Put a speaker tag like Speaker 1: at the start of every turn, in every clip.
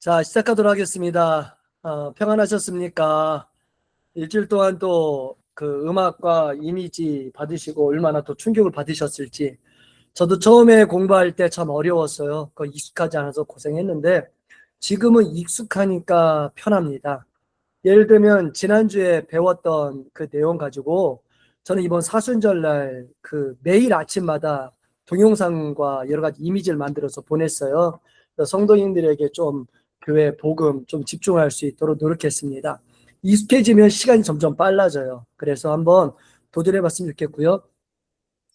Speaker 1: 자, 시작하도록 하겠습니다. 평안하셨습니까? 일주일 동안 또 그 음악과 이미지 받으시고 얼마나 또 충격을 받으셨을지. 저도 처음에 공부할 때 참 어려웠어요. 그 익숙하지 않아서 고생했는데 지금은 익숙하니까 편합니다. 예를 들면 지난주에 배웠던 그 내용 가지고 저는 이번 사순절날 그 매일 아침마다 동영상과 여러 가지 이미지를 만들어서 보냈어요. 그래서 성도님들에게 좀 교회 복음 좀 집중할 수 있도록 노력했습니다. 익숙해지면 시간이 점점 빨라져요. 그래서 한번 도전해 봤으면 좋겠고요.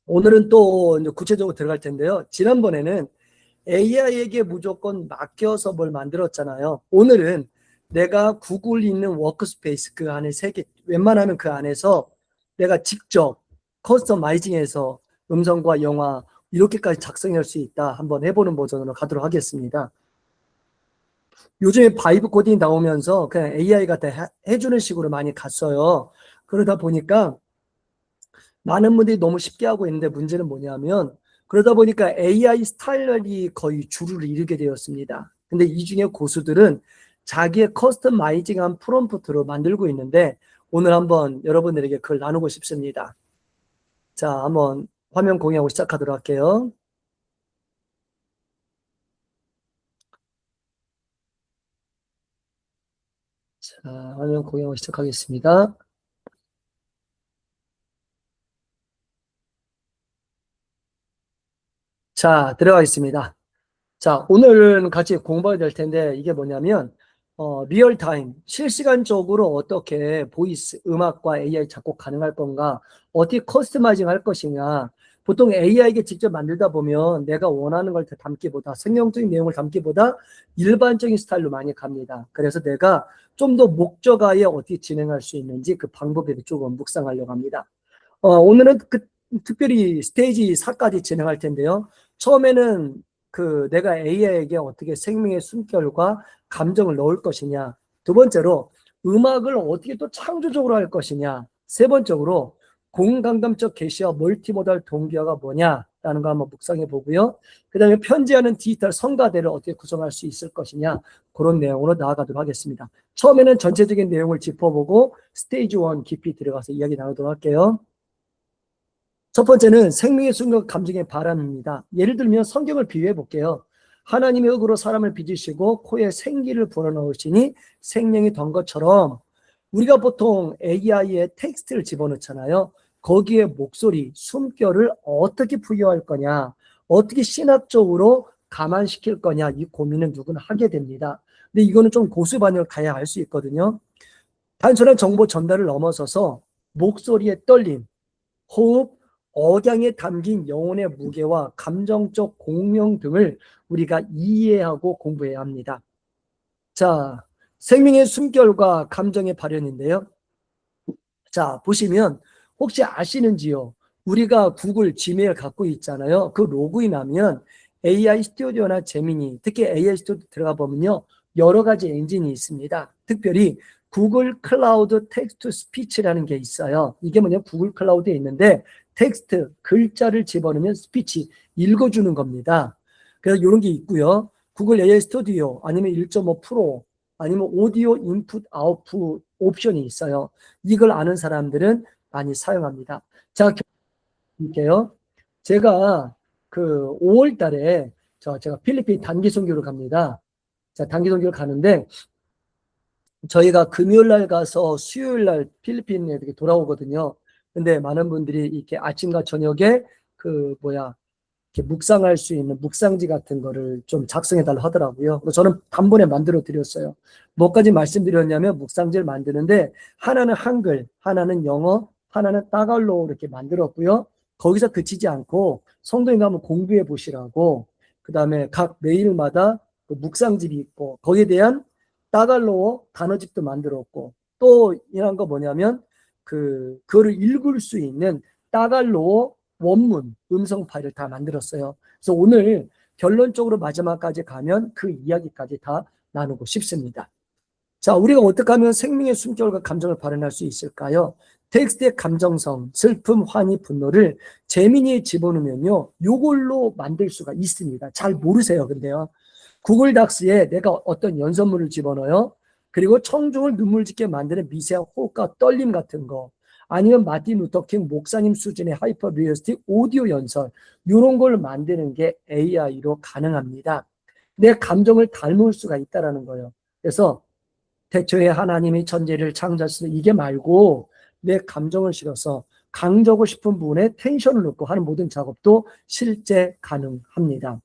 Speaker 1: 오늘은 또 이제 구체적으로 들어갈 텐데요. 지난번에는 AI에게 무조건 맡겨서 뭘 만들었잖아요. 오늘은 내가 구글 있는 워크스페이스 그 안에 웬만하면 그 안에서 내가 직접 커스터마이징해서 음성과 영화 이렇게까지 작성할 수 있다. 한번 해보는 버전으로 가도록 하겠습니다. 요즘에 바이브 코딩 나오면서 그냥 AI가 다 해주는 식으로 많이 갔어요. 그러다 보니까 많은 분들이 너무 쉽게 하고 있는데 문제는 뭐냐면 그러다 보니까 AI 스타일이 거의 주를 이루게 되었습니다. 근데 이 중에 고수들은 자기의 커스터마이징한 프롬프트로 만들고 있는데 오늘 한번 여러분들에게 그걸 나누고 싶습니다. 자, 한번 화면 공유하고 시작하도록 할게요. 자, 화면 공유하고 시작하겠습니다. 자, 들어가겠습니다. 자, 오늘은 같이 공부해야 될 텐데 이게 뭐냐면 리얼타임, 실시간적으로 어떻게 보이스, 음악과 AI 작곡 가능할 건가, 어떻게 커스터마이징 할 것이냐. 보통 AI에게 직접 만들다 보면 내가 원하는 걸 담기보다, 생명적인 내용을 담기보다 일반적인 스타일로 많이 갑니다. 그래서 내가 좀 더 목적하에 어떻게 진행할 수 있는지 그 방법에 조금 묵상하려고 합니다. 오늘은 특별히 스테이지 4까지 진행할 텐데요. 처음에는 그 내가 AI에게 어떻게 생명의 숨결과 감정을 넣을 것이냐. 두 번째로 음악을 어떻게 또 창조적으로 할 것이냐. 세 번째로 공감감적 계시와 멀티모달 동기화가 뭐냐라는 거 한번 묵상해 보고요. 그 다음에 편지하는 디지털 성가대를 어떻게 구성할 수 있을 것이냐. 그런 내용으로 나아가도록 하겠습니다. 처음에는 전체적인 내용을 짚어보고 스테이지 1 깊이 들어가서 이야기 나누도록 할게요. 첫 번째는 생명의 순간 감정의 바람입니다. 예를 들면 성경을 비유해 볼게요. 하나님의 흙으로 사람을 빚으시고 코에 생기를 불어넣으시니 생명이 던 것처럼 우리가 보통 AI에 텍스트를 집어넣잖아요. 거기에 목소리, 숨결을 어떻게 부여할 거냐, 어떻게 신학적으로 감안시킬 거냐, 이 고민은 누구나 하게 됩니다. 근데 이거는 좀 고수반영을 가야 할 수 있거든요. 단순한 정보 전달을 넘어서서 목소리의 떨림, 호흡, 억양에 담긴 영혼의 무게와 감정적 공명 등을 우리가 이해하고 공부해야 합니다. 자, 생명의 숨결과 감정의 발현인데요. 자, 보시면 혹시 아시는지요? 우리가 구글 지메일 갖고 있잖아요. 그 로그인하면 AI 스튜디오나 제미니, 특히 AI 스튜디오 들어가 보면요. 여러 가지 엔진이 있습니다. 특별히 구글 클라우드 텍스트 스피치라는 게 있어요. 이게 뭐냐면 구글 클라우드에 있는데 텍스트, 글자를 집어넣으면 스피치, 읽어주는 겁니다. 그래서 이런 게 있고요. 구글 AI 스튜디오 아니면 1.5 프로 아니면 오디오 인풋 아웃풋 옵션이 있어요. 이걸 아는 사람들은 많이 사용합니다. 자, 볼게요. 제가 그 5월 달에 제가 필리핀 단기 선교를 갑니다. 자, 단기 선교를 가는데 저희가 금요일 날 가서 수요일 날 필리핀에 이렇게 돌아오거든요. 근데 많은 분들이 이렇게 아침과 저녁에 이렇게 묵상할 수 있는 묵상지 같은 거를 좀 작성해 달라 하더라고요. 그래서 저는 단번에 만들어 드렸어요. 뭐까지 말씀드렸냐면 묵상지를 만드는데 하나는 한글, 하나는 영어, 하나는 따갈로 이렇게 만들었고요. 거기서 그치지 않고 성도님 한번 공부해 보시라고 그다음에 각 매일마다 그 묵상집이 있고 거기에 대한 따갈로 단어집도 만들었고 또 이런 거 뭐냐면 그거를 읽을 수 있는 따갈로 원문, 음성 파일을 다 만들었어요. 그래서 오늘 결론적으로 마지막까지 가면 그 이야기까지 다 나누고 싶습니다. 자, 우리가 어떻게 하면 생명의 숨결과 감정을 발현할 수 있을까요? 텍스트의 감정성, 슬픔, 환희, 분노를 재민이에 집어넣으면요, 요걸로 만들 수가 있습니다. 잘 모르세요, 근데요. 구글 닥스에 내가 어떤 연설문을 집어넣어요. 그리고 청중을 눈물 짓게 만드는 미세한 호흡과 떨림 같은 거. 아니면 마틴 루터킹 목사님 수준의 하이퍼 리얼리스틱 오디오 연설. 이런 걸 만드는 게 AI로 가능합니다. 내 감정을 닮을 수가 있다는 거예요. 그래서 태초에 하나님이 천지를 창조하시는 이게 말고 내 감정을 실어서 강조하고 싶은 부분에 텐션을 넣고 하는 모든 작업도 실제 가능합니다.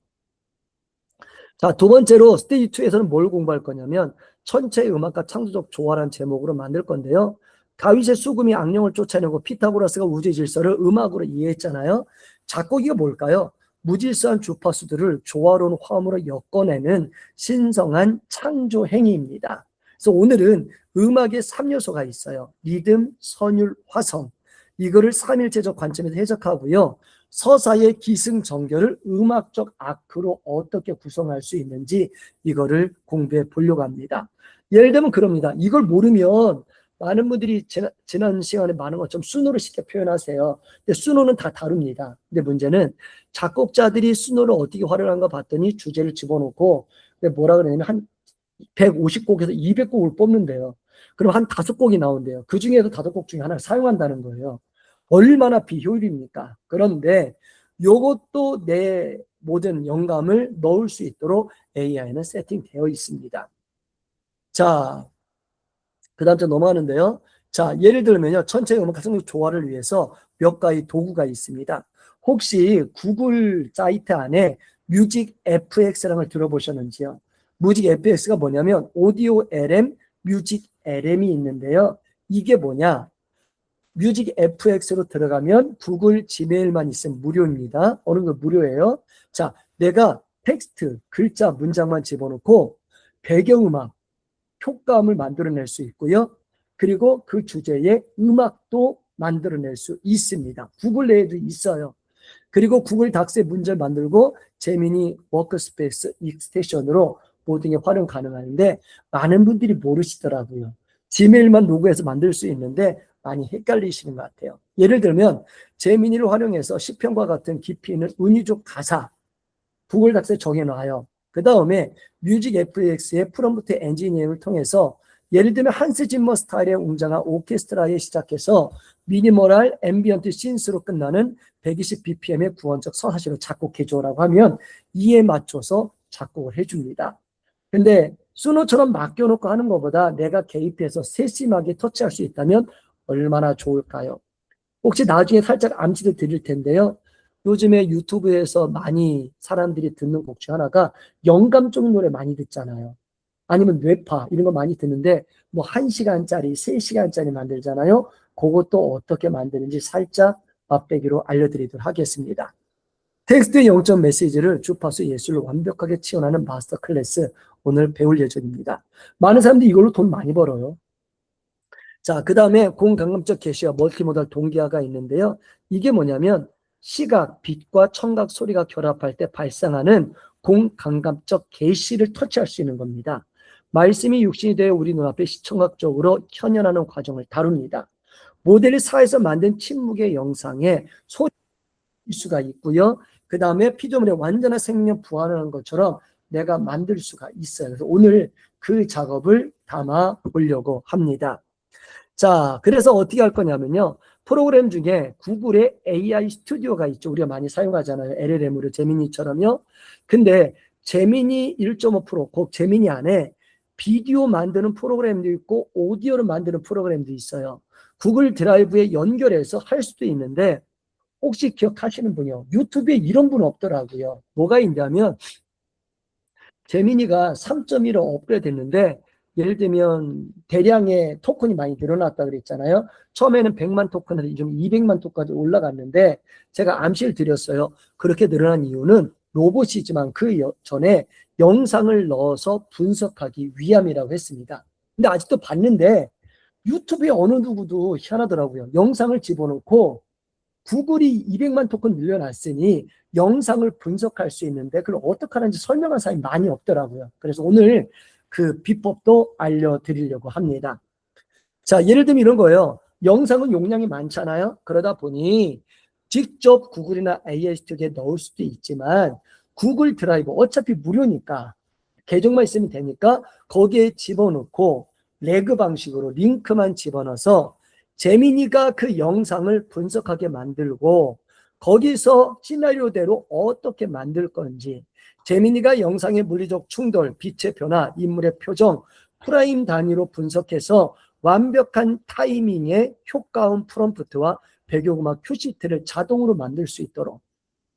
Speaker 1: 자, 두 번째로 스테이지 2에서는 뭘 공부할 거냐면 천체의 음악과 창조적 조화라는 제목으로 만들 건데요. 다윗의 수금이 악령을 쫓아내고 피타고라스가 우주의 질서를 음악으로 이해했잖아요. 작곡이가 뭘까요? 무질서한 주파수들을 조화로운 화음으로 엮어내는 신성한 창조 행위입니다. 그래서 오늘은 음악의 3요소가 있어요. 리듬, 선율, 화성. 이거를 삼일체적 관점에서 해석하고요. 서사의 기승전결을 음악적 아크로 어떻게 구성할 수 있는지 이거를 공부해 보려고 합니다. 예를 들면 그럽니다. 이걸 모르면 많은 분들이 지난 시간에 많은 것처럼 순호를 쉽게 표현하세요. 근데 순호는 다 다릅니다. 근데 문제는 작곡자들이 순호를 어떻게 활용한가 봤더니 주제를 집어넣고 뭐라 그러냐면 한 150곡에서 200곡을 뽑는데요. 그럼 한 5곡이 나온대요. 그 중에서 5곡 중에 하나를 사용한다는 거예요. 얼마나 비효율입니까? 그런데 이것도 내 모든 영감을 넣을 수 있도록 AI는 세팅되어 있습니다. 자, 그 다음 좀 넘어가는데요. 자, 예를 들면요. 전체 음악 가성 조화를 위해서 몇 가지 도구가 있습니다. 혹시 구글 사이트 안에 뮤직 FX라는 걸 들어보셨는지요? 뮤직 FX가 뭐냐면 오디오 LM, 뮤직 LM이 있는데요. 이게 뭐냐? 뮤직 FX로 들어가면 구글 지메일만 있으면 무료입니다. 어느 정도 무료예요. 자, 내가 텍스트, 글자, 문장만 집어넣고 배경음악, 효과음을 만들어낼 수 있고요. 그리고 그 주제에 음악도 만들어낼 수 있습니다. 구글 내에도 있어요. 그리고 구글 닥스의 문제를 만들고 제미니 워크스페이스 익스텐션으로 모든 게 활용 가능한데 많은 분들이 모르시더라고요. 지메일만 로그해서 만들 수 있는데 많이 헷갈리시는 것 같아요. 예를 들면 제미니를 활용해서 시편과 같은 깊이 있는 은유적 가사 구글 닥스에 정해놔요. 그 다음에 뮤직 FX의 프롬프트 엔지니어링을 통해서 예를 들면 한스 짐머 스타일의 웅장한 오케스트라에 시작해서 미니멀할 앰비언트 신스로 끝나는 120bpm의 구원적 서사시로 작곡해줘라고 하면 이에 맞춰서 작곡을 해줍니다. 근데 수노처럼 맡겨놓고 하는 것보다 내가 개입해서 세심하게 터치할 수 있다면 얼마나 좋을까요? 혹시 나중에 살짝 암시를 드릴 텐데요. 요즘에 유튜브에서 많이 사람들이 듣는 곡 중 하나가 영감적 노래 많이 듣잖아요. 아니면 뇌파 이런 거 많이 듣는데 뭐 1시간짜리, 3시간짜리 만들잖아요. 그것도 어떻게 만드는지 살짝 맛배기로 알려드리도록 하겠습니다. 텍스트의 영적 메시지를 주파수 예술로 완벽하게 치환하는 마스터 클래스 오늘 배울 예정입니다. 많은 사람들이 이걸로 돈 많이 벌어요. 자, 그 다음에 공감각적 계시와 멀티모달 동기화가 있는데요. 이게 뭐냐면 시각, 빛과 청각, 소리가 결합할 때 발생하는 공감각적 계시를 터치할 수 있는 겁니다. 말씀이 육신이 되어 우리 눈앞에 시청각적으로 현현하는 과정을 다룹니다. 모델이 사에서 만든 침묵의 영상에 소리 수가 있고요. 그 다음에 피조물의 완전한 생명 부활하는 것처럼 내가 만들 수가 있어요. 그래서 오늘 그 작업을 담아 보려고 합니다. 자, 그래서 어떻게 할 거냐면요. 프로그램 중에 구글의 AI 스튜디오가 있죠. 우리가 많이 사용하잖아요. LLM으로 제미니처럼요. 근데 제미니 1.5 곧 제미니 안에 비디오 만드는 프로그램도 있고 오디오를 만드는 프로그램도 있어요. 구글 드라이브에 연결해서 할 수도 있는데 혹시 기억하시는 분이요? 유튜브에 이런 분 없더라고요. 뭐가 있냐면 제미니가 3.1로 업그레이드 됐는데 예를 들면 대량의 토큰이 많이 늘어났다 그랬잖아요. 처음에는 100만 토큰에서 요즘 200만 토큰까지 올라갔는데 제가 암시를 드렸어요. 그렇게 늘어난 이유는 로봇이지만 그 전에 영상을 넣어서 분석하기 위함이라고 했습니다. 근데 아직도 봤는데 유튜브에 어느 누구도 희한하더라고요. 영상을 집어넣고 구글이 200만 토큰 늘려놨으니 영상을 분석할 수 있는데 그걸 어떻게 하는지 설명한 사람이 많이 없더라고요. 그래서 오늘 그 비법도 알려드리려고 합니다. 자, 예를 들면 이런 거예요. 영상은 용량이 많잖아요. 그러다 보니 직접 구글이나 AI 스튜디오에 넣을 수도 있지만 구글 드라이브 어차피 무료니까 계정만 있으면 되니까 거기에 집어넣고 레그 방식으로 링크만 집어넣어서 제미니가 그 영상을 분석하게 만들고 거기서 시나리오대로 어떻게 만들 건지 제미니가 영상의 물리적 충돌, 빛의 변화, 인물의 표정, 프레임 단위로 분석해서 완벽한 타이밍에 효과음 프롬프트와 배경음악 큐시트를 자동으로 만들 수 있도록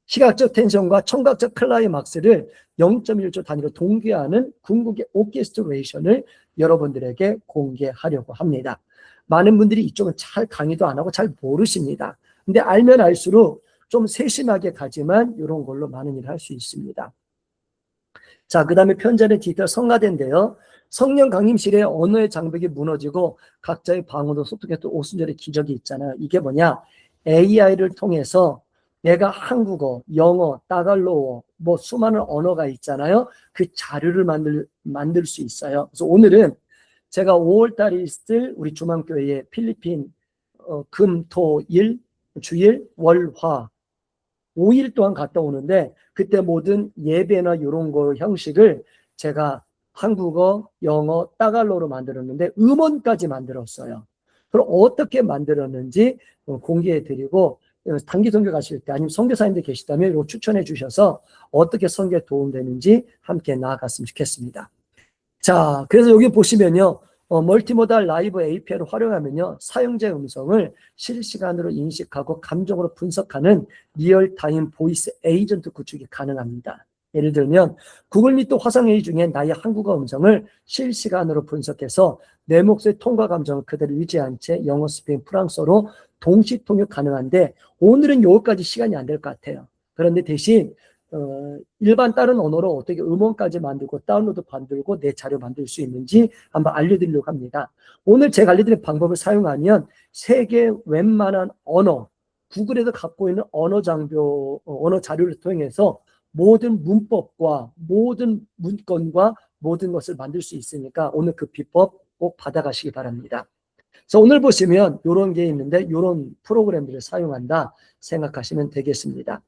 Speaker 1: 시각적 텐션과 청각적 클라이막스를 0.1초 단위로 동기화하는 궁극의 오케스트레이션을 여러분들에게 공개하려고 합니다. 많은 분들이 이쪽은 잘 강의도 안 하고 잘 모르십니다. 근데 알면 알수록 좀 세심하게 가지만 이런 걸로 많은 일을 할 수 있습니다. 자, 그 다음에 편전의 디지털 성가대인데요. 성령 강림실에 언어의 장벽이 무너지고 각자의 방어도 소통했던 오순절의 기적이 있잖아요. 이게 뭐냐? AI를 통해서 내가 한국어, 영어, 따갈로어, 뭐 수많은 언어가 있잖아요. 그 자료를 만들 수 있어요. 그래서 오늘은 제가 5월 달에 있을 우리 중앙교회의 필리핀 금, 토, 일, 주일, 월, 화 5일 동안 갔다 오는데 그때 모든 예배나 이런 거 형식을 제가 한국어, 영어, 따갈로로 만들었는데 음원까지 만들었어요. 그럼 어떻게 만들었는지 공개해 드리고 단기 선교 가실 때 아니면 선교사님들 계시다면 이거 추천해 주셔서 어떻게 선교에 도움되는지 함께 나아갔으면 좋겠습니다. 자, 그래서 여기 보시면요. 멀티모달 라이브 API를 활용하면요. 사용자 음성을 실시간으로 인식하고 감정으로 분석하는 리얼타임 보이스 에이전트 구축이 가능합니다. 예를 들면 구글 미트 화상 회의 중에 나의 한국어 음성을 실시간으로 분석해서 내 목소리 톤과 감정을 그대로 유지한 채 영어, 스페인, 프랑스어로 동시 통역 가능한데 오늘은 여기까지 시간이 안 될 것 같아요. 그런데 대신 일반 다른 언어로 어떻게 음원까지 만들고 다운로드 만들고 내 자료 만들 수 있는지 한번 알려드리려고 합니다. 오늘 제가 알려드린 방법을 사용하면 세계 웬만한 언어, 구글에서 갖고 있는 언어 장표, 언어 자료를 통해서 모든 문법과 모든 문건과 모든 것을 만들 수 있으니까 오늘 그 비법 꼭 받아가시기 바랍니다. 그래서 오늘 보시면 이런 게 있는데 이런 프로그램들을 사용한다 생각하시면 되겠습니다.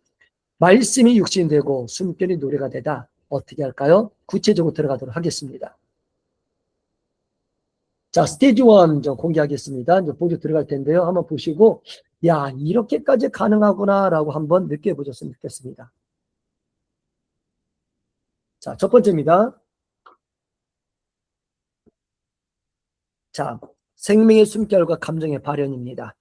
Speaker 1: 말씀이 육신되고 숨결이 노래가 되다. 어떻게 할까요? 구체적으로 들어가도록 하겠습니다. 자, 스테이지 1 좀 공개하겠습니다. 이제 보조 들어갈 텐데요. 한번 보시고, 야, 이렇게까지 가능하구나 라고 한번 느껴보셨으면 좋겠습니다. 자, 첫 번째입니다. 자, 생명의 숨결과 감정의 발현입니다.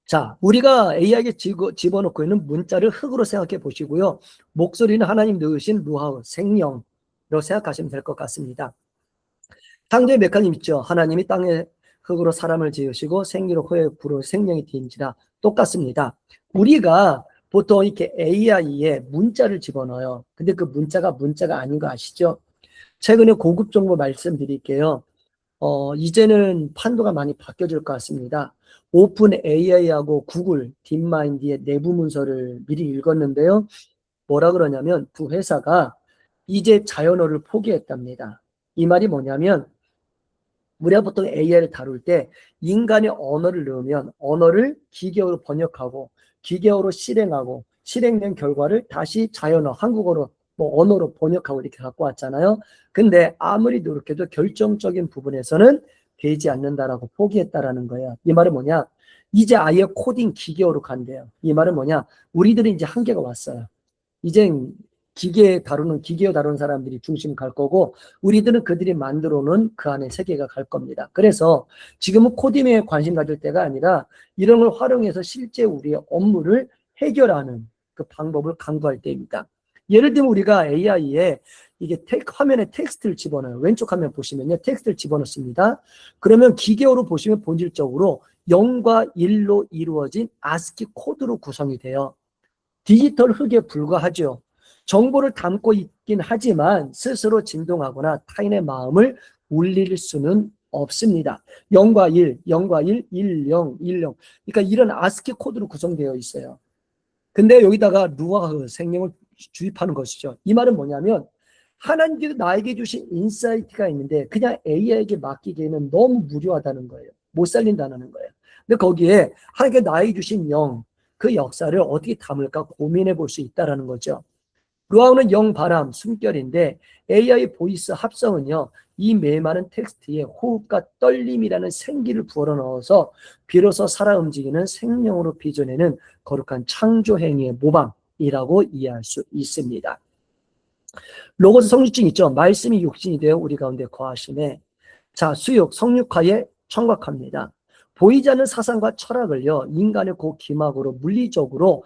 Speaker 1: 자, 우리가 AI에게 집어넣고 있는 문자를 흙으로 생각해 보시고요. 목소리는 하나님 넣으신 루하우, 생명으로 생각하시면 될 것 같습니다. 창조의 메커니즘 있죠. 하나님이 땅에 흙으로 사람을 지으시고 생기로 호에 불어 생명이 되인지라 똑같습니다. 우리가 보통 이렇게 AI에 문자를 집어넣어요. 근데 그 문자가 아닌 거 아시죠? 최근에 고급 정보 말씀드릴게요. 이제는 판도가 많이 바뀌어질 것 같습니다. 오픈 AI하고 구글 딥마인드의 내부 문서를 미리 읽었는데요. 뭐라 그러냐면 두 회사가 이제 자연어를 포기했답니다. 이 말이 뭐냐면 우리가 보통 AI를 다룰 때 인간의 언어를 넣으면 언어를 기계어로 번역하고 기계어로 실행하고 실행된 결과를 다시 자연어, 한국어로 뭐 언어로 번역하고 이렇게 갖고 왔잖아요. 근데 아무리 노력해도 결정적인 부분에서는 되지 않는다라고 포기했다라는 거예요. 이 말은 뭐냐? 이제 아예 코딩 기계어로 간대요. 이 말은 뭐냐? 우리들은 이제 한계가 왔어요. 이젠 기계어 다루는 사람들이 중심 갈 거고 우리들은 그들이 만들어 놓은 그 안에 세계가 갈 겁니다. 그래서 지금은 코딩에 관심 가질 때가 아니라 이런 걸 활용해서 실제 우리의 업무를 해결하는 그 방법을 강구할 때입니다. 예를 들면 우리가 AI에 이게 화면에 텍스트를 집어넣어요. 왼쪽 화면 보시면요. 텍스트를 집어넣습니다. 그러면 기계어로 보시면 본질적으로 0과 1로 이루어진 ASCII 코드로 구성이 돼요. 디지털 흙에 불과하죠. 정보를 담고 있긴 하지만 스스로 진동하거나 타인의 마음을 울릴 수는 없습니다. 0과 1, 0과 1, 1, 0, 1, 0. 그러니까 이런 아스키 코드로 구성되어 있어요. 근데 여기다가 루아흐 생명을 주입하는 것이죠. 이 말은 뭐냐면 하나님께서 나에게 주신 인사이트가 있는데 그냥 AI에게 맡기기에는 너무 무료하다는 거예요. 못 살린다는 거예요. 근데 거기에 하나님께 나에게 주신 영, 그 역사를 어떻게 담을까 고민해 볼 수 있다는 거죠. 루아우는 영바람, 숨결인데 AI 보이스 합성은요, 이 메마른 텍스트에 호흡과 떨림이라는 생기를 불어넣어서 비로소 살아 움직이는 생명으로 빚어내는 거룩한 창조 행위의 모방이라고 이해할 수 있습니다. 로고스 성육증 있죠. 말씀이 육신이 되어 우리 가운데 거하심에, 자, 수육, 성육화에 청각합니다. 보이지 않는 사상과 철학을요, 인간의 그 기막으로 물리적으로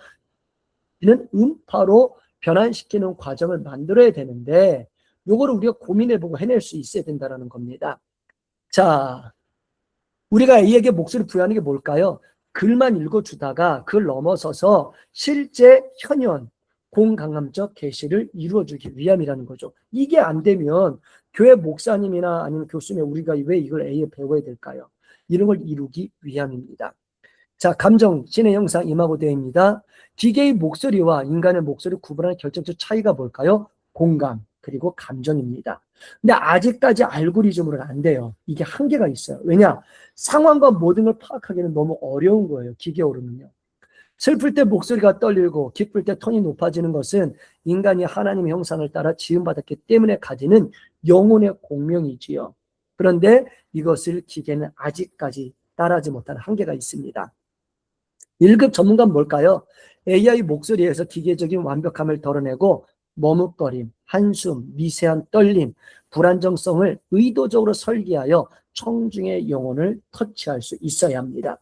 Speaker 1: 이는 음파로 변환시키는 과정을 만들어야 되는데, 요거를 우리가 고민해보고 해낼 수 있어야 된다는 겁니다. 자, 우리가 A에게 목소리 부여하는 게 뭘까요? 글만 읽어주다가 그걸 넘어서서 실제 현현, 공강함적 계시를 이루어주기 위함이라는 거죠. 이게 안 되면 교회 목사님이나 아니면 교수님 우리가 왜 이걸 A에 배워야 될까요? 이런 걸 이루기 위함입니다. 자, 감정, 신의 형상 임하고 되어입니다. 기계의 목소리와 인간의 목소리 구분하는 결정적 차이가 뭘까요? 공감, 그리고 감정입니다. 근데 아직까지 알고리즘으로는 안 돼요. 이게 한계가 있어요. 왜냐? 상황과 모든 걸 파악하기는 너무 어려운 거예요. 기계어로는요. 슬플 때 목소리가 떨리고 기쁠 때 톤이 높아지는 것은 인간이 하나님의 형상을 따라 지음받았기 때문에 가지는 영혼의 공명이지요. 그런데 이것을 기계는 아직까지 따라하지 못하는 한계가 있습니다. 1급 전문가는 뭘까요? AI 목소리에서 기계적인 완벽함을 덜어내고 머뭇거림, 한숨, 미세한 떨림, 불안정성을 의도적으로 설계하여 청중의 영혼을 터치할 수 있어야 합니다.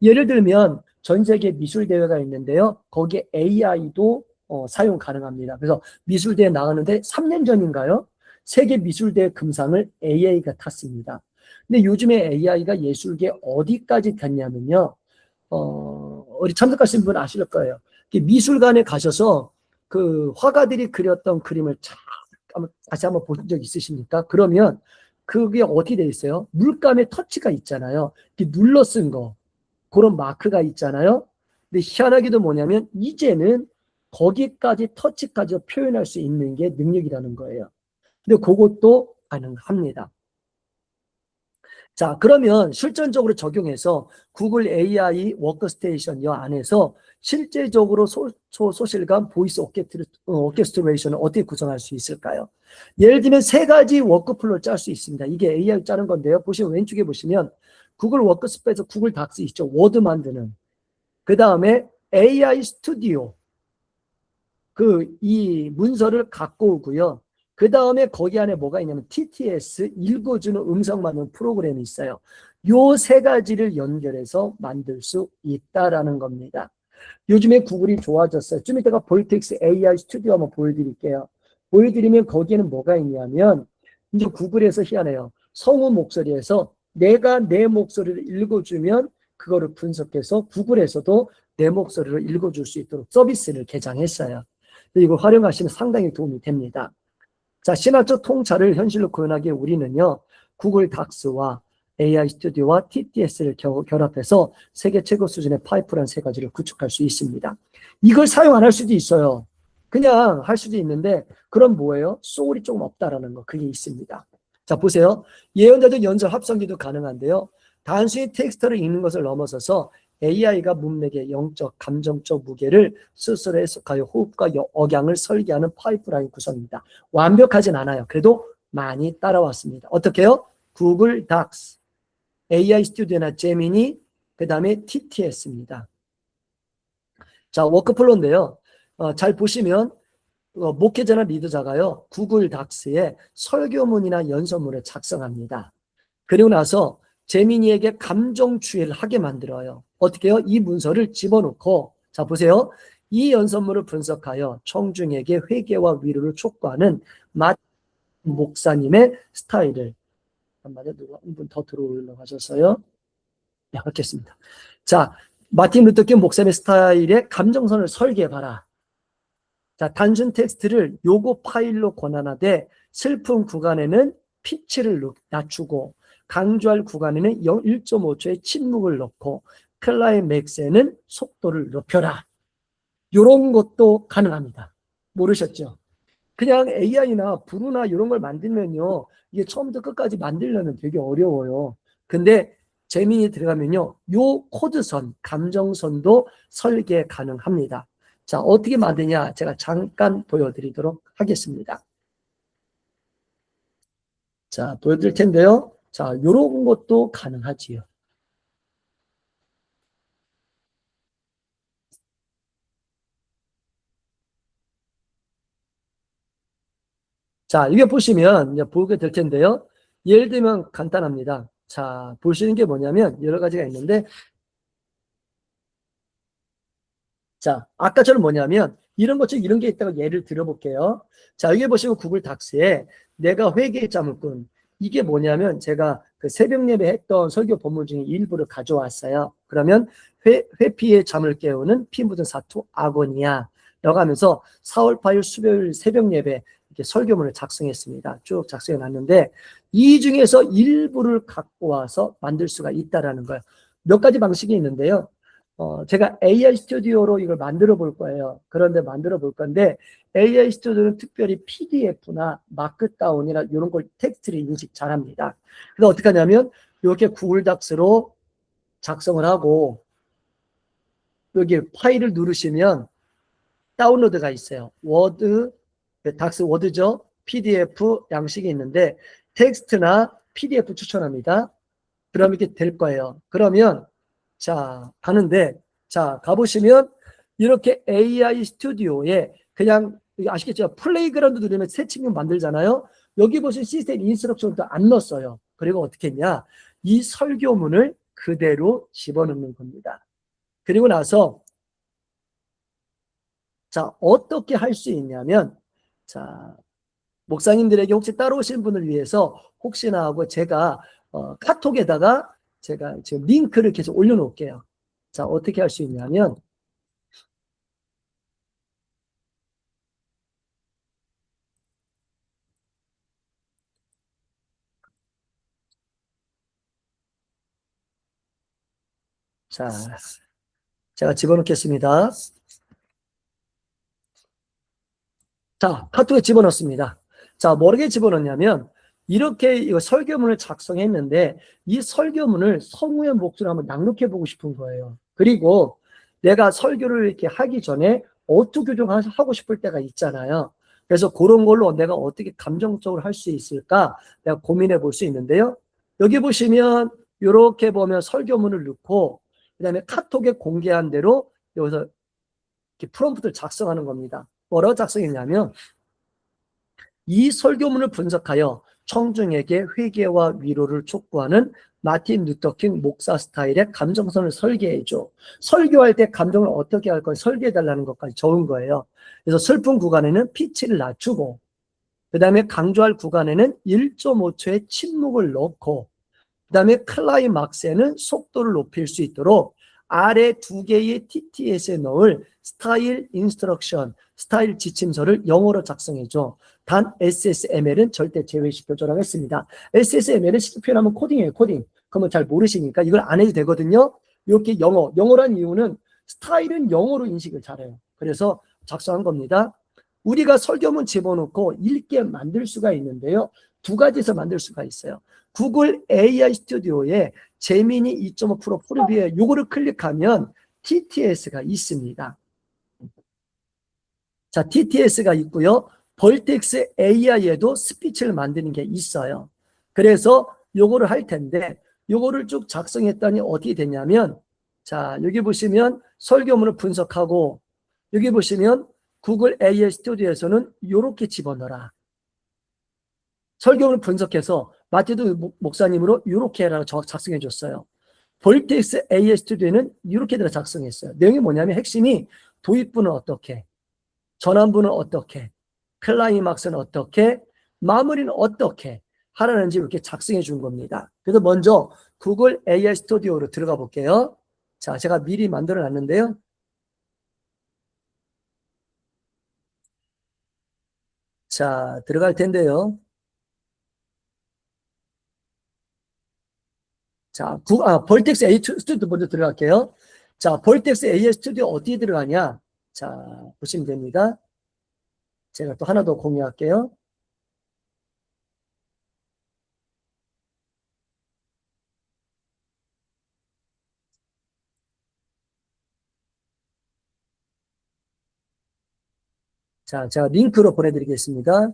Speaker 1: 예를 들면 전 세계 미술대회가 있는데요. 거기에 AI도 사용 가능합니다. 그래서 미술대회 나가는데 3년 전인가요? 세계 미술대회 금상을 AI가 탔습니다. 근데 요즘에 AI가 예술계 어디까지 갔냐면요. 우리 참석하신 분 아실 거예요. 미술관에 가셔서 그 화가들이 그렸던 그림을 다시 한번 보신 적 있으십니까? 그러면 그게 어떻게 돼 있어요? 물감의 터치가 있잖아요. 눌러 쓴 거. 그런 마크가 있잖아요. 근데 희한하게도 뭐냐면 이제는 거기까지 터치까지 표현할 수 있는 게 능력이라는 거예요. 근데 그것도 가능합니다. 자, 그러면 실전적으로 적용해서 구글 AI 워크스테이션 이 안에서 실제적으로 소실감 보이스 오케스트레이션을 어떻게 구성할 수 있을까요? 예를 들면 3가지 워크플로를 짤 수 있습니다. 이게 AI 짜는 건데요. 보시면 왼쪽에 보시면 구글 워크스페이스, 구글 닥스 있죠. 워드 만드는. 그 다음에 AI 스튜디오. 이 문서를 갖고 오고요. 그 다음에 거기 안에 뭐가 있냐면 TTS 읽어주는 음성 만드는 프로그램이 있어요. 요 3가지를 연결해서 만들 수 있다라는 겁니다. 요즘에 구글이 좋아졌어요. 좀 이따가 볼텍스 AI 스튜디오 한번 보여드릴게요. 보여드리면 거기에는 뭐가 있냐면 이제 구글에서 희한해요. 성우 목소리에서 내가 내 목소리를 읽어주면 그거를 분석해서 구글에서도 내 목소리를 읽어줄 수 있도록 서비스를 개장했어요. 이걸 활용하시면 상당히 도움이 됩니다. 자, 신화적 통찰을 현실로 구현하기 위해 우리는요, 구글 닥스와 AI 스튜디오와 TTS를 결합해서 세계 최고 수준의 파이프라인 3가지를 구축할 수 있습니다. 이걸 사용 안 할 수도 있어요. 그냥 할 수도 있는데, 그럼 뭐예요? 소울이 조금 없다라는 거, 그게 있습니다. 자, 보세요. 예언자적 연설 합성기도 가능한데요. 단순히 텍스트를 읽는 것을 넘어서서 AI가 문맥의 영적, 감정적 무게를 스스로 해석하여 호흡과 억양을 설계하는 파이프라인 구성입니다. 완벽하진 않아요. 그래도 많이 따라왔습니다. 어떻게 해요? 구글 닥스, AI 스튜디오나 제미니, 그 다음에 TTS입니다. 자, 워크플로우인데요. 잘 보시면 목회자나 리더자가요, 구글 닥스에 설교문이나 연설문을 작성합니다. 그리고 나서 제미니에게 감정 주의를 하게 만들어요. 어떻게 해요? 이 문서를 집어넣고, 자, 보세요. 이 연설문을 분석하여 청중에게 회개와 위로를 촉구하는 마틴 목사님의 스타일을, 잠깐만요. 누가 한 분 더 들어오려고 하셨어요? 네, 받겠습니다. 자, 마틴 루터킹 목사님의 스타일의 감정선을 설계해봐라. 자, 단순 텍스트를 요거 파일로 권한하되 슬픈 구간에는 피치를 낮추고 강조할 구간에는 1.5초의 침묵을 넣고 클라이맥스에는 속도를 높여라. 이런 것도 가능합니다. 모르셨죠? 그냥 AI나 브루나 이런 걸 만들면요, 이게 처음부터 끝까지 만들려면 되게 어려워요. 근데 재미이 들어가면요, 요 코드선, 감정선도 설계 가능합니다. 자, 어떻게 만드냐? 제가 잠깐 보여드리도록 하겠습니다. 자, 보여드릴 텐데요. 자, 요런 것도 가능하지요. 자, 이게 보시면 이제 보게 될 텐데요. 예를 들면 간단합니다. 자, 볼 수 있는 게 뭐냐면 여러 가지가 있는데, 자, 아까처럼 뭐냐면 이런 것처럼 이런 게 있다고 예를 들어볼게요. 자, 여기 보시면 구글 닥스에 내가 회개의 잠을꾼, 이게 뭐냐면 제가 그 새벽 예배 했던 설교 본문 중에 일부를 가져왔어요. 그러면 회피의 잠을 깨우는 피 묻은 사투 아고니아 라고 하면서 4월 8일 수요일 새벽 예배 이렇게 설교문을 작성했습니다. 쭉 작성해 놨는데 이 중에서 일부를 갖고 와서 만들 수가 있다라는 거예요. 몇 가지 방식이 있는데요. 제가 AI 스튜디오로 이걸 만들어 볼 거예요. 그런데 만들어 볼 건데 AI 스튜디오는 특별히 PDF나 마크다운이나 이런 걸 텍스트를 인식 잘합니다. 그래서 어떻게 하냐면 이렇게 구글 닥스로 작성을 하고 여기 파일을 누르시면 다운로드가 있어요. 워드, 닥스 워드죠. PDF 양식이 있는데 텍스트나 PDF 추천합니다. 그럼 이렇게 될 거예요. 그러면 자 가는데 자 가보시면 이렇게 AI 스튜디오에 그냥 아시겠죠? 플레이그라운드 누르면 새 친구 만들잖아요. 여기 보시면 시스템 인스트럭션도 안 넣었어요. 그리고 어떻게 했냐? 이 설교문을 그대로 집어넣는 겁니다. 그리고 나서 자 어떻게 할 수 있냐면 자 목사님들에게 혹시 따라오신 분을 위해서 혹시나 하고 제가 카톡에다가 제가 지금 링크를 계속 올려놓을게요. 자, 어떻게 할 수 있냐면, 자, 제가 집어넣겠습니다. 자, 카톡에 집어넣습니다. 자, 뭐게 집어넣냐면, 이렇게 이거 설교문을 작성했는데, 이 설교문을 성우의 목소리로 한번 낭독해보고 싶은 거예요. 그리고 내가 설교를 이렇게 하기 전에 어투 교정하고 싶을 때가 있잖아요. 그래서 그런 걸로 내가 어떻게 감정적으로 할 수 있을까? 내가 고민해 볼 수 있는데요. 여기 보시면, 이렇게 보면 설교문을 넣고, 그 다음에 카톡에 공개한 대로 여기서 이렇게 프롬프트를 작성하는 겁니다. 뭐라고 작성했냐면, 이 설교문을 분석하여 청중에게 회개와 위로를 촉구하는 마틴 루터킹 목사 스타일의 감정선을 설계해줘. 설교할 때 감정을 어떻게 할 걸 설계해달라는 것까지 적은 거예요. 그래서 슬픈 구간에는 피치를 낮추고, 그 다음에 강조할 구간에는 1.5초의 침묵을 넣고, 그 다음에 클라이막스에는 속도를 높일 수 있도록 아래 두 개의 TTS에 넣을 스타일 인스트럭션, 스타일 지침서를 영어로 작성해줘. 단 SSML은 절대 제외시켜줘라고 했습니다. SSML은 쉽게 표현하면 코딩이에요, 코딩. 그러면 잘 모르시니까 이걸 안 해도 되거든요. 이렇게 영어란 이유는 스타일은 영어로 인식을 잘해요. 그래서 작성한 겁니다. 우리가 설교문 집어넣고 읽게 만들 수가 있는데요. 두 가지에서 만들 수가 있어요. 구글 AI 스튜디오에 제미니 2.5 프리뷰에 요거를 클릭하면 TTS가 있습니다. 자, TTS가 있고요. 벌텍스 AI에도 스피치를 만드는 게 있어요. 그래서 요거를 할 텐데 요거를 쭉 작성했더니 어떻게 되냐면 자, 여기 보시면 설교문을 분석하고 여기 보시면 구글 AI 스튜디오에서는 요렇게 집어넣어라. 설교문을 분석해서 마티도 목사님으로 이렇게 해라 작성해 줬어요. 볼텍스 AS 스튜디오는 이렇게 작성했어요. 내용이 뭐냐면 핵심이 도입부는 어떻게, 전환부는 어떻게, 클라이막스는 어떻게, 마무리는 어떻게 하라는지 이렇게 작성해 준 겁니다. 그래서 먼저 구글 AI 스튜디오로 들어가 볼게요. 자, 제가 미리 만들어 놨는데요. 자, 들어갈 텐데요. 자, 벌텍스 AI 스튜디오 먼저 들어갈게요. 자, 벌텍스 AI 스튜디오 어디에 들어가냐? 자, 보시면 됩니다. 제가 또 하나 더 공유할게요. 자, 제가 링크로 보내드리겠습니다.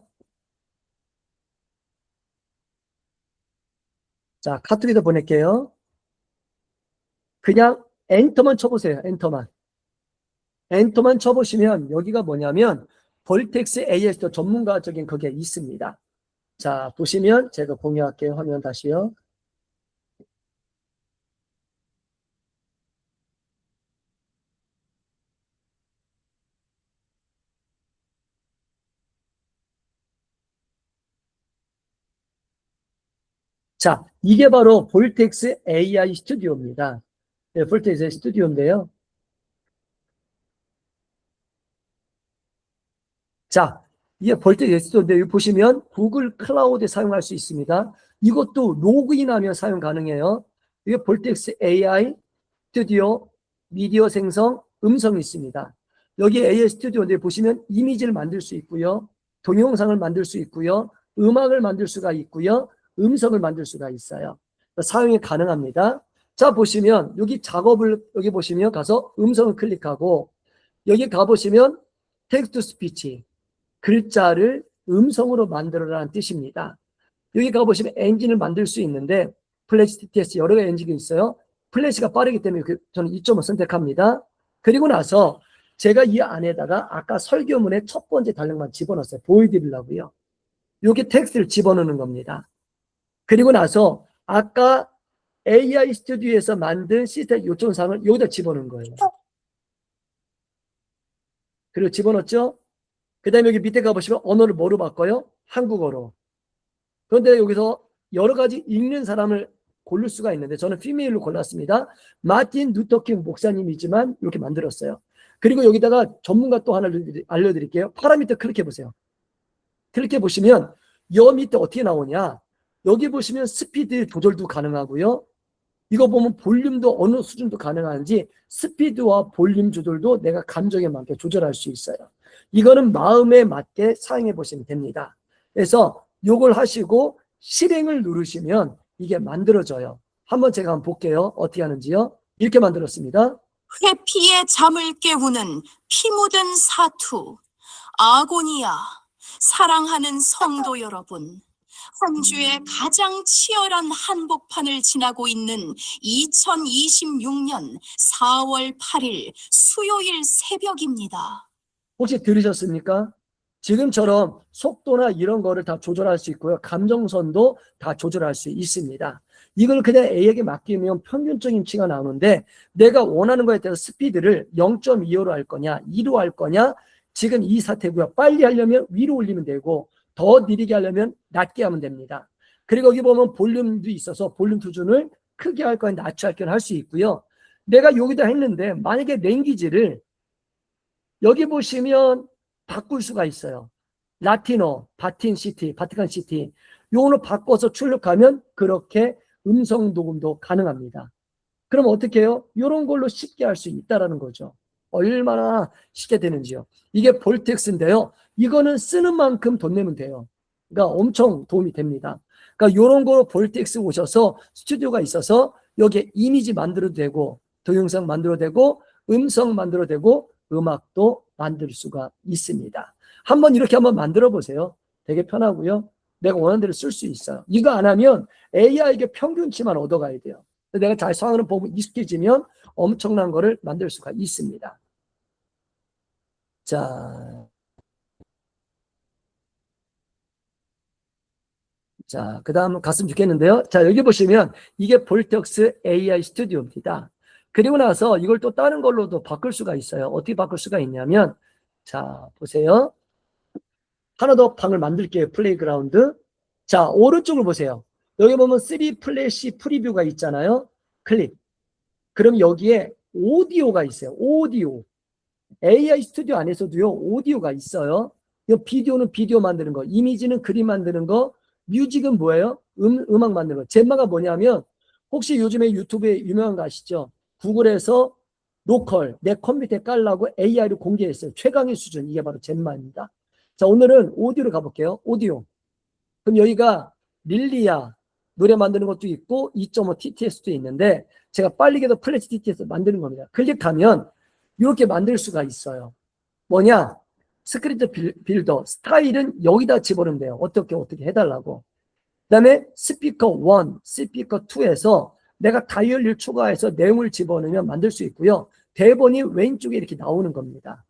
Speaker 1: 자, 카톡에도 보낼게요. 그냥 엔터만 쳐보세요. 엔터만. 엔터만 쳐보시면 여기가 뭐냐면 볼텍스 AS도 전문가적인 그게 있습니다. 자, 보시면 제가 공유할게요. 화면 다시요. 자, 이게 바로 볼텍스 AI 스튜디오입니다. 네, 볼텍스 스튜디오인데요. 자, 이게 볼텍스 스튜디오인데 여기 보시면 구글 클라우드에 사용할 수 있습니다. 이것도 로그인하면 사용 가능해요. 이게 볼텍스 AI 스튜디오, 미디어 생성, 음성이 있습니다. 여기 AI 스튜디오인데 보시면 이미지를 만들 수 있고요. 동영상을 만들 수 있고요. 음악을 만들 수가 있고요. 음성을 만들 수가 있어요. 사용이 가능합니다. 자, 보시면 여기 작업을 여기 보시면 가서 음성을 클릭하고 여기 가보시면 텍스트 스피치, 글자를 음성으로 만들어라는 뜻입니다. 여기 가보시면 엔진을 만들 수 있는데 플래시 TTS 여러 가지 엔진이 있어요. 플래시가 빠르기 때문에 저는 2.5 선택합니다. 그리고 나서 제가 이 안에다가 아까 설교문의 첫 번째 단락만 집어넣었어요. 보여드리려고요. 여기 텍스트를 집어넣는 겁니다. 그리고 나서 아까 AI 스튜디오에서 만든 시스템 요청사항을 여기다 집어넣은 거예요. 그리고 집어넣었죠? 그 다음에 여기 밑에 가보시면 언어를 뭐로 바꿔요? 한국어로. 그런데 여기서 여러 가지 읽는 사람을 고를 수가 있는데 저는 피메일로 골랐습니다. 마틴 루터킹 목사님이지만 이렇게 만들었어요. 그리고 여기다가 전문가 또 하나 알려드릴게요. 파라미터 클릭해보세요. 클릭해보시면 여 밑에 어떻게 나오냐. 여기 보시면 스피드 조절도 가능하고요. 이거 보면 볼륨도 어느 수준도 가능한지 스피드와 볼륨 조절도 내가 감정에 맞게 조절할 수 있어요. 이거는 마음에 맞게 사용해 보시면 됩니다. 그래서 이걸 하시고 실행을 누르시면 이게 만들어져요. 한번 제가 한번 볼게요. 어떻게 하는지요. 이렇게 만들었습니다.
Speaker 2: 회피의 잠을 깨우는 피 묻은 사투, 아고니아, 사랑하는 성도 여러분. 한 주의 가장 치열한 한복판을 지나고 있는 2026년 4월 8일 수요일 새벽입니다.
Speaker 1: 혹시 들으셨습니까? 지금처럼 속도나 이런 거를 다 조절할 수 있고요. 감정선도 다 조절할 수 있습니다. 이걸 그냥 A에게 맡기면 평균적인 치가 나오는데 내가 원하는 거에 대해서 스피드를 0.25로 할 거냐, 2로 할 거냐, 지금 이 사태고요. 빨리 하려면 위로 올리면 되고 더 느리게 하려면 낮게 하면 됩니다. 그리고 여기 보면 볼륨도 있어서 볼륨 수준을 크게 할 거냐, 낮게 할 거냐 할 수 있고요. 내가 여기다 했는데 만약에 랭귀지를 여기 보시면 바꿀 수가 있어요. 라틴어, 바틴시티, 바티칸시티 요거로 바꿔서 출력하면 그렇게 음성 녹음도 가능합니다. 그럼 어떻게 해요? 이런 걸로 쉽게 할 수 있다는 거죠. 얼마나 쉽게 되는지요. 이게 볼텍스인데요. 이거는 쓰는 만큼 돈 내면 돼요. 그러니까 엄청 도움이 됩니다. 그러니까 이런 거 볼텍스 오셔서 스튜디오가 있어서 여기에 이미지 만들어도 되고 동영상 만들어도 되고 음성 만들어도 되고 음악도 만들 수가 있습니다. 한번 이렇게 한번 만들어 보세요. 되게 편하고요. 내가 원하는 대로 쓸 수 있어요. 이거 안 하면 AI에게 평균치만 얻어가야 돼요. 내가 잘 사용하는 법을 익숙해지면 엄청난 거를 만들 수가 있습니다. 자, 그 다음 갔으면 좋겠는데요. 자, 여기 보시면 이게 볼텍스 AI 스튜디오입니다. 그리고 나서 이걸 또 다른 걸로도 바꿀 수가 있어요. 어떻게 바꿀 수가 있냐면, 자, 보세요. 하나 더 방을 만들게요. 플레이그라운드. 자, 오른쪽을 보세요. 여기 보면 3 플래시 프리뷰가 있잖아요. 클릭. 그럼 여기에 오디오가 있어요. 오디오. AI 스튜디오 안에서도요, 오디오가 있어요. 이 비디오는 비디오 만드는 거, 이미지는 그림 만드는 거, 뮤직은 뭐예요? 음악 만드는 거. 젬마가 뭐냐면, 혹시 요즘에 유튜브에 유명한 거 아시죠? 구글에서 로컬, 내 컴퓨터에 깔라고 AI를 공개했어요. 최강의 수준. 이게 바로 젬마입니다. 자, 오늘은 오디오로 가볼게요. 오디오. 그럼 여기가 릴리아 노래 만드는 것도 있고 2.5 TTS도 있는데 제가 빨리게도 플래시 TTS 만드는 겁니다. 클릭하면 이렇게 만들 수가 있어요. 뭐냐? 스크립트 빌더, 스타일은 여기다 집어넣으면 돼요. 어떻게 해달라고. 그 다음에 스피커 1, 스피커 2에서 내가 다이얼을 추가해서 내용을 집어넣으면 만들 수 있고요. 대본이 왼쪽에 이렇게 나오는 겁니다.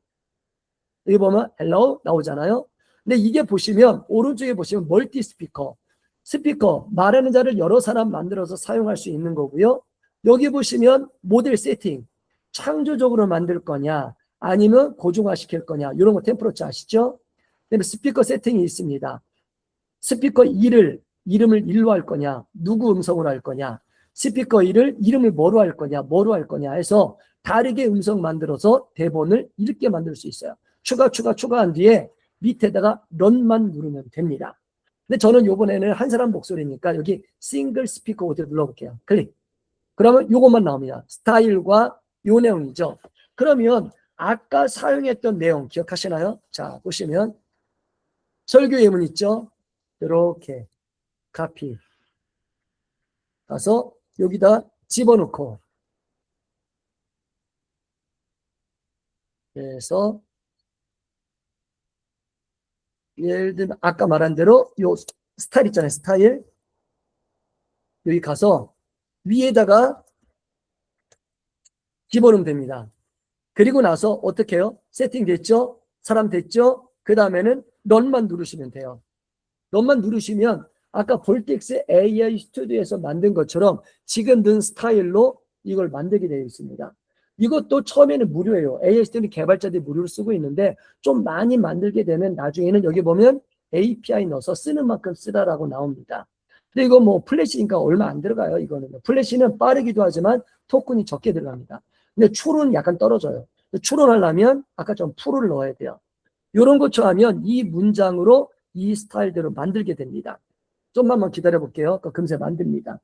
Speaker 1: 여기 보면 hello 나오잖아요. 근데 이게 보시면 오른쪽에 보시면 멀티 스피커, 스피커 말하는 자를 여러 사람 만들어서 사용할 수 있는 거고요. 여기 보시면 모델 세팅, 창조적으로 만들 거냐 아니면 고정화 시킬 거냐, 이런 거 템플러처 아시죠? 그다음에 스피커 세팅이 있습니다. 스피커 2를 이름을 1로 할 거냐, 누구 음성으로 할 거냐, 스피커 2를 이름을 뭐로 할 거냐 해서 다르게 음성 만들어서 대본을 읽게 만들 수 있어요. 추가한 뒤에 밑에다가 런만 누르면 됩니다. 근데 저는 요번에는 한 사람 목소리니까 여기 싱글 스피커 오디오 눌러볼게요. 클릭. 그러면 요것만 나옵니다. 스타일과 요 내용이죠. 그러면 아까 사용했던 내용 기억하시나요? 자, 보시면 설교 예문 있죠? 이렇게 카피 가서 여기다 집어넣고, 그래서 예를 들면 아까 말한 대로 요 스타일 있잖아요. 스타일 여기 가서 위에다가 집어넣으면 됩니다. 그리고 나서 어떻게 해요? 세팅 됐죠? 사람 됐죠? 그 다음에는 런만 누르시면 돼요. 런만 누르시면 아까 볼텍스 AI 스튜디오에서 만든 것처럼 지금 든 스타일로 이걸 만들게 되어 있습니다. 이것도 처음에는 무료예요. AI 스튜디오 개발자들이 무료로 쓰고 있는데 좀 많이 만들게 되면 나중에는 여기 보면 API 넣어서 쓰는 만큼 쓰라라고 나옵니다. 근데 이거 뭐 플래시니까 얼마 안 들어가요. 이거는 플래시는 빠르기도 하지만 토큰이 적게 들어갑니다. 근데 추론은 약간 떨어져요. 추론하려면 아까 좀 풀을 넣어야 돼요. 이런 것처럼 하면 이 문장으로 이 스타일대로 만들게 됩니다. 좀만 기다려 볼게요. 금세 만듭니다.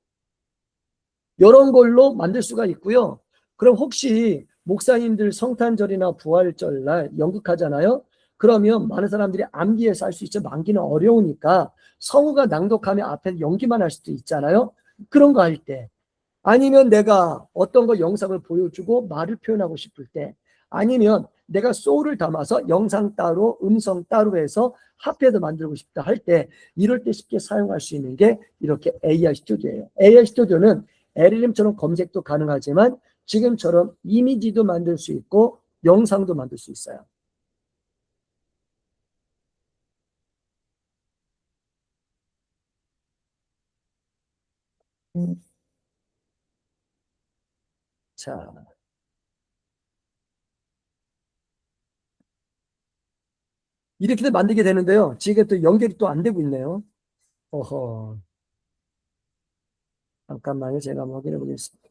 Speaker 1: 이런 걸로 만들 수가 있고요. 그럼 혹시 목사님들 성탄절이나 부활절 날 연극하잖아요. 그러면 많은 사람들이 암기해서 할 수 있죠. 암기는 어려우니까 성우가 낭독하면 앞에 연기만 할 수도 있잖아요. 그런 거 할 때, 아니면 내가 어떤 거 영상을 보여주고 말을 표현하고 싶을 때, 아니면 내가 소울을 담아서 영상 따로 음성 따로 해서 합해서 만들고 싶다 할 때, 이럴 때 쉽게 사용할 수 있는 게 이렇게 AI 스튜디오예요. AI 스튜디오는 LLM처럼 검색도 가능하지만 지금처럼 이미지도 만들 수 있고 영상도 만들 수 있어요. 자, 이렇게 만들게 되는데요. 지금 또 연결이 또 안 되고 있네요. 어허, 잠깐만요. 제가 한번 확인해 보겠습니다.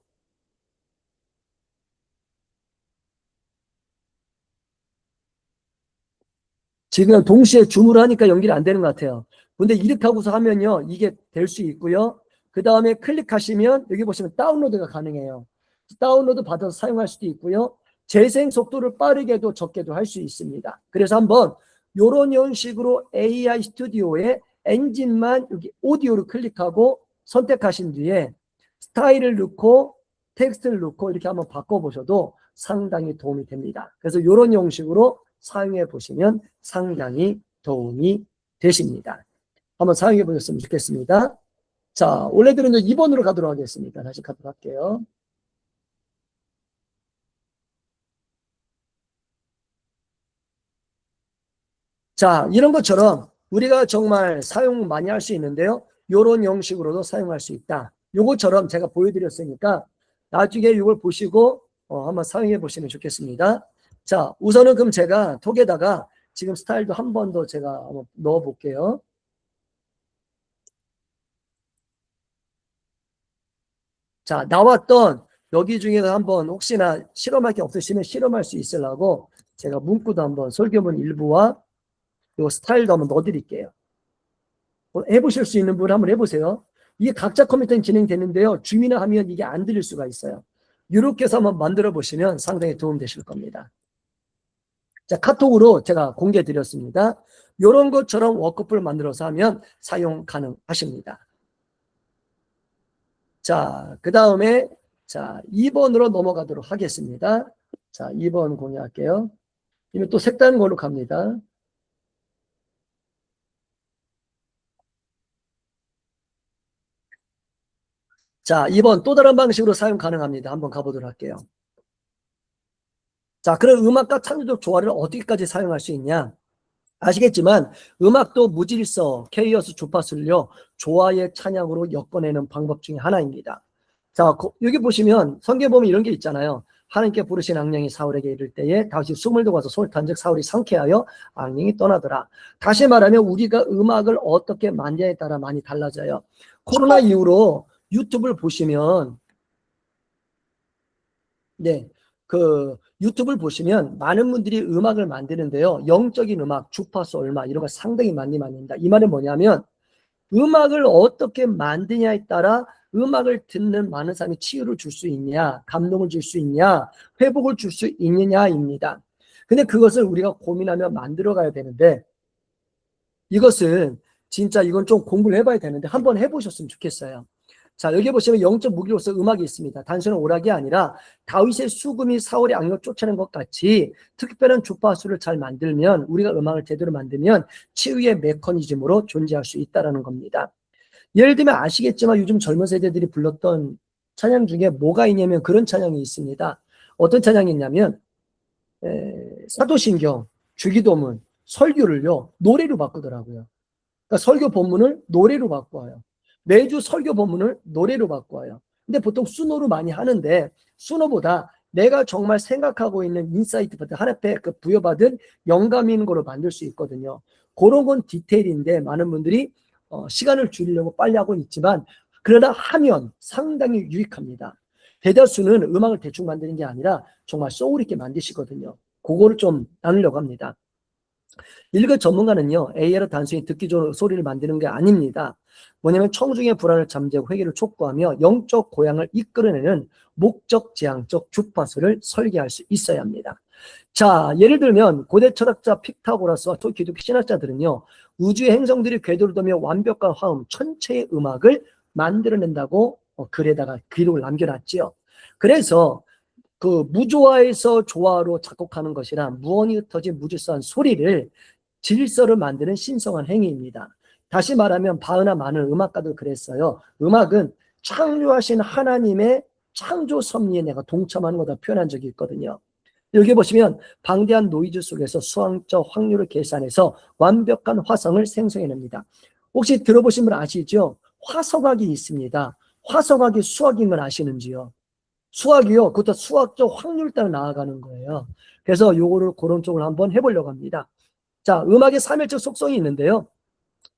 Speaker 1: 지금 동시에 줌을 하니까 연결이 안 되는 것 같아요. 근데 이렇게 하고서 하면요, 이게 될 수 있고요. 그 다음에 클릭하시면 여기 보시면 다운로드가 가능해요. 다운로드 받아서 사용할 수도 있고요. 재생 속도를 빠르게도 적게도 할 수 있습니다. 그래서 한번 이런 형식으로 AI 스튜디오의 엔진만 여기 오디오를 클릭하고 선택하신 뒤에 스타일을 넣고 텍스트를 넣고 이렇게 한번 바꿔보셔도 상당히 도움이 됩니다. 그래서 이런 형식으로 사용해 보시면 상당히 도움이 되십니다. 한번 사용해 보셨으면 좋겠습니다. 자, 원래대로 이제 2번으로 가도록 하겠습니다. 다시 가도록 할게요. 자, 이런 것처럼 우리가 정말 사용 많이 할 수 있는데요. 이런 형식으로도 사용할 수 있다. 요것처럼 제가 보여드렸으니까 나중에 이걸 보시고 한번 사용해 보시면 좋겠습니다. 자, 우선은 그럼 제가 톡에다가 지금 스타일도 한 번 더 제가 한번 넣어 볼게요. 자, 나왔던 여기 중에서 한번 혹시나 실험할 게 없으시면 실험할 수 있으려고 제가 문구도 한번 설교문 일부와 요 스타일도 한번 넣어드릴게요. 해보실 수 있는 분 한번 해보세요. 이게 각자 컴퓨터는 진행되는데요. 줌이나 하면 이게 안 들릴 수가 있어요. 이렇게 해서 한번 만들어 보시면 상당히 도움 되실 겁니다. 자, 카톡으로 제가 공개 드렸습니다. 이런 것처럼 워크풀 만들어서 하면 사용 가능하십니다. 자, 그 다음에 자, 2번으로 넘어가도록 하겠습니다. 자, 2번 공유할게요. 이면 또 색다른 걸로 갑니다. 자, 2번 또 다른 방식으로 사용 가능합니다. 한번 가보도록 할게요. 자, 그럼 음악과 창조적 조화를 어디까지 사용할 수 있냐? 아시겠지만 음악도 무질서, 케이어스 주파수를요 조화의 찬양으로 엮어내는 방법 중에 하나입니다. 자, 여기 보시면 성경에 보면 이런 게 있잖아요. 하나님께 부르신 악령이 사울에게 이를 때에 다시 숨을 들어가서 소를 탄즉 사울이 상쾌하여 악령이 떠나더라. 다시 말하면 우리가 음악을 어떻게 만드냐에 따라 많이 달라져요. 코로나 이후로 유튜브를 보시면 네, 그 유튜브를 보시면 많은 분들이 음악을 만드는데요. 영적인 음악, 주파수 얼마 이런 거 상당히 많이 만든다. 이 말은 뭐냐면 음악을 어떻게 만드냐에 따라 음악을 듣는 많은 사람이 치유를 줄 수 있냐, 감동을 줄 수 있냐, 회복을 줄 수 있느냐입니다. 근데 그것을 우리가 고민하며 만들어 가야 되는데 이것은 진짜 이건 좀 공부를 해봐야 되는데 한번 해보셨으면 좋겠어요. 자, 여기 보시면 영적 무기로서 음악이 있습니다. 단순한 오락이 아니라 다윗의 수금이 사울의 악령을 쫓아낸 것 같이 특별한 주파수를 잘 만들면 우리가 음악을 제대로 만들면 치유의 메커니즘으로 존재할 수 있다는 겁니다. 예를 들면 아시겠지만 요즘 젊은 세대들이 불렀던 찬양 중에 뭐가 있냐면 그런 찬양이 있습니다. 어떤 찬양이 있냐면 사도신경, 주기도문, 설교를요 노래로 바꾸더라고요. 그러니까 설교 본문을 노래로 바꿔요. 매주 설교 본문을 노래로 바꿔요. 근데 보통 수노로 많이 하는데 수노보다 내가 정말 생각하고 있는 인사이트부터 하나님께 그 부여받은 영감 있는 거로 만들 수 있거든요. 그런 건 디테일인데 많은 분들이 시간을 줄이려고 빨리 하고 있지만 그러나 하면 상당히 유익합니다. 대다수는 음악을 대충 만드는 게 아니라 정말 소울 있게 만드시거든요. 그거를 좀 나누려고 합니다. 일개 전문가는요, AI로 단순히 듣기 좋은 소리를 만드는 게 아닙니다. 뭐냐면 청중의 불안을 잠재우고 회개를 촉구하며 영적 고향을 이끌어내는 목적 지향적 주파수를 설계할 수 있어야 합니다. 자, 예를 들면 고대 철학자 픽타고라스와 기독교 신학자들은요, 우주의 행성들이 궤도를 돌며 완벽한 화음, 천체의 음악을 만들어낸다고 글에다가 기록을 남겨놨지요. 그래서 그 무조화에서 조화로 작곡하는 것이란 무언이 흩어진 무질서한 소리를 질서를 만드는 신성한 행위입니다. 다시 말하면 바흐나 많은 음악가들 그랬어요. 음악은 창조하신 하나님의 창조 섭리에 내가 동참하는 거다 표현한 적이 있거든요. 여기 보시면 방대한 노이즈 속에서 수학적 확률을 계산해서 완벽한 화성을 생성해냅니다. 혹시 들어보신 분 아시죠? 화성학이 있습니다. 화성학이 수학인 걸 아시는지요? 수학이요. 그것도 수학적 확률 따라 나아가는 거예요. 그래서 요거를 그런 쪽으로 한번 해보려고 합니다. 자, 음악의 삼일적 속성이 있는데요.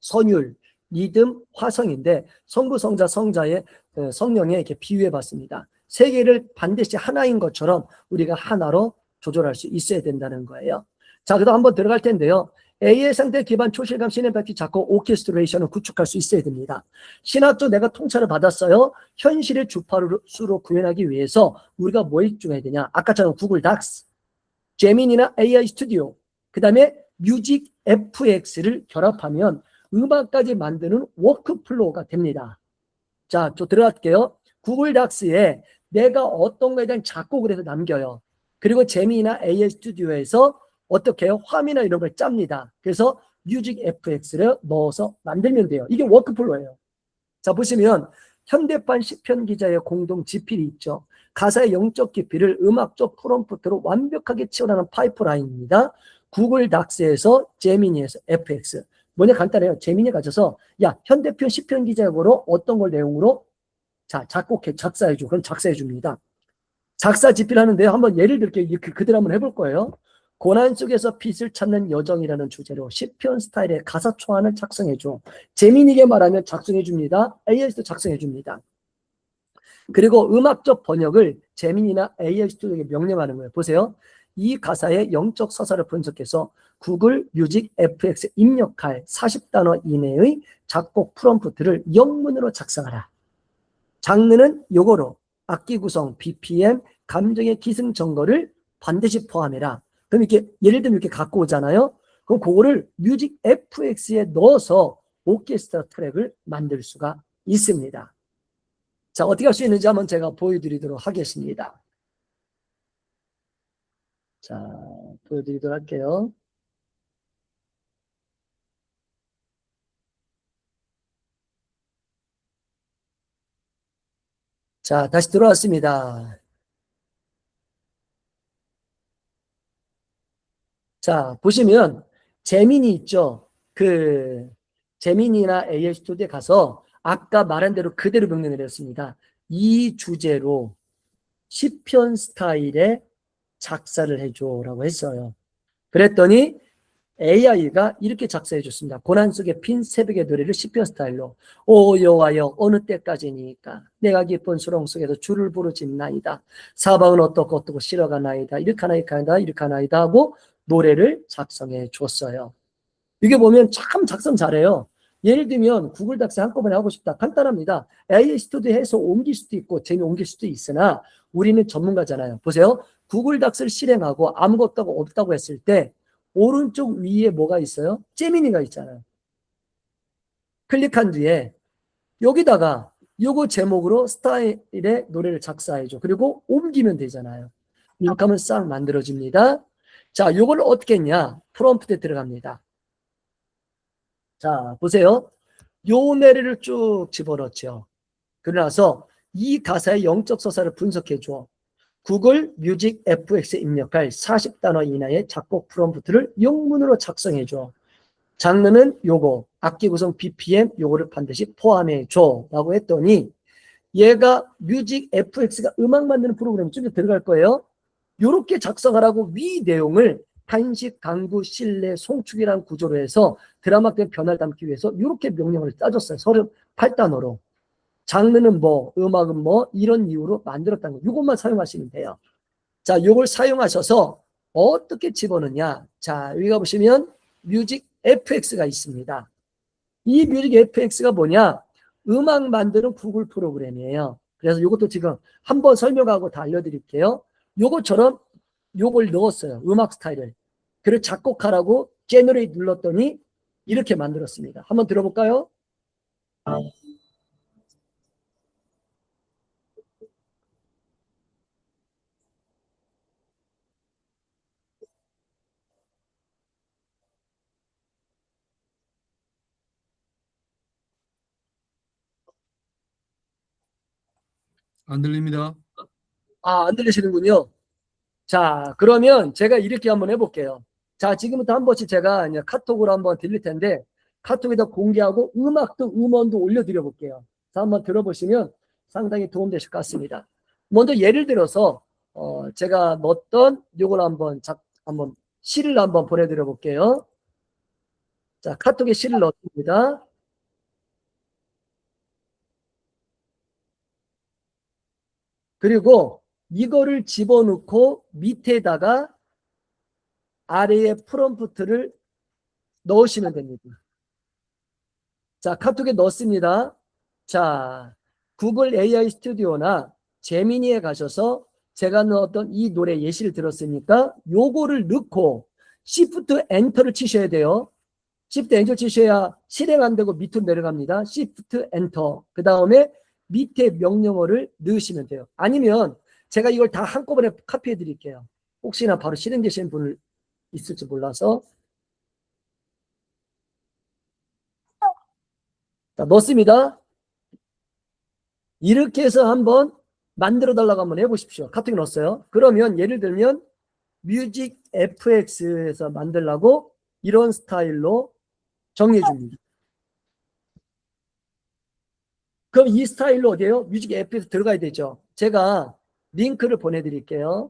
Speaker 1: 선율, 리듬, 화성인데 성부, 성자, 성자의 성령에 이렇게 비유해 봤습니다. 세 개를 반드시 하나인 것처럼 우리가 하나로 조절할 수 있어야 된다는 거예요. 자, 그다음 한번 들어갈 텐데요. AI 상태 기반 초실감 시네마틱 작곡 오케스트레이션을 구축할 수 있어야 됩니다. 신학적 내가 통찰을 받았어요. 현실의 주파수로 구현하기 위해서 우리가 뭘 집중해야 되냐? 아까처럼 구글 닥스, 제민이나 AI 스튜디오, 그 다음에 뮤직 FX를 결합하면 음악까지 만드는 워크플로우가 됩니다. 자, 저 들어갈게요. 구글 닥스에 내가 어떤 거에 대한 작곡을 해서 남겨요. 그리고 제미나 AI 스튜디오에서 어떻게 해요? 화면이나 이런 걸 짭니다. 그래서 뮤직 FX를 넣어서 만들면 돼요. 이게 워크플로우예요. 자, 보시면 현대판 시편 기자의 공동 지필이 있죠. 가사의 영적 깊이를 음악적 프롬프트로 완벽하게 치환하는 파이프라인입니다. 구글 닥스에서 제미니에서 FX. 뭐냐 간단해요. 제미니 가져서 야 현대편 시편 기자적으로 어떤 걸 내용으로 자 작곡해 작사해줘. 그럼 작사해줍니다. 작사 집필하는데 한번 예를 들게 그대로 한번 해볼 거예요. 고난 속에서 빛을 찾는 여정이라는 주제로 시편 스타일의 가사 초안을 작성해줘. 재미있게 말하면 작성해줍니다. AI도 작성해줍니다. 그리고 음악적 번역을 재민이나 AI 스튜디오에게 명령하는 거예요. 보세요. 이 가사의 영적 서사를 분석해서 구글 뮤직 FX 입력할 40단어 이내의 작곡 프롬프트를 영문으로 작성하라. 장르는 요거로 악기 구성, BPM, 감정의 기승전거를 반드시 포함해라. 그럼 이렇게 예를 들면 이렇게 갖고 오잖아요. 그럼 그거를 뮤직 FX에 넣어서 오케스트라 트랙을 만들 수가 있습니다. 자, 어떻게 할 수 있는지 한번 제가 보여드리도록 하겠습니다. 자, 보여드리도록 할게요. 자, 다시 들어왔습니다. 자, 보시면 재민이 있죠. 그 재민이나 AI 스튜디오에 가서 아까 말한 대로 그대로 명령을 내렸습니다. 이 주제로 시편 스타일의 작사를 해줘라고 했어요. 그랬더니 AI가 이렇게 작사해 줬습니다. 고난 속에 핀 새벽의 노래를 시편 스타일로. 오 여호와여, 어느 때까지니까 내가 깊은 수렁 속에서 주를 부르짖나이다. 사방은 어떻고 실어가나이다. 이렇게나이다 이렇게나이다 하고 노래를 작성해 줬어요. 이게 보면 참 작성 잘해요. 예를 들면 구글 닥스 한꺼번에 하고 싶다. 간단합니다. AI 스튜디오 해서 옮길 수도 있고 재미 옮길 수도 있으나 우리는 전문가잖아요. 보세요. 구글 닥스를 실행하고 아무것도 없다고 했을 때 오른쪽 위에 뭐가 있어요? 제미니가 있잖아요. 클릭한 뒤에 여기다가 요거 제목으로 스타일의 노래를 작사해줘. 그리고 옮기면 되잖아요. 이렇게 하면 싹 만들어집니다. 자, 요걸 어떻게 했냐? 프롬프트에 들어갑니다. 자, 보세요. 요 내리를 쭉 집어넣죠. 그러나서 이 가사의 영적 서사를 분석해줘. 구글 뮤직 FX에 입력할 40단어 이내의 작곡 프롬프트를 영문으로 작성해줘. 장르는 요거, 악기 구성 BPM 요거를 반드시 포함해줘 라고 했더니 얘가 뮤직 FX가 음악 만드는 프로그램 쪽에 들어갈 거예요. 요렇게 작성하라고 위 내용을 단식, 강구, 신뢰, 송축이라는 구조로 해서 드라마적인 변화를 담기 위해서 이렇게 명령을 짜줬어요. 38단어로. 장르는 뭐, 음악은 뭐, 이런 이유로 만들었다는 거. 이것만 사용하시면 돼요. 자, 이걸 사용하셔서 어떻게 집어넣냐. 자, 여기가 보시면 뮤직 FX가 있습니다. 이 뮤직 FX가 뭐냐? 음악 만드는 구글 프로그램이에요. 그래서 이것도 지금 한번 설명하고 다 알려드릴게요. 요것처럼 요걸 넣었어요. 음악 스타일을. 그리고 작곡하라고 제너레이트 눌렀더니 이렇게 만들었습니다. 한번 들어볼까요?
Speaker 3: 안 들립니다.
Speaker 1: 아, 안 들리시는군요. 자, 그러면 제가 이렇게 한번 해볼게요. 자, 지금부터 한 번씩 제가 이제 카톡으로 한번 드릴 텐데, 카톡에다 공개하고 음악도 음원도 올려드려 볼게요. 자, 한번 들어보시면 상당히 도움되실 것 같습니다. 먼저 예를 들어서, 제가 넣었던 요걸 한번 시를 한번 보내드려 볼게요. 자, 카톡에 시를 넣습니다. 그리고 이거를 집어넣고 밑에다가 아래에 프롬프트를 넣으시면 됩니다. 자, 카톡에 넣습니다. 자, 구글 AI 스튜디오나 제미니에 가셔서 제가 넣었던 이 노래 예시를 들었으니까 요거를 넣고 Shift 엔터를 치셔야 돼요. Shift 엔터 치셔야 실행 안 되고 밑으로 내려갑니다. Shift 엔터. 그 다음에 밑에 명령어를 넣으시면 돼요. 아니면 제가 이걸 다 한꺼번에 카피해 드릴게요. 혹시나 바로 실행되시는 분 있을지 몰라서. 자, 넣습니다. 이렇게 해서 한번 만들어 달라고 한번 해보십시오. 카톡에 넣었어요. 그러면 예를 들면 뮤직 FX에서 만들라고 이런 스타일로 정리해 줍니다. 그럼 이 스타일로 어디에요? 뮤직 FX 들어가야 되죠. 제가 링크를 보내드릴게요.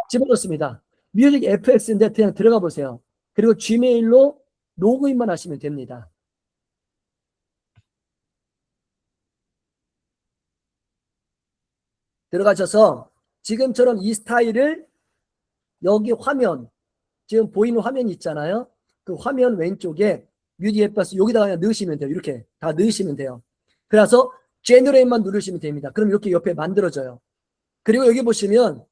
Speaker 1: 집어넣습니다. 뮤직 FX인데 그냥 들어가 보세요. 그리고 지메일로 로그인만 하시면 됩니다. 들어가셔서 지금처럼 이 스타일을 여기 화면, 지금 보이는 화면 있잖아요. 그 화면 왼쪽에 뮤직 FX 여기다가 그냥 넣으시면 돼요. 이렇게 다 넣으시면 돼요. 그래서 제너레이트만 누르시면 됩니다. 그럼 이렇게 옆에 만들어져요. 그리고 여기 보시면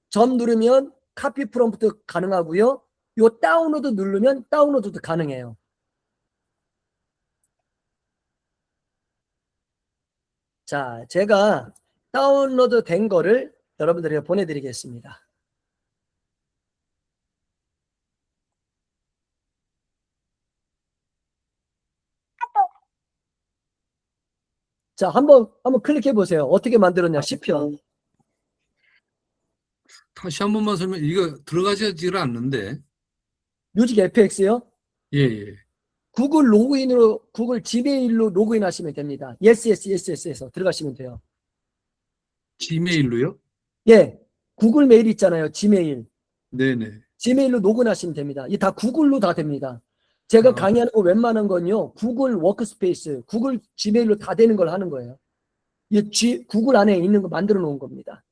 Speaker 1: 점 누르면 카피 프롬프트 가능하고요. 요 다운로드 누르면 다운로드도 가능해요. 자, 제가 다운로드 된 거를 여러분들에게 보내드리겠습니다. 자, 한번 클릭해 보세요. 어떻게 만들었냐? 시편.
Speaker 3: 다시 한 번만 설명, 이거 들어가지를 않는데.
Speaker 1: 뮤직 FX요?
Speaker 3: 예, 예.
Speaker 1: 구글 지메일로 로그인 하시면 됩니다. 예스 해서 들어가시면 돼요.
Speaker 3: 지메일로요?
Speaker 1: 예. 구글 메일 있잖아요. 지메일.
Speaker 3: 네네.
Speaker 1: 지메일로 로그인하시면 됩니다. 이게 다 구글로 다 됩니다. 제가
Speaker 3: 아.
Speaker 1: 강의하는 거 웬만한 건요. 구글 워크스페이스, 구글 지메일로 다 되는 걸 하는 거예요. 이 구글 안에 있는 거 만들어 놓은 겁니다.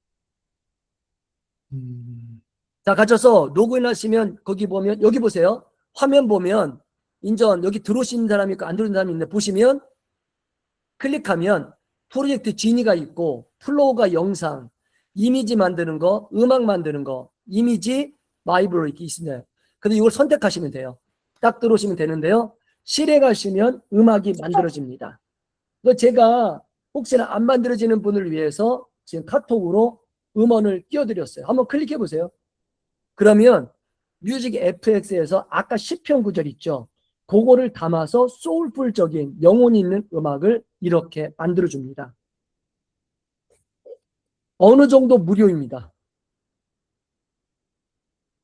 Speaker 1: 자, 가셔서 로그인 하시면 거기 보면 여기 보세요. 화면 보면 인전 여기 들어오시는 사람이 있고 안 들어오는 사람이 있는데 보시면 클릭하면 프로젝트 지니가 있고 플로우가 영상, 이미지 만드는 거, 음악 만드는 거, 이미지 마이브로 이렇게 있습니다. 근데 이걸 선택하시면 돼요. 딱 들어오시면 되는데요. 실행하시면 음악이 만들어집니다. 그 제가 혹시나 안 만들어지는 분을 위해서 지금 카톡으로 음원을 띄워드렸어요. 한번 클릭해 보세요. 그러면 뮤직 FX에서 아까 시편 구절 있죠. 그거를 담아서 소울풀적인 영혼 있는 음악을 이렇게 만들어줍니다. 어느 정도 무료입니다.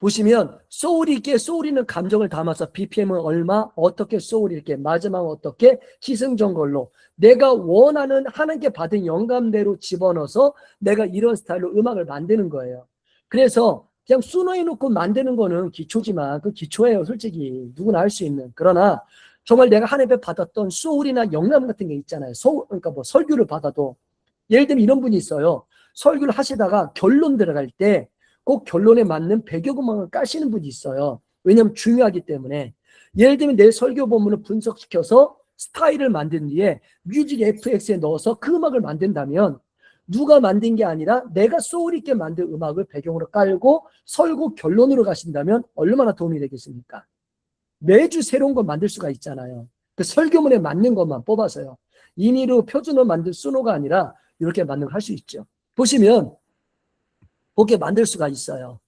Speaker 1: 보시면 소울 있게 소울 있는 감정을 담아서 BPM은 얼마, 어떻게 소울 있게, 마지막 어떻게 기승전 걸로 내가 원하는 하나님께 받은 영감대로 집어넣어서 내가 이런 스타일로 음악을 만드는 거예요. 그래서 그냥 수놓고 만드는 거는 기초지만 그 기초예요. 솔직히 누구나 할 수 있는. 그러나 정말 내가 하나님께 받았던 소울이나 영감 같은 게 있잖아요. 그러니까 뭐 설교를 받아도 예를 들면 이런 분이 있어요. 설교를 하시다가 결론 들어갈 때 꼭 결론에 맞는 배경음악을 까시는 분이 있어요. 왜냐하면 중요하기 때문에. 예를 들면 내 설교 본문을 분석시켜서 스타일을 만든 뒤에 뮤직 FX에 넣어서 그 음악을 만든다면 누가 만든 게 아니라 내가 소울 있게 만든 음악을 배경으로 깔고 설교 결론으로 가신다면 얼마나 도움이 되겠습니까? 매주 새로운 걸 만들 수가 있잖아요. 그 설교문에 맞는 것만 뽑아서요. 인위로 표준어 만들 수노가 아니라 이렇게 만든 걸 할 수 있죠. 보시면 그렇게 만들 수가 있어요.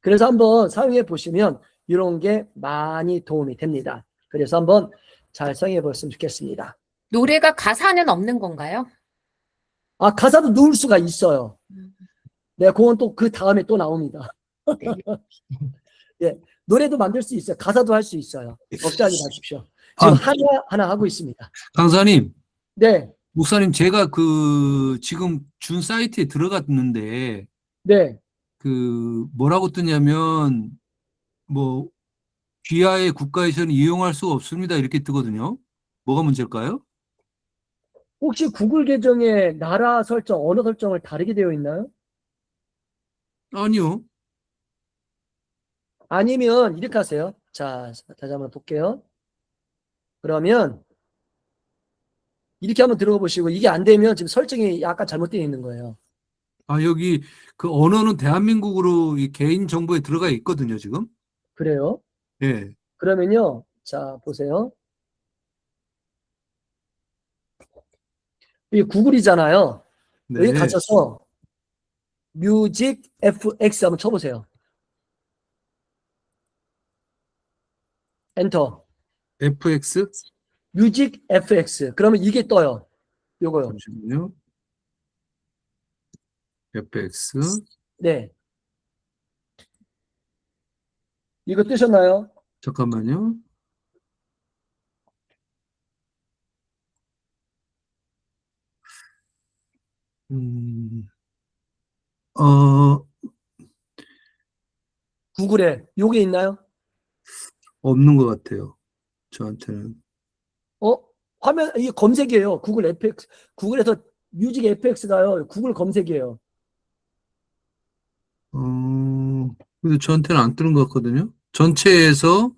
Speaker 1: 그래서 한번 사용해 보시면 이런 게 많이 도움이 됩니다. 그래서 한번 잘 사용해 보셨으면 좋겠습니다.
Speaker 4: 노래가 가사는 없는 건가요?
Speaker 1: 아, 가사도 넣을 수가 있어요. 네, 그건 또 그 다음에 또 나옵니다.
Speaker 4: 네.
Speaker 1: 예, 노래도 만들 수 있어요. 가사도 할 수 있어요. 걱정하지 마십시오. 지금 하나 하고 있습니다.
Speaker 3: 강사님,
Speaker 1: 네,
Speaker 3: 목사님, 제가 지금 준 사이트에 들어갔는데,
Speaker 1: 네.
Speaker 3: 뭐라고 뜨냐면, 뭐, 귀하의 국가에서는 이용할 수 없습니다. 이렇게 뜨거든요. 뭐가 문제일까요?
Speaker 1: 혹시 구글 계정에 나라 설정, 언어 설정을 다르게 되어 있나요?
Speaker 3: 아니요.
Speaker 1: 아니면 이렇게 하세요. 자, 다시 한번 볼게요. 그러면 이렇게 한번 들어가 보시고 이게 안 되면 지금 설정이 약간 잘못되어 있는 거예요.
Speaker 3: 아, 여기 그 언어는 대한민국으로 이 개인 정보에 들어가 있거든요, 지금.
Speaker 1: 그래요?
Speaker 3: 예.
Speaker 1: 그러면요. 자, 보세요. 이게 구글이잖아요. 여기
Speaker 3: 네.
Speaker 1: 가셔서 뮤직 FX 한번 쳐보세요. 엔터.
Speaker 3: FX?
Speaker 1: 뮤직 FX. 그러면 이게 떠요. 요거요.
Speaker 3: 잠시만요. FX.
Speaker 1: 네. 이거 뜨셨나요?
Speaker 3: 잠깐만요. 음, 어,
Speaker 1: 구글에 요게 있나요?
Speaker 3: 없는 것 같아요. 저한테는.
Speaker 1: 어? 화면, 이게 검색이에요. 구글 FX. 구글에서 뮤직 FX가요. 구글 검색이에요.
Speaker 3: 근데 저한테는 안 뜨는 것 같거든요. 전체에서,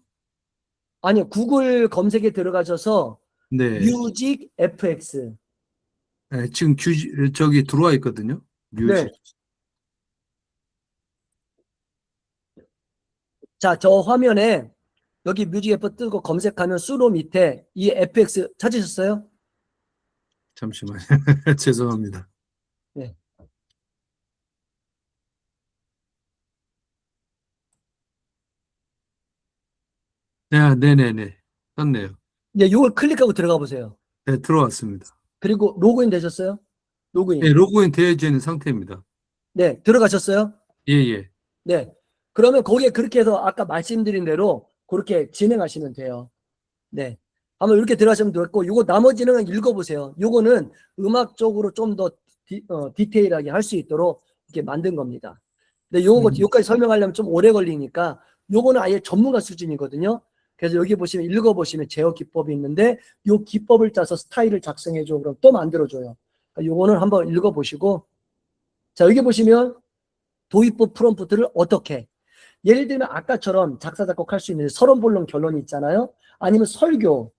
Speaker 1: 아니요. 구글 검색에 들어가셔서
Speaker 3: 네.
Speaker 1: 뮤직 FX.
Speaker 3: 네, 지금 저기 들어와 있거든요.
Speaker 1: 네.
Speaker 3: 뮤직.
Speaker 1: 자, 저 화면에 여기 뮤직 FX 뜨고 검색하면 수로 밑에 이 FX 찾으셨어요?
Speaker 3: 잠시만요. 죄송합니다.
Speaker 1: 네.
Speaker 3: 네네네. 떴네요.
Speaker 1: 네, 요걸 클릭하고 들어가 보세요.
Speaker 3: 네, 들어왔습니다.
Speaker 1: 그리고 로그인 되셨어요? 로그인.
Speaker 3: 네, 로그인 되어져 있는 상태입니다.
Speaker 1: 네, 들어가셨어요?
Speaker 3: 예, 예.
Speaker 1: 네. 그러면 거기에 그렇게 해서 아까 말씀드린 대로 그렇게 진행하시면 돼요. 네. 한번 이렇게 들어가시면 됐고, 요거 나머지는 읽어보세요. 요거는 음악적으로 좀 더 디테일하게 할 수 있도록 이렇게 만든 겁니다. 근데 요거까지 설명하려면 좀 오래 걸리니까 요거는 아예 전문가 수준이거든요. 그래서 여기 보시면 읽어보시면 제어 기법이 있는데 요 기법을 짜서 스타일을 작성해줘. 그럼 또 만들어줘요. 그러니까 요거는 한번 읽어보시고, 자, 여기 보시면 도입부 프롬프트를 어떻게, 예를 들면 아까처럼 작사 작곡 할 수 있는 서론 본론 결론이 있잖아요. 아니면 설교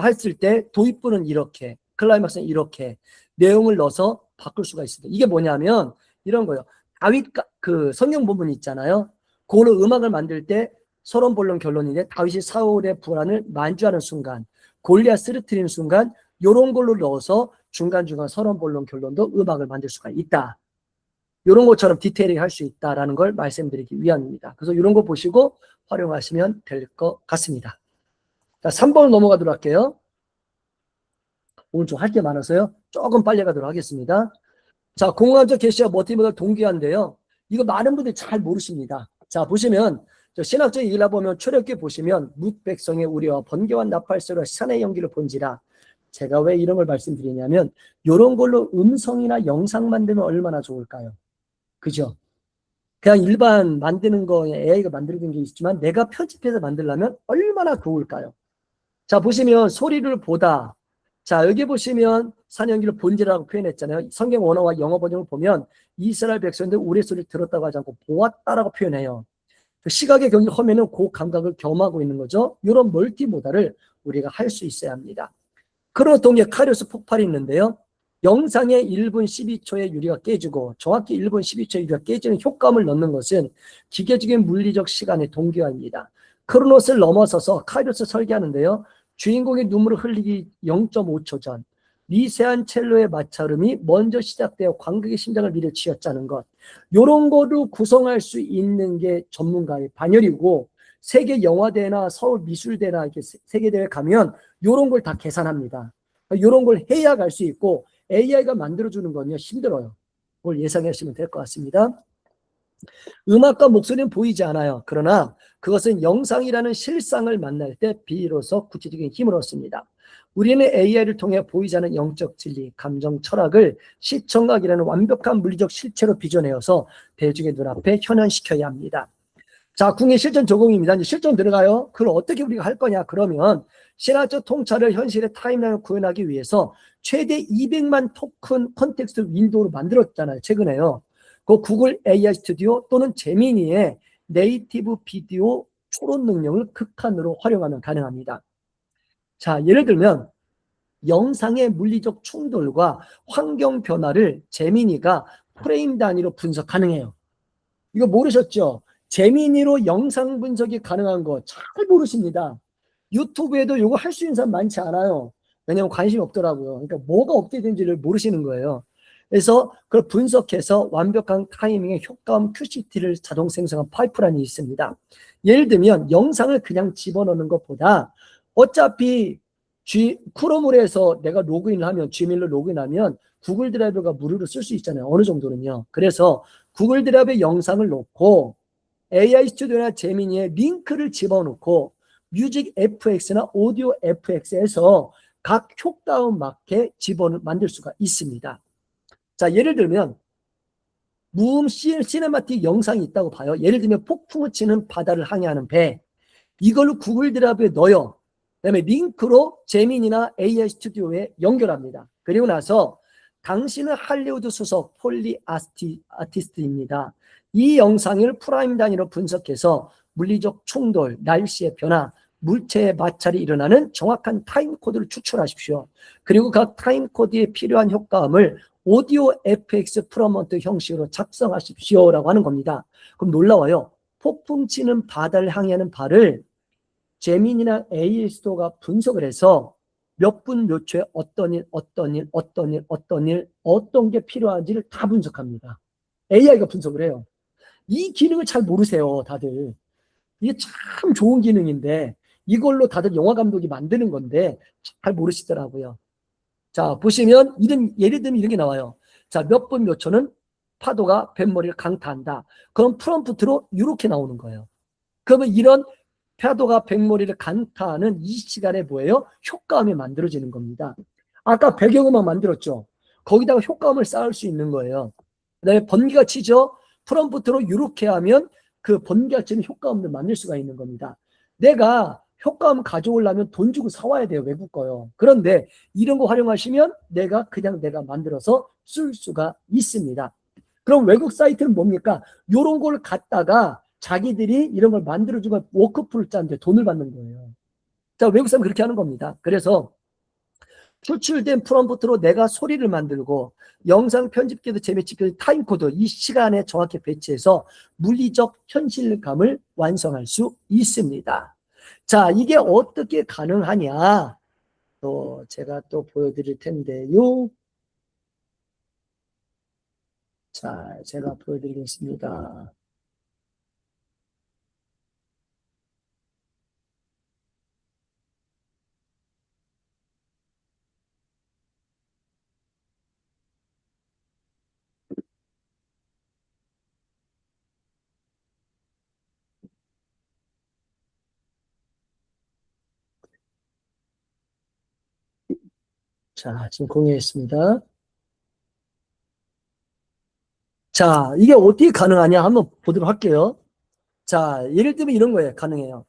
Speaker 1: 했을 때 도입부는 이렇게, 클라이막스는 이렇게 내용을 넣어서 바꿀 수가 있습니다. 이게 뭐냐면 이런 거예요. 다윗 그 성경 부분 있잖아요. 그걸로 음악을 만들 때 서론 본론 결론인데 다윗이 사울의 불안을 만주하는 순간, 골리앗 쓰러뜨리는 순간 이런 걸로 넣어서 중간중간 서론 본론 결론도 음악을 만들 수가 있다. 이런 것처럼 디테일하게 할 수 있다라는 걸 말씀드리기 위함입니다. 그래서 이런 거 보시고 활용하시면 될 것 같습니다. 자, 3번 넘어가도록 할게요. 오늘 좀 할 게 많아서요. 조금 빨리 가도록 하겠습니다. 자, 공간적 계시와 멀티모달 동기화인데요. 이거 많은 분들이 잘 모르십니다. 자, 보시면 신학적 얘기를 보면 초력기 보시면 뭇 백성의 우리와 번개와 나팔소리와 산의 연기를 본지라. 제가 왜 이런 걸 말씀드리냐면 이런 걸로 음성이나 영상 만들면 얼마나 좋을까요? 그죠? 그냥 일반 만드는 거에 AI가 만들어진 게 있지만 내가 편집해서 만들려면 얼마나 좋을까요? 자, 보시면 소리를 보다. 자, 여기 보시면 산연기를 본지라고 표현했잖아요. 성경 원어와 영어 버전을 보면 이스라엘 백성들 우레소리를 들었다고 하지 않고 보았다라고 표현해요. 시각의 경기 화면은 그 감각을 겸하고 있는 거죠. 이런 멀티모달을 우리가 할 수 있어야 합니다. 그런 동시에 카리오스 폭발이 있는데요. 영상의 1분 12초의 유리가 깨지고 정확히 1분 12초의 유리가 깨지는 효과음을 넣는 것은 기계적인 물리적 시간의 동기화입니다. 크로노스를 넘어서서 카이로스 설계하는데요. 주인공의 눈물을 흘리기 0.5초 전 미세한 첼로의 마찰음이 먼저 시작되어 관객의 심장을 미리 쥐어짜는 것. 이런 거를 구성할 수 있는 게 전문가의 반열이고 세계 영화대회나 서울 미술대나 이렇게 세계대회 가면 이런 걸 다 계산합니다. 이런 걸 해야 갈 수 있고 AI가 만들어주는 건요 힘들어요. 그걸 예상하시면 될 것 같습니다. 음악과 목소리는 보이지 않아요. 그러나 그것은 영상이라는 실상을 만날 때 비로소 구체적인 힘을 얻습니다. 우리는 AI를 통해 보이지 않는 영적 진리, 감정, 철학을 시청각이라는 완벽한 물리적 실체로 빚어내어서 대중의 눈앞에 현현시켜야 합니다. 자, 궁의 실전 적용입니다. 이제 실전 들어가요. 그걸 어떻게 우리가 할 거냐? 그러면 신화적 통찰을 현실의 타임라인을 구현하기 위해서 최대 200만 토큰 컨텍스트 윈도우로 만들었잖아요. 최근에요. 그 구글 AI 스튜디오 또는 제미니의 네이티브 비디오 추론 능력을 극한으로 활용하면 가능합니다. 자, 예를 들면 영상의 물리적 충돌과 환경 변화를 제미니가 프레임 단위로 분석 가능해요. 이거 모르셨죠? 제미니로 영상 분석이 가능한 거 잘 모르십니다. 유튜브에도 이거 할 수 있는 사람 많지 않아요. 왜냐하면 관심이 없더라고요. 그러니까 뭐가 업데이트된지를 모르시는 거예요. 그래서 그걸 분석해서 완벽한 타이밍의 효과음 QCT를 자동 생성한 파이프라인이 있습니다. 예를 들면 영상을 그냥 집어넣는 것보다 어차피 크롬을 해서 내가 로그인을 하면 Gmail로 로그인하면 구글 드라이브가 무료로 쓸 수 있잖아요. 어느 정도는요. 그래서 구글 드라이브에 영상을 놓고 AI 스튜디오나 제미니에 링크를 집어넣고 뮤직 FX나 오디오 FX에서 각 효과음 맞게 만들 수가 있습니다. 자, 예를 들면 무음 시네마틱 영상이 있다고 봐요. 예를 들면 폭풍을 치는 바다를 항해하는 배. 이걸로 구글 드라이브에 넣어요. 그다음에 링크로 제민이나 AI 스튜디오에 연결합니다. 그리고 나서 당신은 할리우드 수석 폴리 아티스트입니다. 이 영상을 프라임 단위로 분석해서 물리적 충돌, 날씨의 변화, 물체의 마찰이 일어나는 정확한 타임코드를 추출하십시오. 그리고 각 타임코드에 필요한 효과음을 오디오 FX 프로먼트 형식으로 작성하십시오라고 하는 겁니다. 그럼 놀라워요. 폭풍 치는 바다를 항해하는 발을 제민이나 AI 스토어가 분석을 해서 몇 분 몇 초에 어떤 일, 어떤 게 필요한지를 다 분석합니다. AI가 분석을 해요. 이 기능을 잘 모르세요, 다들. 이게 참 좋은 기능인데 이걸로 다들 영화 감독이 만드는 건데 잘 모르시더라고요. 자, 보시면 예를 들면 이런 게 나와요. 자, 몇 분 몇 초는 파도가 뱃머리를 강타한다. 그럼 프롬프트로 이렇게 나오는 거예요. 그러면 이런 파도가 뱃머리를 강타하는 이 시간에 뭐예요? 효과음이 만들어지는 겁니다. 아까 배경음악 만들었죠? 거기다가 효과음을 쌓을 수 있는 거예요. 그다음에 번개가 치죠? 프롬프트로 이렇게 하면 그 번개가 치는 효과음을 만들 수가 있는 겁니다. 내가 효과음 가져오려면 돈 주고 사와야 돼요. 외국 거요. 그런데 이런 거 활용하시면 내가 만들어서 쓸 수가 있습니다. 그럼 외국 사이트는 뭡니까? 이런 걸 갖다가 자기들이 이런 걸 만들어주고 워크풀을 짜는데 돈을 받는 거예요. 자, 외국 사람 그렇게 하는 겁니다. 그래서 추출된 프롬프트로 내가 소리를 만들고 영상 편집기도 재배치기도 타임코드 이 시간에 정확히 배치해서 물리적 현실감을 완성할 수 있습니다. 자, 이게 어떻게 가능하냐? 또 제가 또 보여드릴 텐데요. 자, 제가 보여드리겠습니다. 자, 지금 공유했습니다. 자, 이게 어떻게 가능하냐 한번 보도록 할게요. 자, 예를 들면 이런 거예요. 가능해요.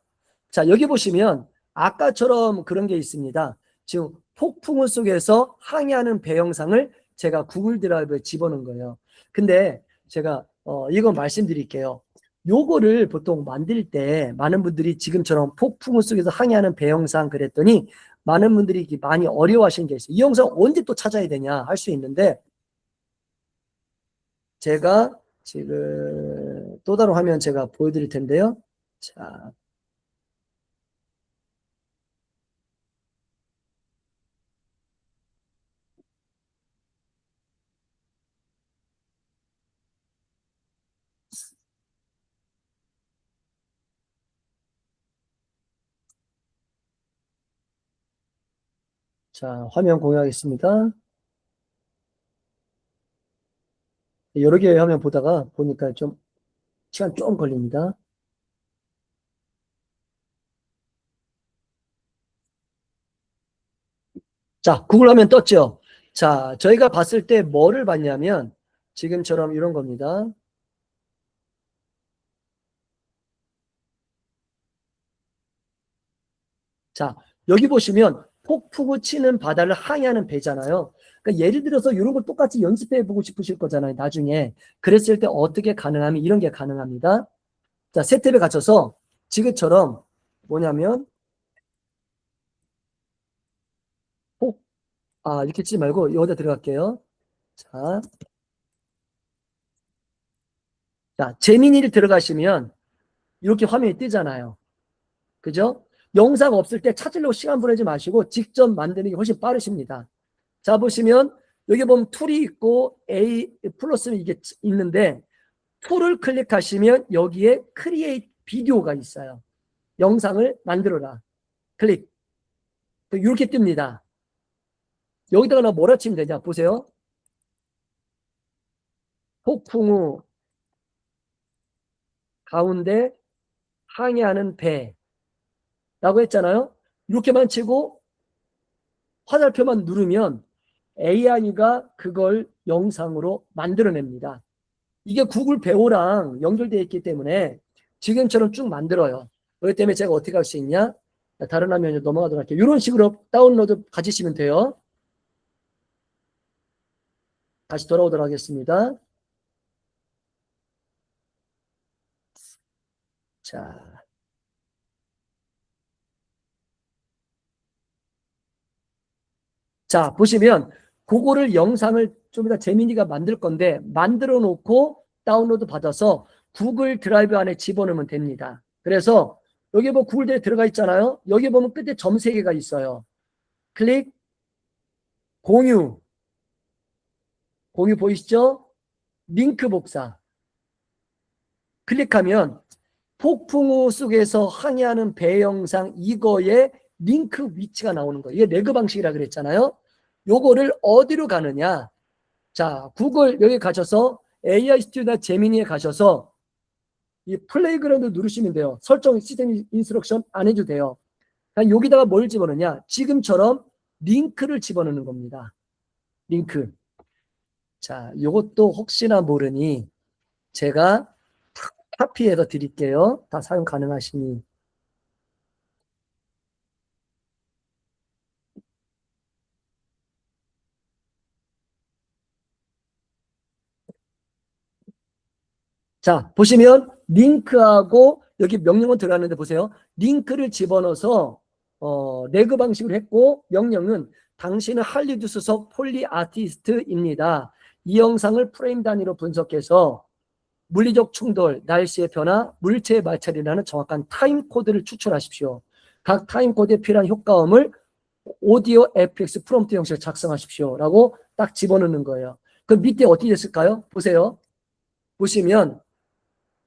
Speaker 1: 자, 여기 보시면 아까처럼 그런 게 있습니다. 지금 폭풍우 속에서 항해하는 배 영상을 제가 구글 드라이브에 집어넣은 거예요. 근데 제가 이거 말씀드릴게요. 요거를 보통 만들 때 많은 분들이 지금처럼 폭풍우 속에서 항해하는 배 영상 그랬더니 많은 분들이 많이 어려워하시는 게 있어요. 이 영상 언제 또 찾아야 되냐 할 수 있는데 제가 지금 또 다른 화면 제가 보여드릴 텐데요. 자, 자, 화면 공유하겠습니다. 여러 개 화면 보다가 보니까 좀 시간 좀 걸립니다. 자, 구글 화면 떴죠? 자, 저희가 봤을 때 뭐를 봤냐면 지금처럼 이런 겁니다. 자, 여기 보시면 폭풍우 치는 바다를 항해하는 배잖아요. 그러니까 예를 들어서 이런 걸 똑같이 연습해 보고 싶으실 거잖아요, 나중에. 그랬을 때 어떻게 가능하면 이런 게 가능합니다. 자, 세탭에 갇혀서 지금처럼 뭐냐면 이렇게 치지 말고 여기다 들어갈게요. 자, 제미니를 들어가시면 이렇게 화면이 뜨잖아요. 그죠? 영상 없을 때 찾으려고 시간 보내지 마시고 직접 만드는 게 훨씬 빠르십니다. 자, 보시면 여기 보면 툴이 있고 A 플러스는 이게 있는데 툴을 클릭하시면 여기에 크리에이트 비디오가 있어요. 영상을 만들어라. 클릭. 이렇게 뜹니다. 여기다가 나 뭐라 치면 되냐? 보세요. 폭풍우 가운데 항해하는 배라고 했잖아요. 이렇게만 치고 화살표만 누르면 AI가 그걸 영상으로 만들어냅니다. 이게 구글 배우랑 연결되어 있기 때문에 지금처럼 쭉 만들어요. 그렇기 때문에 제가 어떻게 할 수 있냐? 다른 화면으로 넘어가도록 할게요. 이런 식으로 다운로드 가지시면 돼요. 다시 돌아오도록 하겠습니다. 자, 보시면 그거를 영상을 좀 이따 재민이가 만들 건데 만들어 놓고 다운로드 받아서 구글 드라이브 안에 집어넣으면 됩니다. 그래서 여기 뭐 구글 드라이브 들어가 있잖아요. 여기 보면 끝에 점 3개가 있어요. 클릭, 공유 보이시죠? 링크 복사 클릭하면 폭풍우 속에서 항해하는 배 영상 이거에 링크 위치가 나오는 거예요. 이게 레그 방식이라 그랬잖아요. 요거를 어디로 가느냐? 자, 구글 여기 가셔서 AI 스튜디오나 제미니에 가셔서 이 플레이그라운드 누르시면 돼요. 설정 시스템 인스트럭션 안 해도 돼요. 그냥 여기다가 뭘 집어넣냐? 지금처럼 링크를 집어넣는 겁니다. 링크. 자, 요것도 혹시나 모르니 제가 카피해서 드릴게요. 다 사용 가능하시니. 자, 보시면 링크하고 여기 명령어 들어가는데 보세요. 링크를 집어넣어서 레그 방식으로 했고 명령은 당신은 할리우드 수석 폴리 아티스트입니다. 이 영상을 프레임 단위로 분석해서 물리적 충돌, 날씨의 변화, 물체의 마찰이라는 정확한 타임 코드를 추출하십시오. 각 타임 코드에 필요한 효과음을 오디오 FX 프롬프트 형식으로 작성하십시오. 라고 딱 집어넣는 거예요. 그럼 밑에 어떻게 됐을까요? 보세요. 보시면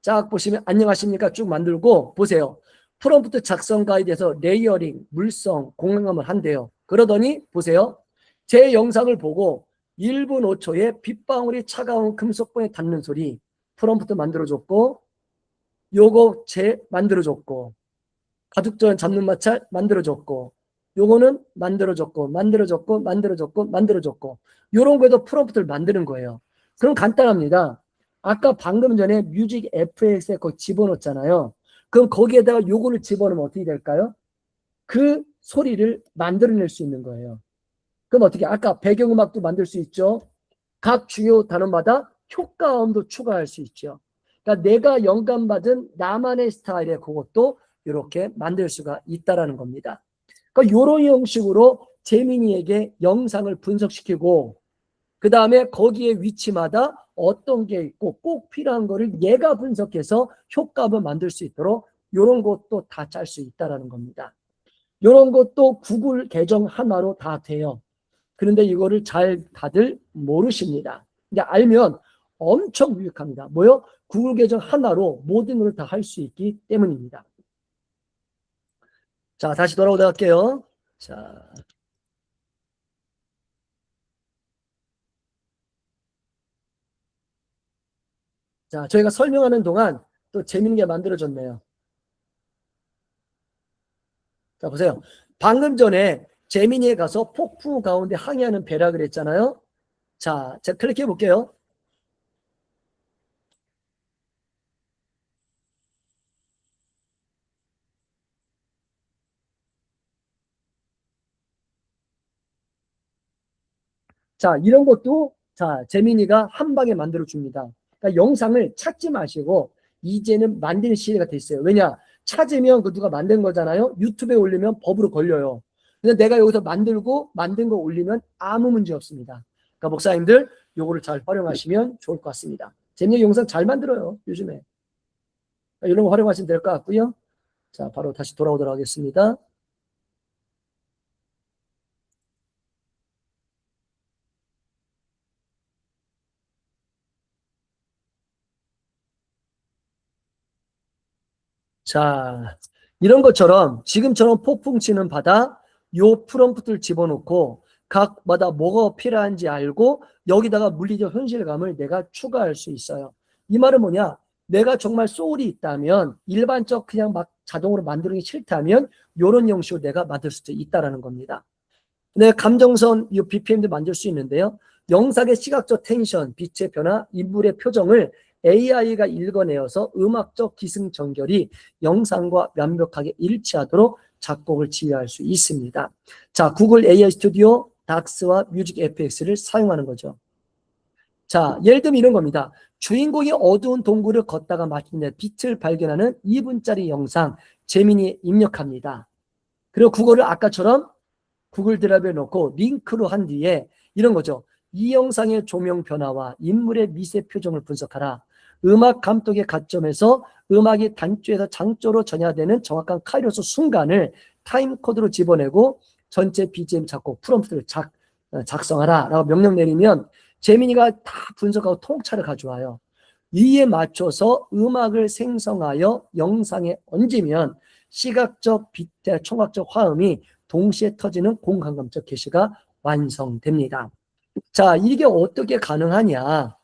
Speaker 1: 쫙 보시면 안녕하십니까 쭉 만들고 보세요. 프롬프트 작성 가이드에서 레이어링, 물성, 공감을 한대요. 그러더니 보세요. 제 영상을 보고 1분 5초에 빗방울이 차가운 금속봉에 닿는 소리 프롬프트 만들어줬고 요거 만들어줬고 가죽전 잡는 마찰 만들어줬고 요거는 만들어줬고 요런 거에도 프롬프트를 만드는 거예요. 그럼 간단합니다. 아까 방금 전에 뮤직 FX에 거기 집어넣었잖아요. 그럼 거기에다가 요거를 집어넣으면 어떻게 될까요? 그 소리를 만들어낼 수 있는 거예요. 그럼 어떻게 아까 배경음악도 만들 수 있죠. 각 주요 단어마다 효과음도 추가할 수 있죠. 그러니까 내가 영감받은 나만의 스타일의 그것도 이렇게 만들 수가 있다라는 겁니다. 그러니까 이런 형식으로 제미니에게 영상을 분석시키고 그 다음에 거기에 위치마다 어떤 게 있고 꼭 필요한 거를 얘가 분석해서 효과음을 만들 수 있도록 이런 것도 다 짤 수 있다라는 겁니다. 이런 것도 구글 계정 하나로 다 돼요. 그런데 이거를 잘 다들 모르십니다. 근데 알면 엄청 유익합니다. 뭐요? 구글 계정 하나로 모든 걸 다 할 수 있기 때문입니다. 자, 다시 돌아오도록 할게요. 자, 저희가 설명하는 동안 또 재밌는 게 만들어졌네요. 자, 보세요. 방금 전에 제미니에 가서 폭풍 가운데 항해하는 배라 그랬잖아요. 자, 제가 클릭해 볼게요. 자, 이런 것도 자, 제미니가 한 방에 만들어 줍니다. 그러니까 영상을 찾지 마시고 이제는 만드는 시대가 됐어요. 왜냐? 찾으면 그 누가 만든 거잖아요. 유튜브에 올리면 법으로 걸려요. 근데 내가 여기서 만들고 만든 거 올리면 아무 문제 없습니다. 그러니까 목사님들 요거를 잘 활용하시면 좋을 것 같습니다. 재미있는 영상 잘 만들어요. 요즘에. 그러니까 이런 거 활용하시면 될 것 같고요. 자, 바로 다시 돌아오도록 하겠습니다. 자, 이런 것처럼 지금처럼 폭풍 치는 바다 요 프롬프트를 집어넣고 각마다 뭐가 필요한지 알고 여기다가 물리적 현실감을 내가 추가할 수 있어요. 이 말은 뭐냐? 내가 정말 소울이 있다면 일반적 그냥 막 자동으로 만드는 게 싫다면 요런 형식으로 내가 만들 수도 있다라는 겁니다. 내 감정선 이 BPM도 만들 수 있는데요. 영상의 시각적 텐션, 빛의 변화, 인물의 표정을 AI가 읽어내어서 음악적 기승전결이 영상과 완벽하게 일치하도록 작곡을 지휘할 수 있습니다. 자, 구글 AI 스튜디오, 닥스와 뮤직 FX를 사용하는 거죠. 자, 예를 들면 이런 겁니다. 주인공이 어두운 동굴을 걷다가 마침내 빛을 발견하는 2분짜리 영상 제미니에 입력합니다. 그리고 그거를 아까처럼 구글 드라이브에 넣고 링크로 한 뒤에 이런 거죠. 이 영상의 조명 변화와 인물의 미세 표정을 분석하라. 음악 감독의 관점에서 음악이 단조에서 장조로 전야되는 정확한 카이로스 순간을 타임코드로 집어내고 전체 BGM 작곡 프롬프트를 작성하라 라고 명령 내리면 제미니가 다 분석하고 통찰을 가져와요. 이에 맞춰서 음악을 생성하여 영상에 얹으면 시각적 빛의 청각적 화음이 동시에 터지는 공간감적 게시가 완성됩니다. 자, 이게 어떻게 가능하냐?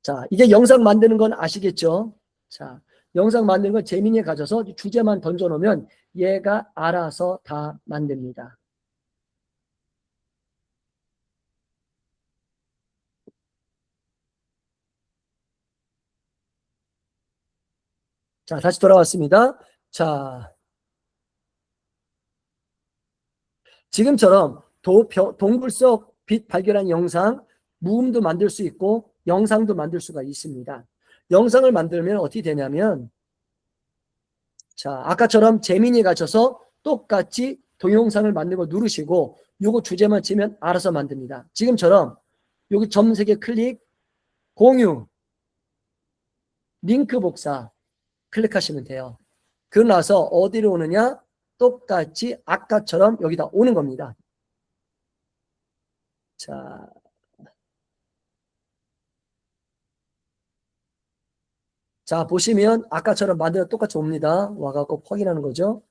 Speaker 1: 자, 이제 영상 만드는 건 아시겠죠? 자, 영상 만드는 건 재민이에 가져서 주제만 던져놓으면 얘가 알아서 다 만듭니다. 자, 다시 돌아왔습니다. 자, 지금처럼 동굴 속 빛 발견한 영상, 무음도 만들 수 있고 영상도 만들 수가 있습니다. 영상을 만들면 어떻게 되냐면, 자, 아까처럼 재민이 가셔서 똑같이 동영상을 만들고 누르시고 요거 주제만 치면 알아서 만듭니다. 지금처럼 여기 점 3개 클릭, 공유, 링크 복사 클릭하시면 돼요. 그러고 나서 어디로 오느냐? 똑같이 아까처럼 여기다 오는 겁니다. 자, 자, 보시면 아까처럼 만들어 똑같이 옵니다. 와갖고 확인하는 거죠.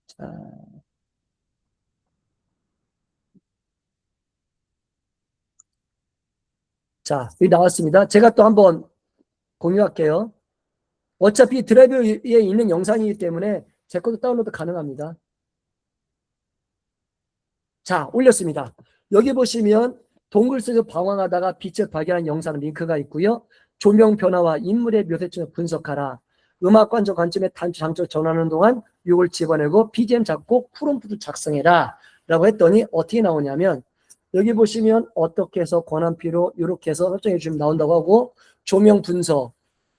Speaker 1: 자, 자, 여기 나왔습니다. 제가 또 한번 공유할게요. 어차피 드라이브에 있는 영상이기 때문에 제 것도 다운로드 가능합니다. 자, 올렸습니다. 여기 보시면 동굴 속에서 방황하다가 빛을 발견한 영상 링크가 있고요. 조명 변화와 인물의 묘사점을 분석하라. 음악 관점 관점의 단추 장치를 전하는 동안 이걸 집어내고 BGM 작곡 프롬프트 작성해라 라고 했더니 어떻게 나오냐면 여기 보시면 어떻게 해서 권한표로 이렇게 해서 설정해 주시면 나온다고 하고 조명 분석,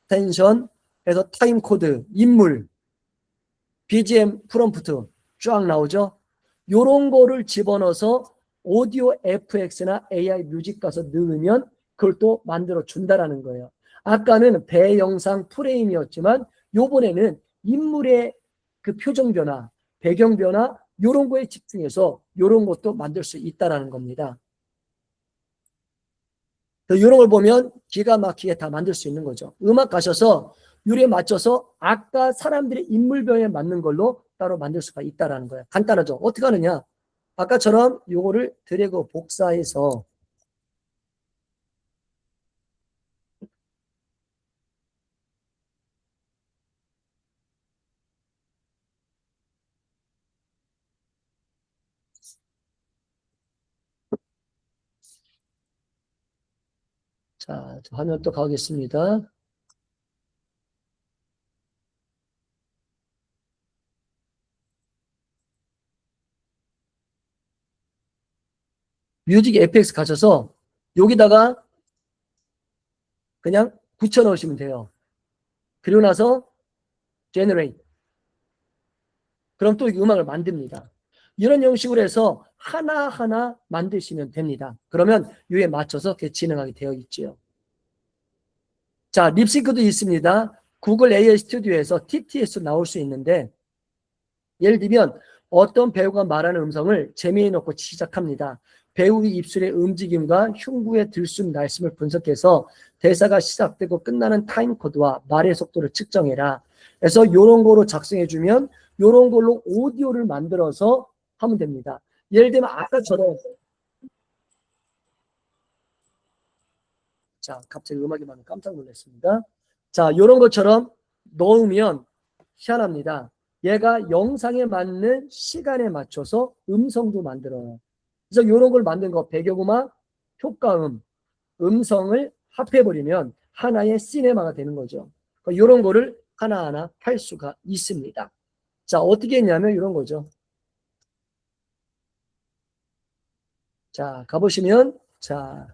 Speaker 1: 텐션, 해서 타임 코드, 인물, BGM 프롬프트 쫙 나오죠. 요런 거를 집어넣어서 오디오 FX나 AI 뮤직 가서 넣으면 그걸 또 만들어 준다라는 거예요. 아까는 배 영상 프레임이었지만 요번에는 인물의 그 표정 변화, 배경 변화 요런 거에 집중해서 요런 것도 만들 수 있다라는 겁니다. 이런 걸 보면 기가 막히게 다 만들 수 있는 거죠. 음악 가셔서 요리에 맞춰서 아까 사람들의 인물병에 맞는 걸로 따로 만들 수가 있다라는 거예요. 간단하죠. 어떻게 하느냐? 아까처럼 요거를 드래그 복사해서 자, 화면 또 가겠습니다. 뮤직 FX 가셔서 여기다가 그냥 붙여 넣으시면 돼요. 그리고 나서 generate. 그럼 또 음악을 만듭니다. 이런 형식으로 해서 하나하나 만드시면 됩니다. 그러면 이에 맞춰서 진행하게 되어 있지요. 자, 립싱크도 있습니다. 구글 AI 스튜디오에서 TTS로 나올 수 있는데 예를 들면 어떤 배우가 말하는 음성을 재미에 넣고 시작합니다. 배우의 입술의 움직임과 흉부의 들숨 날숨을 분석해서 대사가 시작되고 끝나는 타임코드와 말의 속도를 측정해라. 그래서 이런 거로 작성해주면 이런 걸로 오디오를 만들어서 하면 됩니다. 예를 들면 아까처럼 자, 갑자기 음악이 많이 깜짝 놀랐습니다. 자, 이런 것처럼 넣으면 희한합니다. 얘가 영상에 맞는 시간에 맞춰서 음성도 만들어요. 그래서 이런 걸 만든 거 배경음악, 효과음, 음성을 합해버리면 하나의 시네마가 되는 거죠. 이런 거를 하나하나 할 수가 있습니다. 자, 어떻게 했냐면 이런 거죠. 자, 가보시면 자,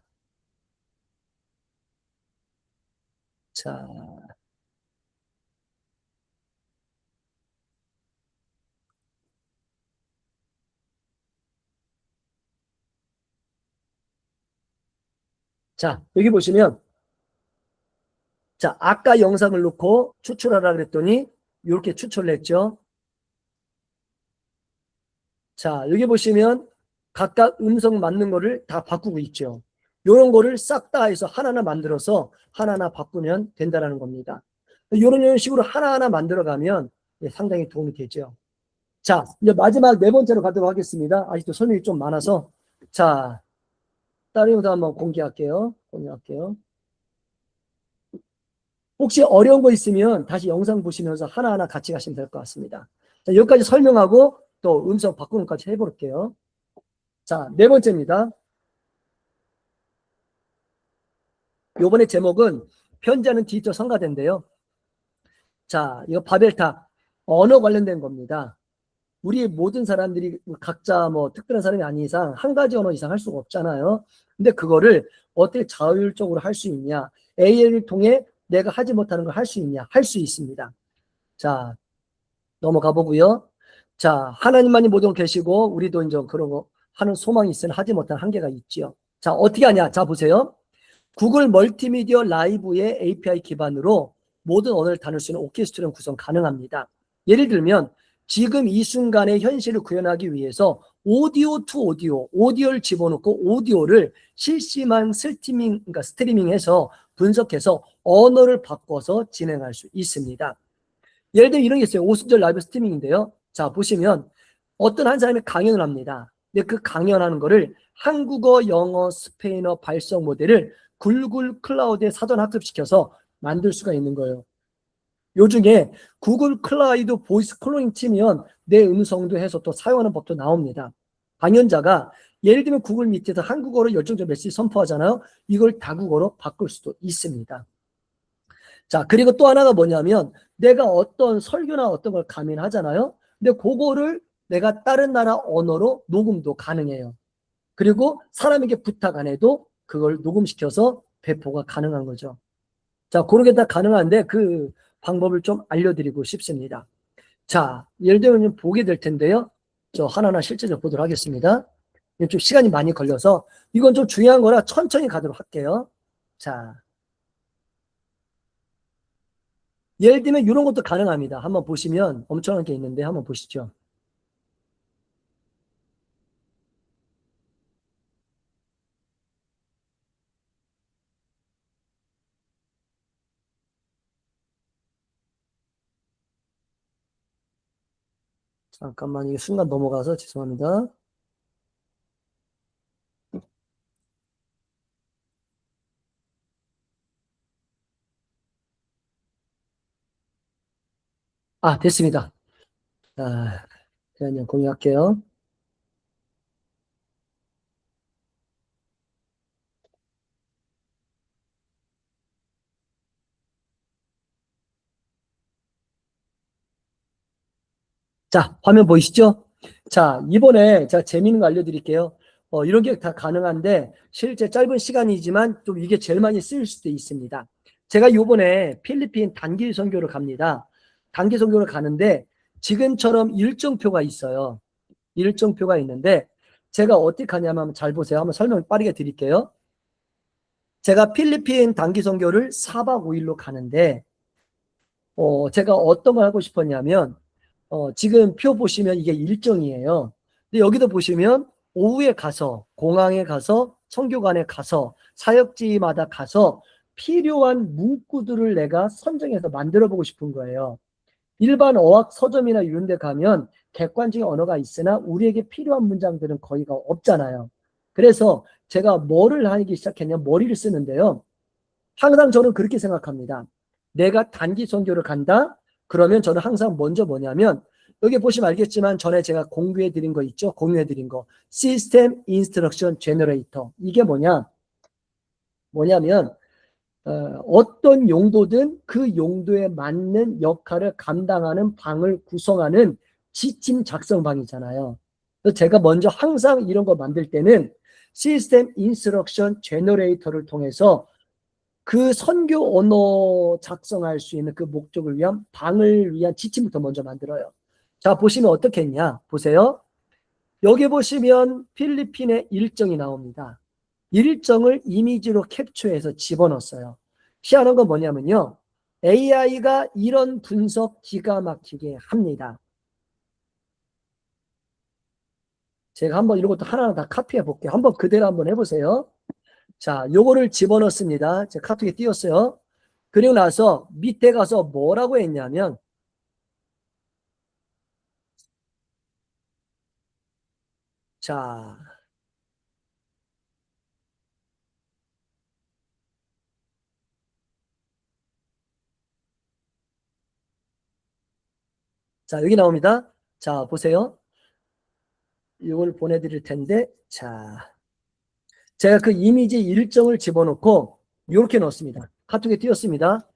Speaker 1: 자, 여기 보시면 자, 아까 영상을 놓고 추출하라 그랬더니 이렇게 추출을 했죠. 자, 여기 보시면 각각 음성 맞는 거를 다 바꾸고 있죠. 이런 거를 싹 다 해서 하나하나 만들어서 하나하나 바꾸면 된다는 겁니다. 이런 식으로 하나하나 만들어가면 상당히 도움이 되죠. 자, 이제 마지막 네 번째로 가도록 하겠습니다. 아직도 설명이 좀 많아서. 자, 다른 것도 한번 공개할게요. 혹시 어려운 거 있으면 다시 영상 보시면서 하나하나 같이 가시면 될 것 같습니다. 자, 여기까지 설명하고 또 음성 바꾸는 것까지 해볼게요. 자, 네 번째입니다. 요번에 제목은 편지하는 디지털 성가대인데요. 자, 이거 바벨탑 언어 관련된 겁니다. 우리 모든 사람들이 각자 뭐 특별한 사람이 아닌 이상 한 가지 언어 이상 할 수가 없잖아요. 근데 그거를 어떻게 자율적으로 할 수 있냐? AI를 통해 내가 하지 못하는 걸 할 수 있냐? 할 수 있습니다. 자, 넘어가 보고요. 자, 하나님만이 모든 걸 계시고 우리도 이제 그런 거 하는 소망이 있으나 하지 못한 한계가 있지요. 자, 어떻게 하냐? 자, 보세요. 구글 멀티미디어 라이브의 API 기반으로 모든 언어를 다룰 수 있는 오케스트라는 구성 가능합니다. 예를 들면 지금 이 순간의 현실을 구현하기 위해서 오디오 투 오디오를 집어넣고 오디오를 실시간 스트리밍해서 분석해서 언어를 바꿔서 진행할 수 있습니다. 예를 들면 이런 게 있어요. 오순절 라이브 스트리밍인데요. 자, 보시면 어떤 한 사람이 강연을 합니다. 근데 그 강연하는 거를 한국어, 영어, 스페인어 발성 모델을 구글 클라우드에 사전 학습시켜서 만들 수가 있는 거예요. 요중에 구글 클라우드 보이스 클로닝 치면 내 음성도 해서 또 사용하는 법도 나옵니다. 강연자가 예를 들면 구글 밑에서 한국어로 열정적 메시지 선포하잖아요. 이걸 다국어로 바꿀 수도 있습니다. 자, 그리고 또 하나가 뭐냐면 내가 어떤 설교나 어떤 걸 가민하잖아요. 근데 그거를 내가 다른 나라 언어로 녹음도 가능해요. 그리고 사람에게 부탁 안 해도 그걸 녹음시켜서 배포가 가능한 거죠. 자, 그렇게 다 가능한데 그 방법을 좀 알려드리고 싶습니다. 자, 예를 들면 보게 될 텐데요. 저 하나하나 실제적으로 보도록 하겠습니다. 좀 시간이 많이 걸려서 이건 좀 중요한 거라 천천히 가도록 할게요. 자, 예를 들면 이런 것도 가능합니다. 한번 보시면 엄청난 게 있는데 한번 보시죠. 잠깐만, 이게 순간 넘어가서 죄송합니다. 아, 됐습니다. 자, 그냥 공유할게요. 자, 화면 보이시죠? 자, 이번에 제가 재미있는 거 알려드릴게요. 이런 게 다 가능한데 실제 짧은 시간이지만 좀 이게 제일 많이 쓰일 수도 있습니다. 제가 이번에 필리핀 단기 선교를 갑니다. 단기 선교를 가는데 지금처럼 일정표가 있어요. 일정표가 있는데 제가 어떻게 하냐면 잘 보세요. 한번 설명 빠르게 드릴게요. 제가 필리핀 단기 선교를 4박 5일로 가는데 제가 어떤 걸 하고 싶었냐면 지금 표 보시면 이게 일정이에요. 근데 여기도 보시면 오후에 가서 공항에 가서 선교관에 가서 사역지마다 가서 필요한 문구들을 내가 선정해서 만들어 보고 싶은 거예요. 일반 어학 서점이나 이런 데 가면 객관적인 언어가 있으나 우리에게 필요한 문장들은 거의가 없잖아요. 그래서 제가 뭐를 하기 시작했냐면 머리를 쓰는데요. 항상 저는 그렇게 생각합니다. 내가 단기 선교를 간다? 그러면 저는 항상 먼저 뭐냐면 여기 보시면 알겠지만 전에 제가 공유해 드린 거 있죠? 공유해 드린 거. 시스템 인스트럭션 제너레이터. 이게 뭐냐면 어떤 용도든 그 용도에 맞는 역할을 감당하는 방을 구성하는 지침 작성방이잖아요. 그래서 제가 먼저 항상 이런 거 만들 때는 시스템 인스트럭션 제너레이터를 통해서 그 선교 언어 작성할 수 있는 그 목적을 위한 방을 위한 지침부터 먼저 만들어요. 자, 보시면 어떻게 했냐? 보세요. 여기 보시면 필리핀의 일정이 나옵니다. 일정을 이미지로 캡처해서 집어넣었어요. 희한한 건 뭐냐면요. AI가 이런 분석 기가 막히게 합니다. 제가 한번 이런 것도 하나하나 다 카피해 볼게요. 한번 그대로 한번 해보세요. 자, 요거를 집어넣습니다. 제가 카톡에 띄웠어요. 그리고 나서 밑에 가서 뭐라고 했냐면, 자, 자, 여기 나옵니다. 자, 보세요. 이걸 보내드릴 텐데, 자, 제가 그 이미지 일정을 집어넣고 이렇게 넣습니다. 카톡에 띄웠습니다.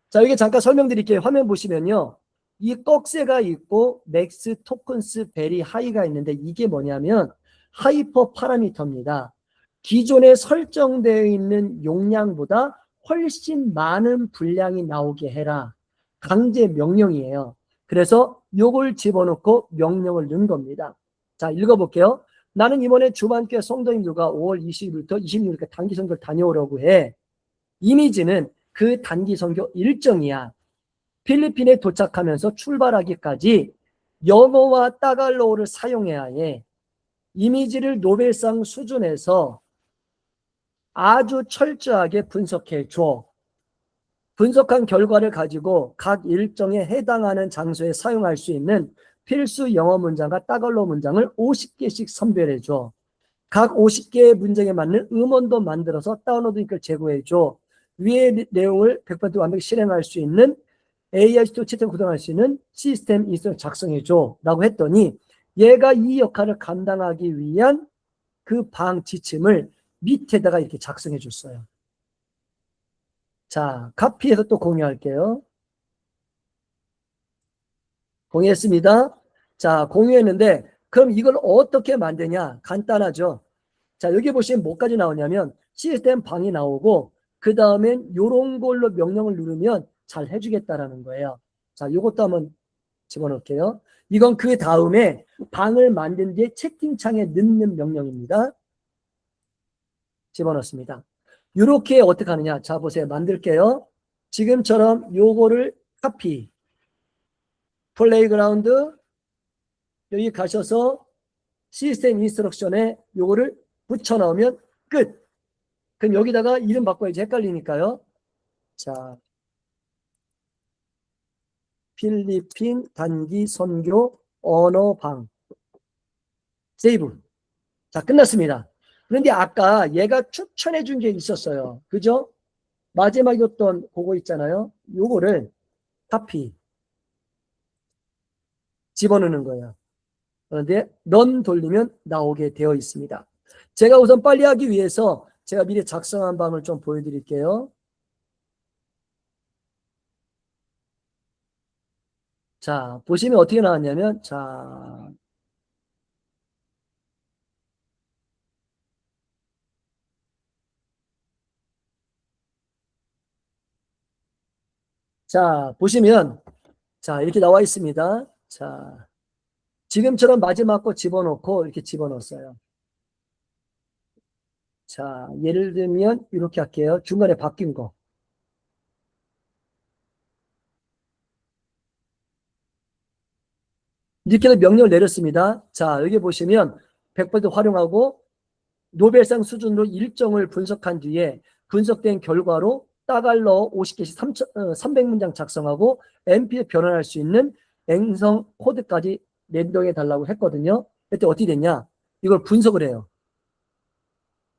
Speaker 1: 자, 여기 잠깐 설명드릴게요. 화면 보시면요. 이 떡새가 있고 맥스 토큰스 베리 하이가 있는데 이게 뭐냐면 하이퍼 파라미터입니다. 기존에 설정되어 있는 용량보다 훨씬 많은 분량이 나오게 해라. 강제 명령이에요. 그래서 요걸 집어넣고 명령을 넣은 겁니다. 자, 읽어볼게요. 나는 이번에 주반교회 성도님들과 5월 20일부터 26일까지 단기 선교를 다녀오려고 해. 이미지는 그 단기 선교 일정이야. 필리핀에 도착하면서 출발하기까지 영어와 따갈로어를 사용해야 해. 이미지를 노벨상 수준에서 아주 철저하게 분석해 줘. 분석한 결과를 가지고 각 일정에 해당하는 장소에 사용할 수 있는 필수 영어 문장과 따갈로어 문장을 50개씩 선별해 줘. 각 50개의 문장에 맞는 음원도 만들어서 다운로드 링크를 제공해 줘. 위의 내용을 100% 완벽히 실행할 수 있는 AI 스토어 채팅 구동할 수 있는 시스템 인스톨 작성해 줘 라고 했더니 얘가 이 역할을 감당하기 위한 그 방 지침을 밑에다가 이렇게 작성해 줬어요. 자, 카피해서 또 공유할게요. 공유했습니다. 자, 공유했는데 그럼 이걸 어떻게 만드냐? 간단하죠. 자, 여기 보시면 뭐까지 나오냐면 시스템 방이 나오고 그 다음엔 요런 걸로 명령을 누르면 잘 해주겠다라는 거예요. 자, 요것도 한번 집어넣을게요. 이건 그 다음에 방을 만든 뒤에 채팅창에 넣는 명령입니다. 집어넣습니다. 요렇게 어떻게 하느냐? 자, 보세요. 만들게요. 지금처럼 요거를 카피, 플레이그라운드, 여기 가셔서 시스템 인스트럭션에 요거를 붙여 넣으면 끝. 그럼 여기다가 이름 바꿔야지 헷갈리니까요. 자, 필리핀 단기 선교 언어방. 세이브. 자, 끝났습니다. 그런데 아까 얘가 추천해 준 게 있었어요. 그죠? 마지막에 어떤 그거 있잖아요. 요거를 카피. 집어넣는 거예요. 그런데 넌 돌리면 나오게 되어 있습니다. 제가 우선 빨리 하기 위해서 제가 미리 작성한 방을 좀 보여드릴게요. 자, 보시면 어떻게 나왔냐면, 자, 보시면, 자, 이렇게 나와 있습니다. 자, 지금처럼 마지막 거 집어넣고 이렇게 집어넣었어요. 자, 예를 들면 이렇게 할게요. 중간에 바뀐 거. 이렇게 명령을 내렸습니다. 자, 여기 보시면 100% 활용하고 노벨상 수준으로 일정을 분석한 뒤에 분석된 결과로 따갈러 50개씩 300문장 작성하고 MP에 변환할 수 있는 앵성 코드까지 랜덤해 달라고 했거든요. 그때 어떻게 됐냐? 이걸 분석을 해요.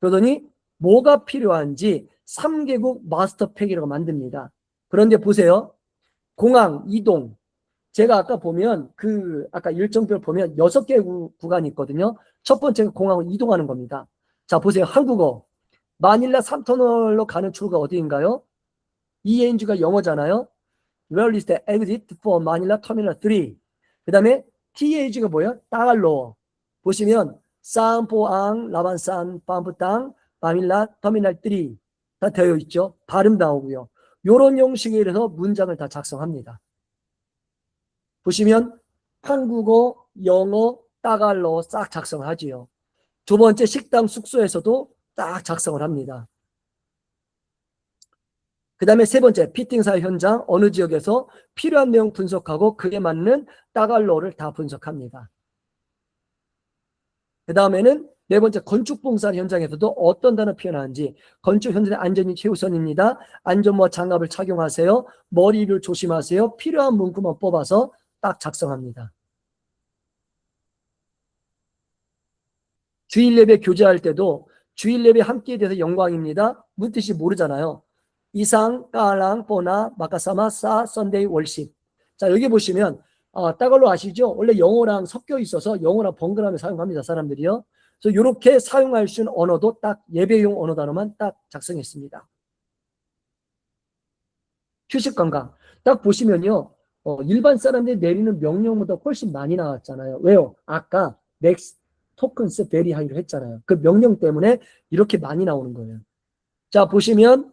Speaker 1: 그러더니 뭐가 필요한지 3개국 마스터 팩이라고 만듭니다. 그런데 보세요. 공항, 이동. 제가 아까 보면 아까 일정표를 보면 6개 구간이 있거든요. 첫 번째가 공항을 이동하는 겁니다. 자, 보세요. 한국어. 마닐라 3터널로 가는 출구가 어디인가요? ENG가 영어잖아요. Where is the exit for Manila Terminal 3? 그 다음에 TAG가 뭐예요? 따갈로. 보시면 산포앙, 라반산, 밤부땅, 마닐라 터미널 3 다 되어 있죠. 발음 나오고요. 요런 형식으로 문장을 다 작성합니다. 보시면 한국어, 영어, 따갈로 싹 작성하지요. 두 번째 식당 숙소에서도 딱 작성을 합니다. 그 다음에 세 번째 피팅사 현장 어느 지역에서 필요한 내용 분석하고 그에 맞는 따갈로를 다 분석합니다. 그 다음에는 네 번째, 건축봉사 현장에서도 어떤 단어 표현하는지. 건축 현장의 안전이 최우선입니다. 안전모와 장갑을 착용하세요. 머리를 조심하세요. 필요한 문구만 뽑아서 딱 작성합니다. 주일 예배 교제할 때도 주일 예배 함께 돼서 영광입니다. 무슨 뜻이 모르잖아요. 이상, 까랑, 뽀나, 마카사마, 사, 선데이, 월십. 자, 여기 보시면 따갈로 아시죠? 원래 영어랑 섞여 있어서 영어랑 번갈아가며 사용합니다. 사람들이요. 그래서 이렇게 사용할 수 있는 언어도 딱 예배용 언어 단어만 딱 작성했습니다. 휴식 건강. 딱 보시면요. 일반 사람들이 내리는 명령보다 훨씬 많이 나왔잖아요. 왜요? 아까 next tokens very high로 했잖아요. 그 명령 때문에 이렇게 많이 나오는 거예요. 자, 보시면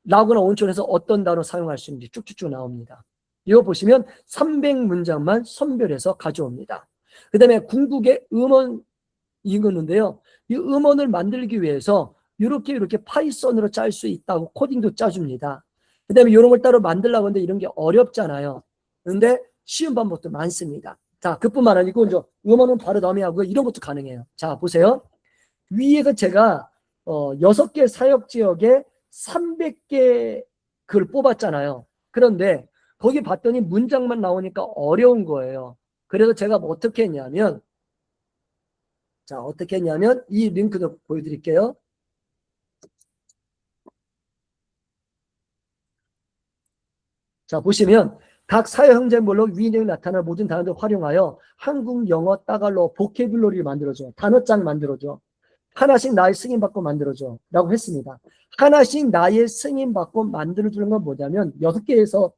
Speaker 1: 라구나 온천에서 어떤 단어 사용할 수 있는지 쭉쭉쭉 나옵니다. 이거 보시면 300문장만 선별해서 가져옵니다. 그 다음에 궁극의 음원 이거는데요. 이 음원을 만들기 위해서 이렇게 파이썬으로 짤 수 있다고 코딩도 짜줍니다. 그 다음에 이런 걸 따로 만들려고 하는데 이런 게 어렵잖아요. 그런데 쉬운 방법도 많습니다. 자, 그뿐만 아니고 이제 음원은 바로 넘어가고 이런 것도 가능해요. 자, 보세요. 위에서 제가 6개 사역 지역에 300개 글 뽑았잖아요. 그런데 거기 봤더니 문장만 나오니까 어려운 거예요. 그래서 제가 어떻게 했냐면, 자, 어떻게 했냐면 이 링크도 보여드릴게요. 자, 보시면 각 사회 형제별로 위인형이 나타날 모든 단어를 활용하여 한국, 영어, 따갈로, 보케블러리를 만들어줘. 단어장 만들어줘. 하나씩 나의 승인받고 만들어줘. 라고 했습니다. 하나씩 나의 승인받고 만들어주는 건 뭐냐면 6개에서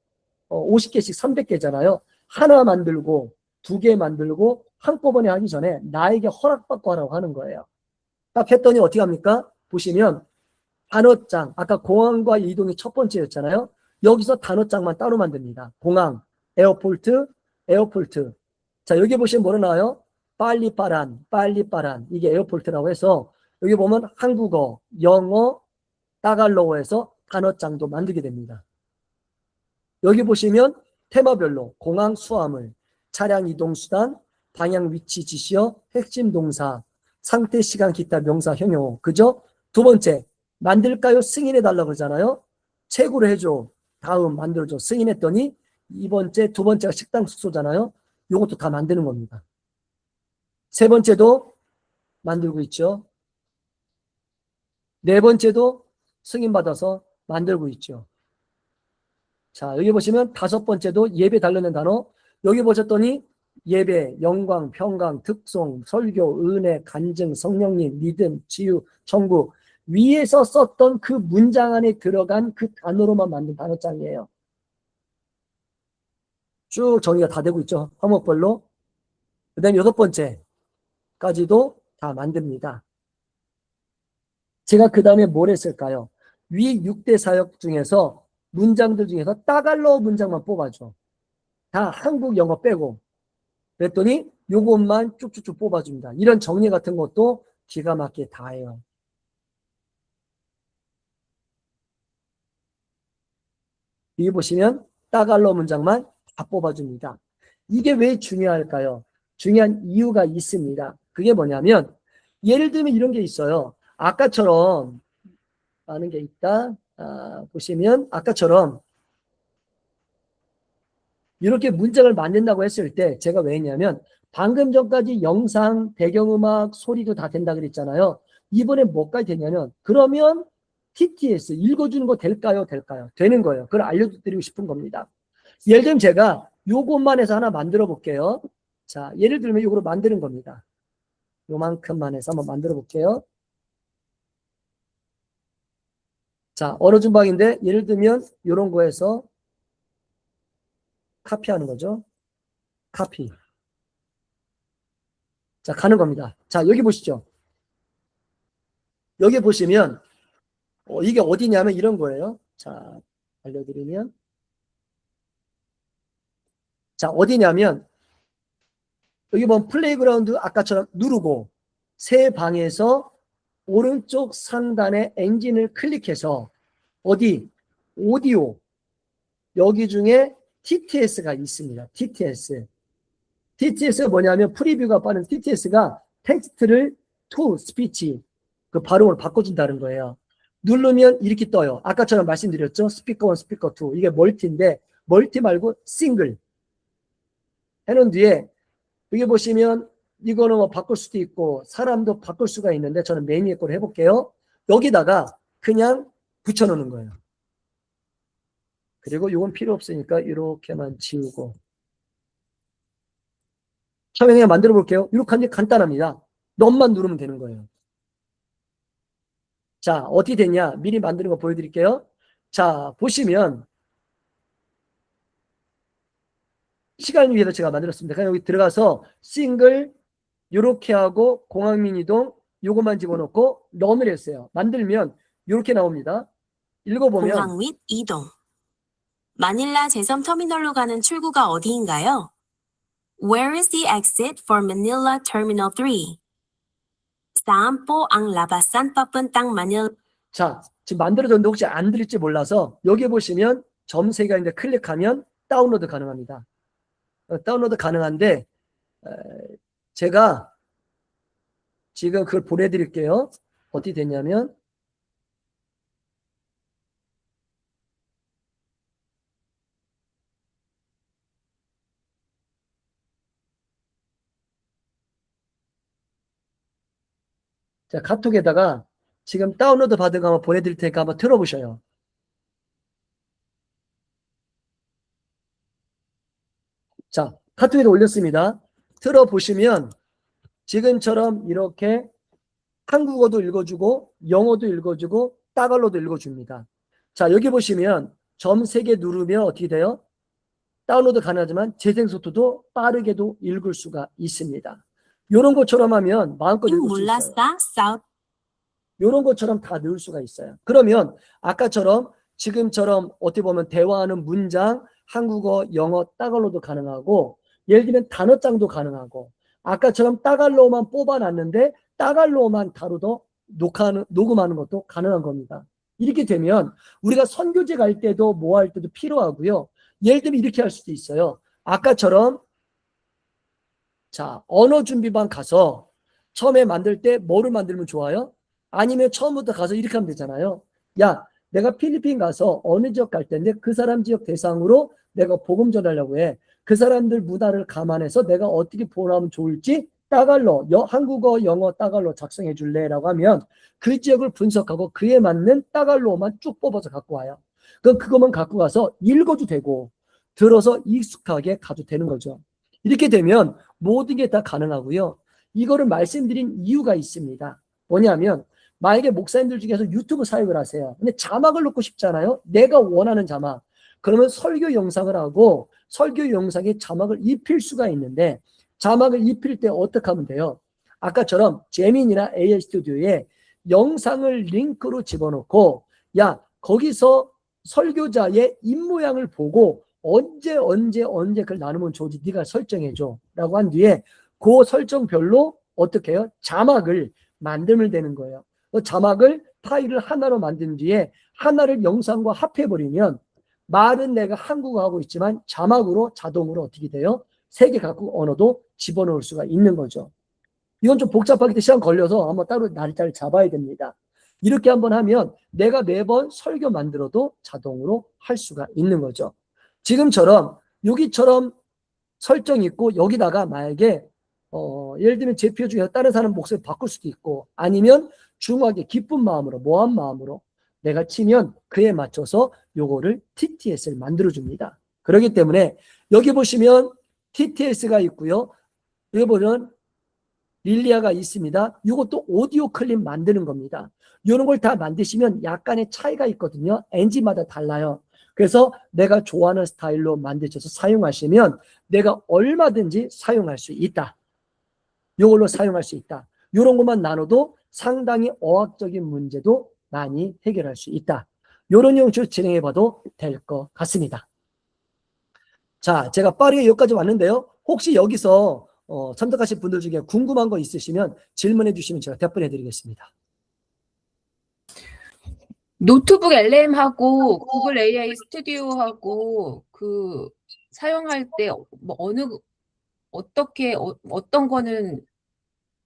Speaker 1: 50개씩 300개잖아요. 하나 만들고 2개 만들고 한꺼번에 하기 전에 나에게 허락받고 하라고 하는 거예요. 딱 했더니 어떻게 합니까? 보시면 단어장, 아까 공항과 이동이 첫 번째였잖아요. 여기서 단어장만 따로 만듭니다. 공항, 에어포트, 에어포트. 자, 여기 보시면 뭐로 나와요? 빨리빠란, 빨리빠란. 이게 에어포트라고 해서 여기 보면 한국어, 영어, 따갈로어에서 단어장도 만들게 됩니다. 여기 보시면 테마별로 공항 수화물, 차량 이동수단, 방향 위치 지시어, 핵심 동사, 상태 시간 기타 명사 형용. 그죠? 두 번째, 만들까요? 승인해달라고 그러잖아요. 책으로 해줘. 다음 만들어줘. 승인했더니 두 번째가 식당 숙소잖아요. 이것도 다 만드는 겁니다. 세 번째도 만들고 있죠. 네 번째도 승인받아서 만들고 있죠. 자, 여기 보시면 다섯 번째도 예배 달라는 단어. 여기 보셨더니 예배, 영광, 평강, 특송, 설교, 은혜, 간증, 성령님, 믿음, 치유, 천국. 위에서 썼던 그 문장 안에 들어간 그 단어로만 만든 단어장이에요. 쭉 정리가 다 되고 있죠. 항목별로. 그 다음에 6번째까지도 다 만듭니다. 제가 그 다음에 뭘 했을까요? 위 6대 사역 중에서 문장들 중에서 따갈로 문장만 뽑아줘. 다 한국 영어 빼고. 그랬더니 요것만 쭉쭉쭉 뽑아줍니다. 이런 정리 같은 것도 기가 막히게 다 해요. 여기 보시면 따갈로 문장만 다 뽑아줍니다. 이게 왜 중요할까요? 중요한 이유가 있습니다. 그게 뭐냐면 예를 들면 이런 게 있어요. 아까처럼 많은 게 있다. 보시면 아까처럼 이렇게 문장을 만든다고 했을 때 제가 왜 했냐면 방금 전까지 영상, 배경음악, 소리도 다 된다 그랬잖아요. 이번에 뭐까지 되냐면 그러면 TTS 읽어주는 거 될까요? 될까요? 되는 거예요. 그걸 알려드리고 싶은 겁니다. 예를 들면 제가 요것만 해서 하나 만들어 볼게요. 자, 예를 들면 이거로 만드는 겁니다. 요만큼만 해서 한번 만들어 볼게요. 자, 언어 준방인데 예를 들면 이런 거에서 카피하는 거죠. 카피. 자, 가는 겁니다. 자, 여기 보시죠. 여기 보시면 이게 어디냐면 이런 거예요. 자, 알려드리면 자, 어디냐면 여기 보면 플레이그라운드 아까처럼 누르고 새 방에서 오른쪽 상단에 엔진을 클릭해서 어디? 오디오 여기 중에 TTS가 있습니다. TTS. TTS가 뭐냐면 프리뷰가 빠른 TTS가 텍스트를 to speech 그 발음을 바꿔준다는 거예요. 누르면 이렇게 떠요. 아까처럼 말씀드렸죠. 스피커 1, 스피커 2. 이게 멀티인데 멀티 말고 싱글 해놓은 뒤에 여기 보시면 이거는 뭐 바꿀 수도 있고 사람도 바꿀 수가 있는데 저는 매니에 거로 해볼게요. 여기다가 그냥 붙여놓는 거예요. 그리고 이건 필요 없으니까 이렇게만 지우고 처음에 그냥 만들어 볼게요. 이렇게 하는 게 간단합니다. 넘만 누르면 되는 거예요. 자, 어떻게 됐냐? 미리 만드는 거 보여드릴게요. 자, 보시면 시간을 위해서 제가 만들었습니다. 그냥 여기 들어가서 싱글 이렇게 하고 공항민 이동 요것만 집어넣고 런을 했어요. 만들면 이렇게 나옵니다. 읽어보면
Speaker 5: 공항 및 이동. 마닐라 제섬 터미널로 가는 출구가 어디인가요? Where is the exit for Manila Terminal 3? Saan po ang labasan papuntang Manila?
Speaker 1: 자, 지금 만들어졌는데 혹시 안 들릴지 몰라서 여기 보시면 점 3개가 있는데 클릭하면 다운로드 가능합니다. 다운로드 가능한데 제가 지금 그걸 보내드릴게요. 어떻게 됐냐면 자, 카톡에다가 지금 다운로드 받은 거 한번 보내드릴 테니까 한번 틀어보셔요. 자, 카톡에다 올렸습니다. 틀어보시면 지금처럼 이렇게 한국어도 읽어주고 영어도 읽어주고 따갈로도 읽어줍니다. 자, 여기 보시면 점 3개 누르면 어떻게 돼요? 다운로드 가능하지만 재생 속도도 빠르게도 읽을 수가 있습니다. 이런 것처럼 하면 마음껏 읽을 수 있어요.
Speaker 5: 몰랐어? South.
Speaker 1: 이런 것처럼 다 넣을 수가 있어요. 그러면 아까처럼 지금처럼 어떻게 보면 대화하는 문장 한국어, 영어, 따갈로도 가능하고 예를 들면 단어장도 가능하고 아까처럼 따갈로만 뽑아놨는데 따갈로만 다루도 녹음하는 것도 가능한 겁니다. 이렇게 되면 우리가 선교제 갈 때도 뭐 할 때도 필요하고요. 예를 들면 이렇게 할 수도 있어요. 아까처럼 자, 언어 준비반 가서 처음에 만들 때 뭐를 만들면 좋아요? 아니면 처음부터 가서 이렇게 하면 되잖아요. 야, 내가 필리핀 가서 어느 지역 갈 텐데 그 사람 지역 대상으로 내가 복음 전하려고 해. 그 사람들 문화를 감안해서 내가 어떻게 보호하면 좋을지 따갈로, 한국어, 영어, 따갈로 작성해 줄래? 라고 하면 그 지역을 분석하고 그에 맞는 따갈로만 쭉 뽑아서 갖고 와요. 그럼 그것만 갖고 가서 읽어도 되고 들어서 익숙하게 가도 되는 거죠. 이렇게 되면 모든 게 다 가능하고요. 이거를 말씀드린 이유가 있습니다. 뭐냐면 만약에 목사님들 중에서 유튜브 사역을 하세요. 근데 자막을 넣고 싶잖아요. 내가 원하는 자막. 그러면 설교 영상을 하고 설교 영상에 자막을 입힐 수가 있는데 자막을 입힐 때 어떻게 하면 돼요? 아까처럼 제민이나 AI 스튜디오에 영상을 링크로 집어넣고 야, 거기서 설교자의 입모양을 보고 언제 그걸 나누면 좋을지 네가 설정해줘 라고 한 뒤에 그 설정별로 어떻게 해요? 자막을 만들면 되는 거예요. 그 자막을 파일을 하나로 만든 뒤에 하나를 영상과 합해버리면 말은 내가 한국어 하고 있지만 자막으로 자동으로 어떻게 돼요? 세계 각국 언어도 집어넣을 수가 있는 거죠. 이건 좀 복잡하기 때문에 시간 걸려서 한번 따로 날짜를 잡아야 됩니다. 이렇게 한번 하면 내가 매번 설교 만들어도 자동으로 할 수가 있는 거죠. 지금처럼 여기처럼 설정 있고 여기다가 만약에 예를 들면 제 표 중에서 다른 사람 목소리 바꿀 수도 있고 아니면 중하게 기쁜 마음으로 모한 마음으로 내가 치면 그에 맞춰서 요거를 TTS를 만들어 줍니다. 그렇기 때문에 여기 보시면 TTS가 있고요. 여기 보면 릴리아가 있습니다. 이것도 오디오 클립 만드는 겁니다. 이런 걸 다 만드시면 약간의 차이가 있거든요. 엔진마다 달라요. 그래서 내가 좋아하는 스타일로 만드셔서 사용하시면 내가 얼마든지 사용할 수 있다. 이걸로 사용할 수 있다. 이런 것만 나눠도 상당히 어학적인 문제도 많이 해결할 수 있다. 이런 형식으로 진행해 봐도 될 것 같습니다. 자, 제가 빠르게 여기까지 왔는데요. 혹시 여기서 참석하신 분들 중에 궁금한 거 있으시면 질문해 주시면 제가 답변해 드리겠습니다.
Speaker 4: 노트북 LM하고 구글 AI 스튜디오하고 그 사용할 때 뭐 어떤 거는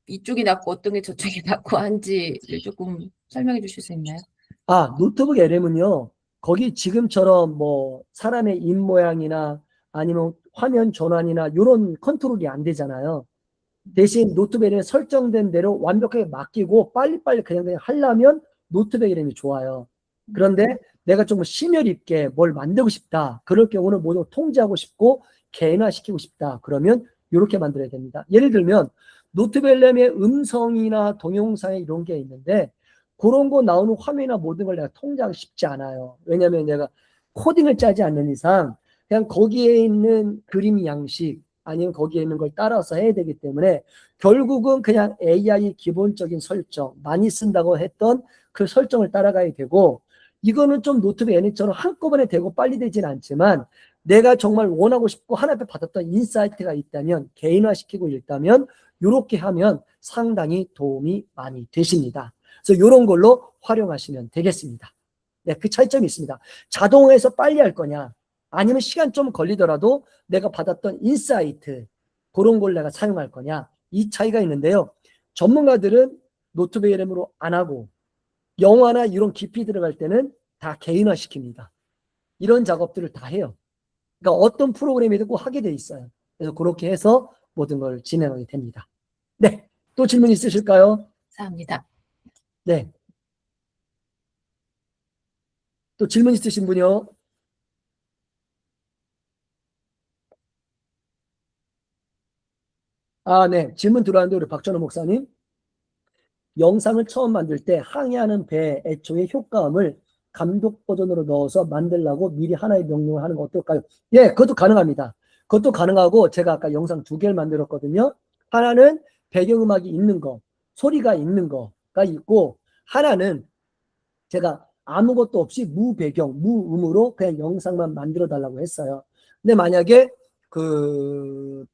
Speaker 4: 이쪽이 낫고 어떤 게 저쪽이 낫고 한지를 조금 설명해 주실 수 있나요?
Speaker 1: 노트북 LM은요, 거기 지금처럼 뭐 사람의 입 모양이나 아니면 화면 전환이나 이런 컨트롤이 안 되잖아요. 대신 노트북 LM에 설정된 대로 완벽하게 맡기고 빨리빨리 그냥 하려면 노트북 LM이 좋아요. 그런데 내가 좀 심혈 있게 뭘 만들고 싶다. 그럴 경우는 모든 걸 통제하고 싶고 개인화시키고 싶다. 그러면 이렇게 만들어야 됩니다. 예를 들면 노트북 LM의 음성이나 동영상에 이런 게 있는데 그런 거 나오는 화면이나 모든 걸 내가 통제하기 쉽지 않아요. 왜냐하면 내가 코딩을 짜지 않는 이상 그냥 거기에 있는 그림 양식 아니면 거기에 있는 걸 따라서 해야 되기 때문에 결국은 그냥 AI 기본적인 설정, 많이 쓴다고 했던 그 설정을 따라가야 되고 이거는 좀 노트북 애니처럼 한꺼번에 되고 빨리 되진 않지만 내가 정말 원하고 싶고 하나에 받았던 인사이트가 있다면 개인화시키고 있다면 이렇게 하면 상당히 도움이 많이 되십니다. 그래서 이런 걸로 활용하시면 되겠습니다. 네, 그 차이점이 있습니다. 자동화해서 빨리 할 거냐 아니면 시간 좀 걸리더라도 내가 받았던 인사이트 그런 걸 내가 사용할 거냐 이 차이가 있는데요. 전문가들은 노트북 LM으로 안 하고 영화나 이런 깊이 들어갈 때는 다 개인화 시킵니다. 이런 작업들을 다 해요. 그러니까 어떤 프로그램이든 꼭 하게 돼 있어요. 그래서 그렇게 해서 모든 걸 진행하게 됩니다. 네, 또 질문 있으실까요?
Speaker 4: 감사합니다.
Speaker 1: 네, 또 질문 있으신 분이요? 네, 질문 들어왔는데 우리 박전호 목사님. 영상을 처음 만들 때 항해하는 배 애초에 효과음을 감독 버전으로 넣어서 만들라고 미리 하나의 명령을 하는 거 어떨까요? 예, 그것도 가능합니다. 그것도 가능하고 제가 아까 영상 2개를 만들었거든요. 하나는 배경음악이 있는 거, 소리가 있는 거가 있고 하나는 제가 아무것도 없이 무배경, 무음으로 그냥 영상만 만들어 달라고 했어요. 근데 만약에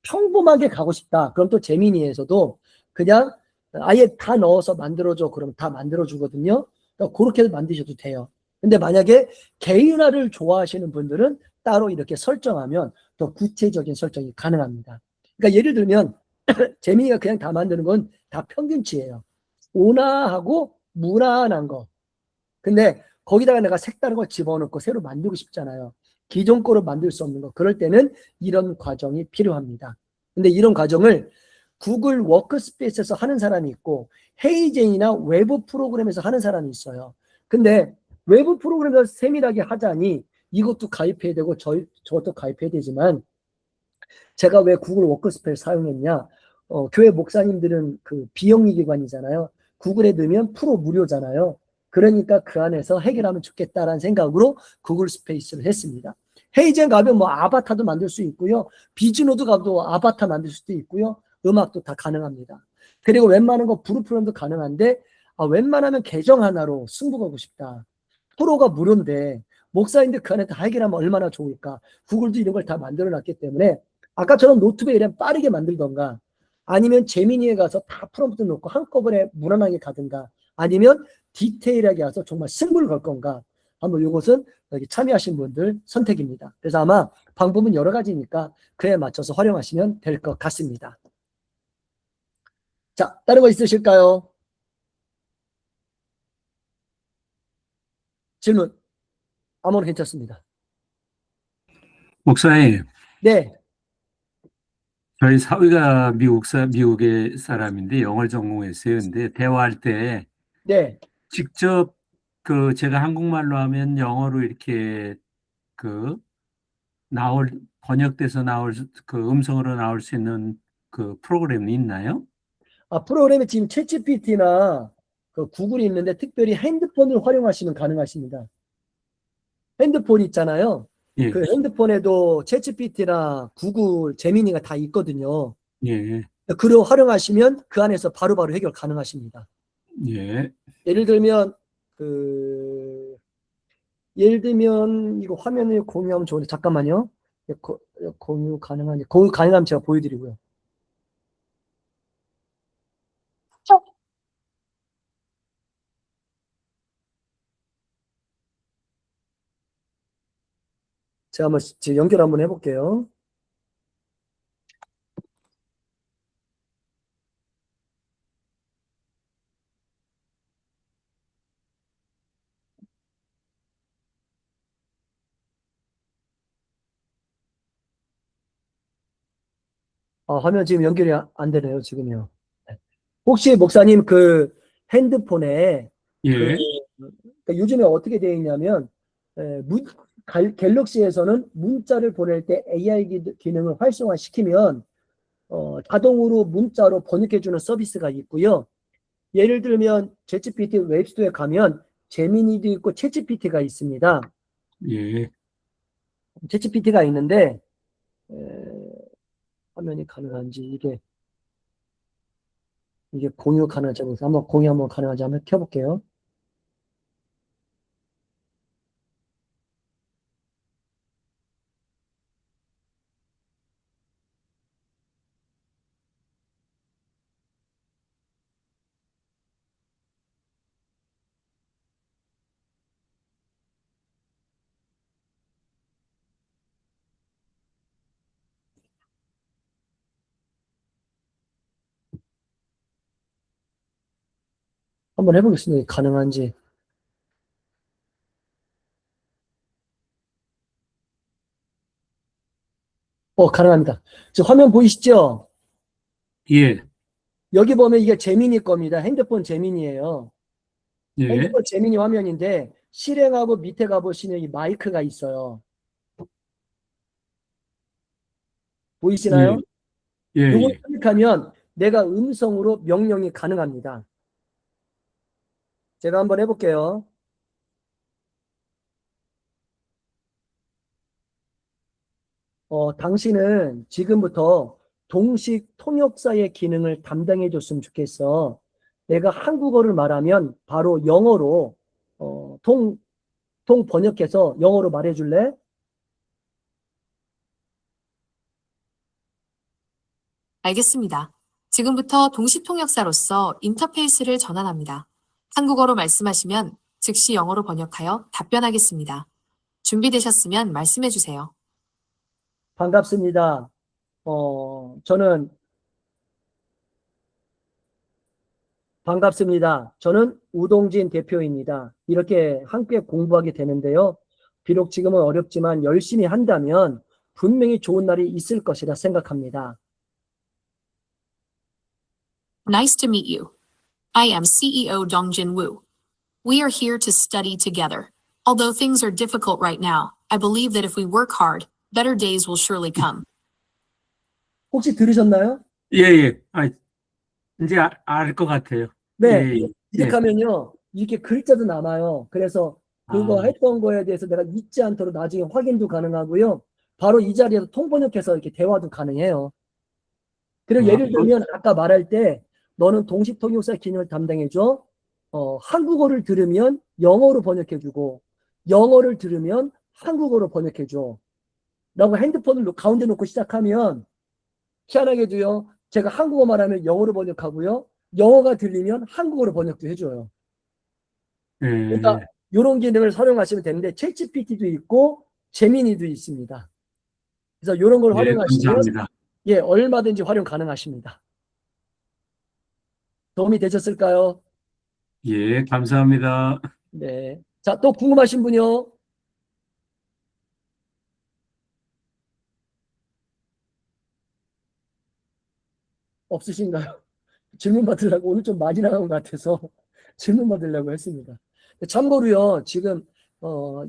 Speaker 1: 평범하게 가고 싶다. 그럼 또 제미니에서도 그냥 아예 다 넣어서 만들어줘. 그러면 다 만들어 주거든요. 그러니까 그렇게 만드셔도 돼요. 근데 만약에 개인화를 좋아하시는 분들은 따로 이렇게 설정하면 더 구체적인 설정이 가능합니다. 그러니까 예를 들면 제미니가 그냥 다 만드는 건 다 평균치예요. 온화하고 무난한 거. 근데 거기다가 내가 색다른 걸 집어넣고 새로 만들고 싶잖아요. 기존 거로 만들 수 없는 거. 그럴 때는 이런 과정이 필요합니다. 근데 이런 과정을 구글 워크스페이스에서 하는 사람이 있고 헤이젠이나 외부 프로그램에서 하는 사람이 있어요. 근데 외부 프로그램에서 세밀하게 하자니 이것도 가입해야 되고 저것도 가입해야 되지만 제가 왜 구글 워크스페이스 사용했냐? 교회 목사님들은 그 비영리 기관이잖아요. 구글에 넣으면 프로 무료잖아요. 그러니까 그 안에서 해결하면 좋겠다라는 생각으로 구글 스페이스를 했습니다. 헤이젠 가면 뭐 아바타도 만들 수 있고요. 비즈노드 가도 아바타 만들 수도 있고요. 음악도 다 가능합니다. 그리고 웬만한 거 부루 프로그램도 가능한데 웬만하면 계정 하나로 승부가고 싶다. 프로가 무료인데 목사님들 그 안에 다 해결하면 얼마나 좋을까. 구글도 이런 걸 다 만들어 놨기 때문에 아까처럼 노트북에 이런 빠르게 만들던가 아니면 제미니에 가서 다 프롬프트 놓고 한꺼번에 무난하게 가든가 아니면 디테일하게 가서 정말 승부를 걸 건가 한번 이것은 여기 참여하신 분들 선택입니다. 그래서 아마 방법은 여러 가지니까 그에 맞춰서 활용하시면 될 것 같습니다. 자, 다른 거 있으실까요? 질문 아무나 괜찮습니다.
Speaker 3: 목사님,
Speaker 1: 네,
Speaker 3: 저희 사위가 미국의 사람인데 영어를 전공했어요. 근데 대화할 때
Speaker 1: 네.
Speaker 3: 직접 제가 한국말로 하면 영어로 이렇게 그 번역돼서 음성으로 나올 수 있는 그 프로그램이 있나요?
Speaker 1: 프로그램에 지금 챗GPT나 그 구글이 있는데 특별히 핸드폰을 활용하시면 가능하십니다. 핸드폰 있잖아요.
Speaker 3: 예,
Speaker 1: 그 핸드폰에도 챗GPT나 구글, 제미니가 다 있거든요.
Speaker 3: 예,
Speaker 1: 그걸 활용하시면 그 안에서 바로바로 해결 가능하십니다.
Speaker 3: 예.
Speaker 1: 예를 들면 그 예를 들면 이거 화면을 공유하면 좋은데 잠깐만요. 공유 가능한지 공유 가능하면 제가 보여드리고요. 제가 한번 연결 한번 해볼게요. 화면 지금 연결이 안 되네요, 지금요. 네. 혹시 목사님 그 핸드폰에 그
Speaker 3: 예,
Speaker 1: 그러니까 요즘에 어떻게 되어 있냐면 갤럭시에서는 문자를 보낼 때 AI 기능을 활성화시키면 자동으로 문자로 번역해주는 서비스가 있고요. 예를 들면 챗GPT 웹스토어에 가면 제미니도 있고 챗GPT가 있습니다.
Speaker 3: 예.
Speaker 1: 챗GPT가 있는데 에, 화면이 가능한지 이게 공유 가능한지 한번 공유 한번 가능한지 한번 켜볼게요. 한번 해보겠습니다. 가능한지. 가능합니다. 지금 화면 보이시죠?
Speaker 3: 예,
Speaker 1: 여기 보면 이게 제미니 겁니다. 핸드폰 제미니예요.
Speaker 3: 예,
Speaker 1: 핸드폰 제미니 화면인데 실행하고 밑에 가보시면 이 마이크가 있어요.
Speaker 3: 예,
Speaker 1: 보이시나요?
Speaker 3: 예,
Speaker 1: 요걸
Speaker 3: 예.
Speaker 1: 클릭하면 내가 음성으로 명령이 가능합니다. 제가 한번 해볼게요. 당신은 지금부터 동식 통역사의 기능을 담당해 줬으면 좋겠어. 내가 한국어를 말하면 바로 영어로 통 번역해서 영어로 말해줄래?
Speaker 2: 알겠습니다. 지금부터 동시통역사로서 인터페이스를 전환합니다. 한국어로 말씀하시면 즉시 영어로 번역하여 답변하겠습니다. 준비되셨으면 말씀해 주세요.
Speaker 1: 반갑습니다. 저는 반갑습니다. 저는 우동진 대표입니다. 이렇게 함께 공부하게 되는데요. 비록 지금은 어렵지만 열심히 한다면 분명히 좋은 날이 있을 것이라 생각합니다.
Speaker 2: Nice to meet you. I am CEO Dongjin Woo. We are here to study together. Although things are difficult right now, I believe that if we work hard, better days will surely come.
Speaker 1: 혹시 들으셨나요?
Speaker 3: 예, 예. 이제 알 것 같아요.
Speaker 1: 네.
Speaker 3: 예,
Speaker 1: 이렇게
Speaker 3: 예.
Speaker 1: 하면요. 이렇게 글자도 남아요. 그래서 그거
Speaker 3: 아,
Speaker 1: 했던 거에 대해서 내가 잊지 않도록 나중에 확인도 가능하고요. 바로 이 자리에서 통번역해서 이렇게 대화도 가능해요. 그리고
Speaker 3: 아,
Speaker 1: 예를 들면 아까 말할 때 너는 동식 통역사 기능을 담당해줘. 한국어를 들으면 영어로 번역해주고 영어를 들으면 한국어로 번역해줘. 라고 핸드폰을 가운데 놓고 시작하면 희한하게도요. 제가 한국어 말하면 영어로 번역하고요. 영어가 들리면 한국어로 번역도 해줘요. 그러니까
Speaker 3: 예,
Speaker 1: 이런 기능을 활용하시면 되는데 챗GPT도 있고 제미니도 있습니다. 그래서 이런 걸
Speaker 3: 예,
Speaker 1: 활용하시면
Speaker 3: 감사합니다.
Speaker 1: 얼마든지 활용 가능하십니다. 도움이 되셨을까요?
Speaker 3: 예, 감사합니다.
Speaker 1: 네. 자, 또 궁금하신 분이요? 없으신가요? 질문 받으려고 오늘 좀 많이 나간 것 같아서 질문 받으려고 했습니다. 참고로요, 지금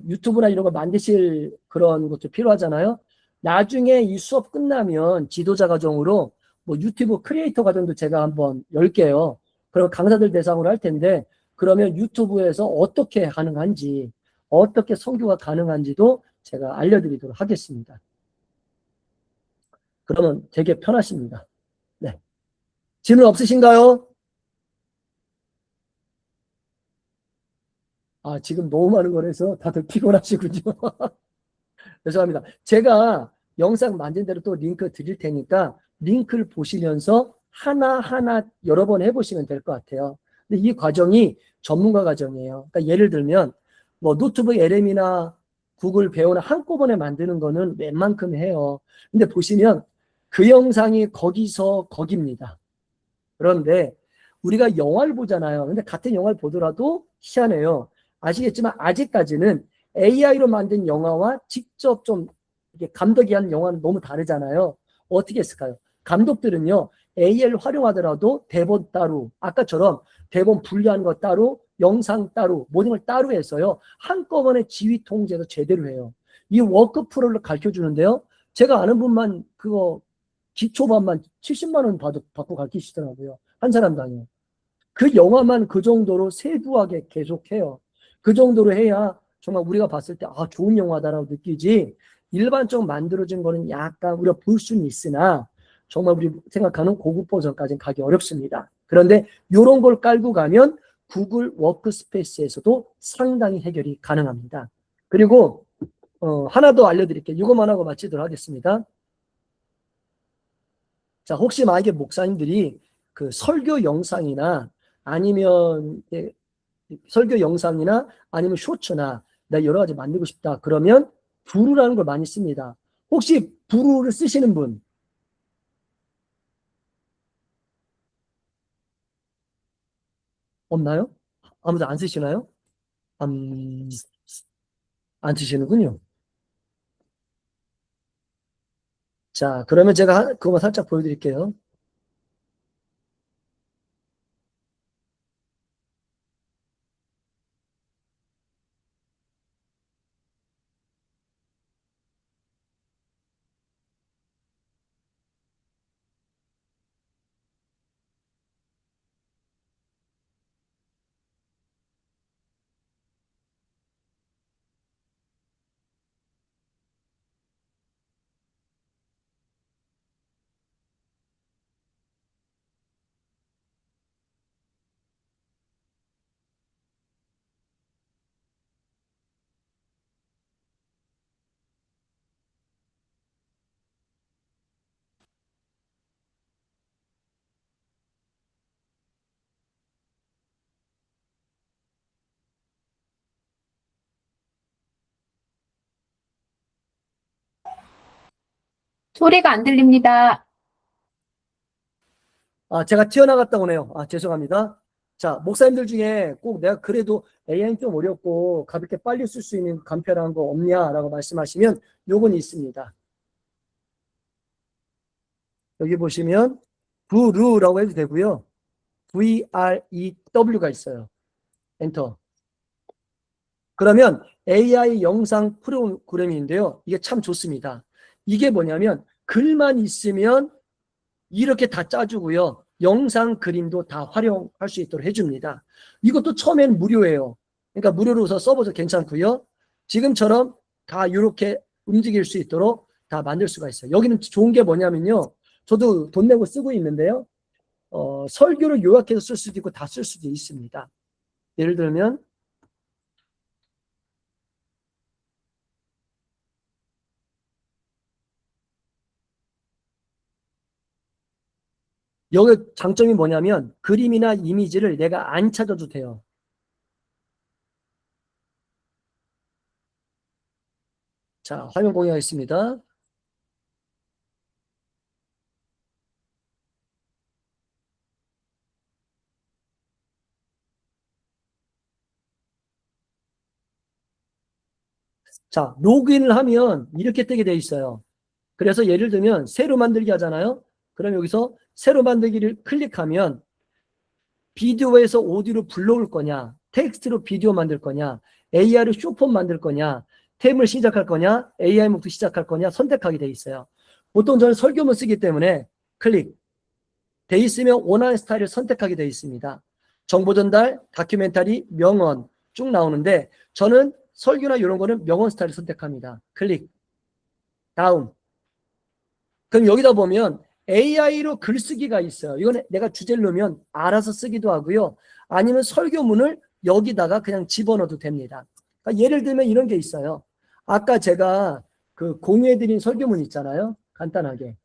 Speaker 1: 유튜브나 이런 거 만드실 그런 것도 필요하잖아요. 나중에 이 수업 끝나면 지도자 과정으로 뭐 유튜브 크리에이터 과정도 제가 한번 열게요. 그럼 강사들 대상으로 할 텐데 그러면 유튜브에서 어떻게 가능한지 어떻게 선교가 가능한지도 제가 알려드리도록 하겠습니다. 그러면 되게 편하십니다. 네. 질문 없으신가요? 지금 너무 많은 거라서 다들 피곤하시군요. 죄송합니다. 제가 영상 만든 대로 또 링크 드릴 테니까 링크를 보시면서 하나하나 여러 번 해보시면 될 것 같아요. 근데 이 과정이 전문가 과정이에요. 그러니까 예를 들면 뭐 노트북 LM이나 구글 배우나 한꺼번에 만드는 거는 웬만큼 해요. 근데 보시면 그 영상이 거기서 거기입니다. 그런데 우리가 영화를 보잖아요. 근데 같은 영화를 보더라도 희한해요. 아시겠지만 아직까지는 AI로 만든 영화와 직접 좀 이렇게 감독이 한 영화는 너무 다르잖아요. 어떻게 했을까요? 감독들은요, AI를 활용하더라도 대본 따로, 아까처럼 대본 분리하는 거 따로, 영상 따로, 모든 걸 따로 해서요, 한꺼번에 지휘 통제도 제대로 해요. 이 워크프로를 가르쳐 주는데요, 제가 아는 분만 그거 기초반만 70만 원 받고 가르치시더라고요. 한 사람당요. 그 영화만 그 정도로 세부하게 계속해요. 그 정도로 해야 정말 우리가 봤을 때 아, 좋은 영화다라고 느끼지, 일반적으로 만들어진 거는 약간 우리가 볼 수는 있으나 정말 우리 생각하는 고급 버전까지는 가기 어렵습니다. 그런데 이런 걸 깔고 가면 구글 워크스페이스에서도 상당히 해결이 가능합니다. 그리고 하나 더 알려드릴게요. 이것만 하고 마치도록 하겠습니다. 자, 혹시 만약에 목사님들이 그 설교 영상이나 아니면 설교 영상이나 아니면 쇼츠나 내가 여러 가지 만들고 싶다 그러면 부루라는 걸 많이 씁니다. 혹시 부루를 쓰시는 분 없나요? 아무도 안 쓰시나요? 안 쓰시는군요. 자, 그러면 제가 그거만 살짝 보여드릴게요.
Speaker 4: 소리가 안 들립니다.
Speaker 1: 아, 제가 튀어나갔다 오네요. 아, 죄송합니다. 자, 목사님들 중에 꼭 내가 그래도 AI는 좀 어렵고 가볍게 빨리 쓸 수 있는 간편한 거 없냐라고 말씀하시면 요건 있습니다. 여기 보시면 부루라고 해도 되고요. VREW가 있어요. 엔터. 그러면 AI 영상 프로그램인데요. 이게 참 좋습니다. 이게 뭐냐면 글만 있으면 이렇게 다 짜주고요. 영상, 그림도 다 활용할 수 있도록 해줍니다. 이것도 처음에는 무료예요. 그러니까 무료로서 써보셔도 괜찮고요. 지금처럼 다 이렇게 움직일 수 있도록 다 만들 수가 있어요. 여기는 좋은 게 뭐냐면요. 저도 돈 내고 쓰고 있는데요. 설교를 요약해서 쓸 수도 있고 다 쓸 수도 있습니다. 예를 들면 여기 장점이 뭐냐면 그림이나 이미지를 내가 안 찾아도 돼요. 자, 화면 공유하겠습니다. 자, 로그인을 하면 이렇게 뜨게 돼 있어요. 그래서 예를 들면 새로 만들기 하잖아요. 그럼 여기서 새로 만들기를 클릭하면 비디오에서 오디오를 불러올 거냐, 텍스트로 비디오 만들 거냐, AI로 쇼폼 만들 거냐, 템을 시작할 거냐, AI 목도 시작할 거냐 선택하게 돼 있어요. 보통 저는 설교문 쓰기 때문에 클릭 돼 있으면 원하는 스타일을 선택하게 돼 있습니다. 정보 전달, 다큐멘터리, 명언 쭉 나오는데 저는 설교나 이런 거는 명언 스타일을 선택합니다. 클릭 다음. 그럼 여기다 보면 AI로 글쓰기가 있어요. 이건 내가 주제를 넣으면 알아서 쓰기도 하고요. 아니면 설교문을 여기다가 그냥 집어넣어도 됩니다. 그러니까 예를 들면 이런 게 있어요. 아까 제가 그 공유해드린 설교문 있잖아요. 간단하게.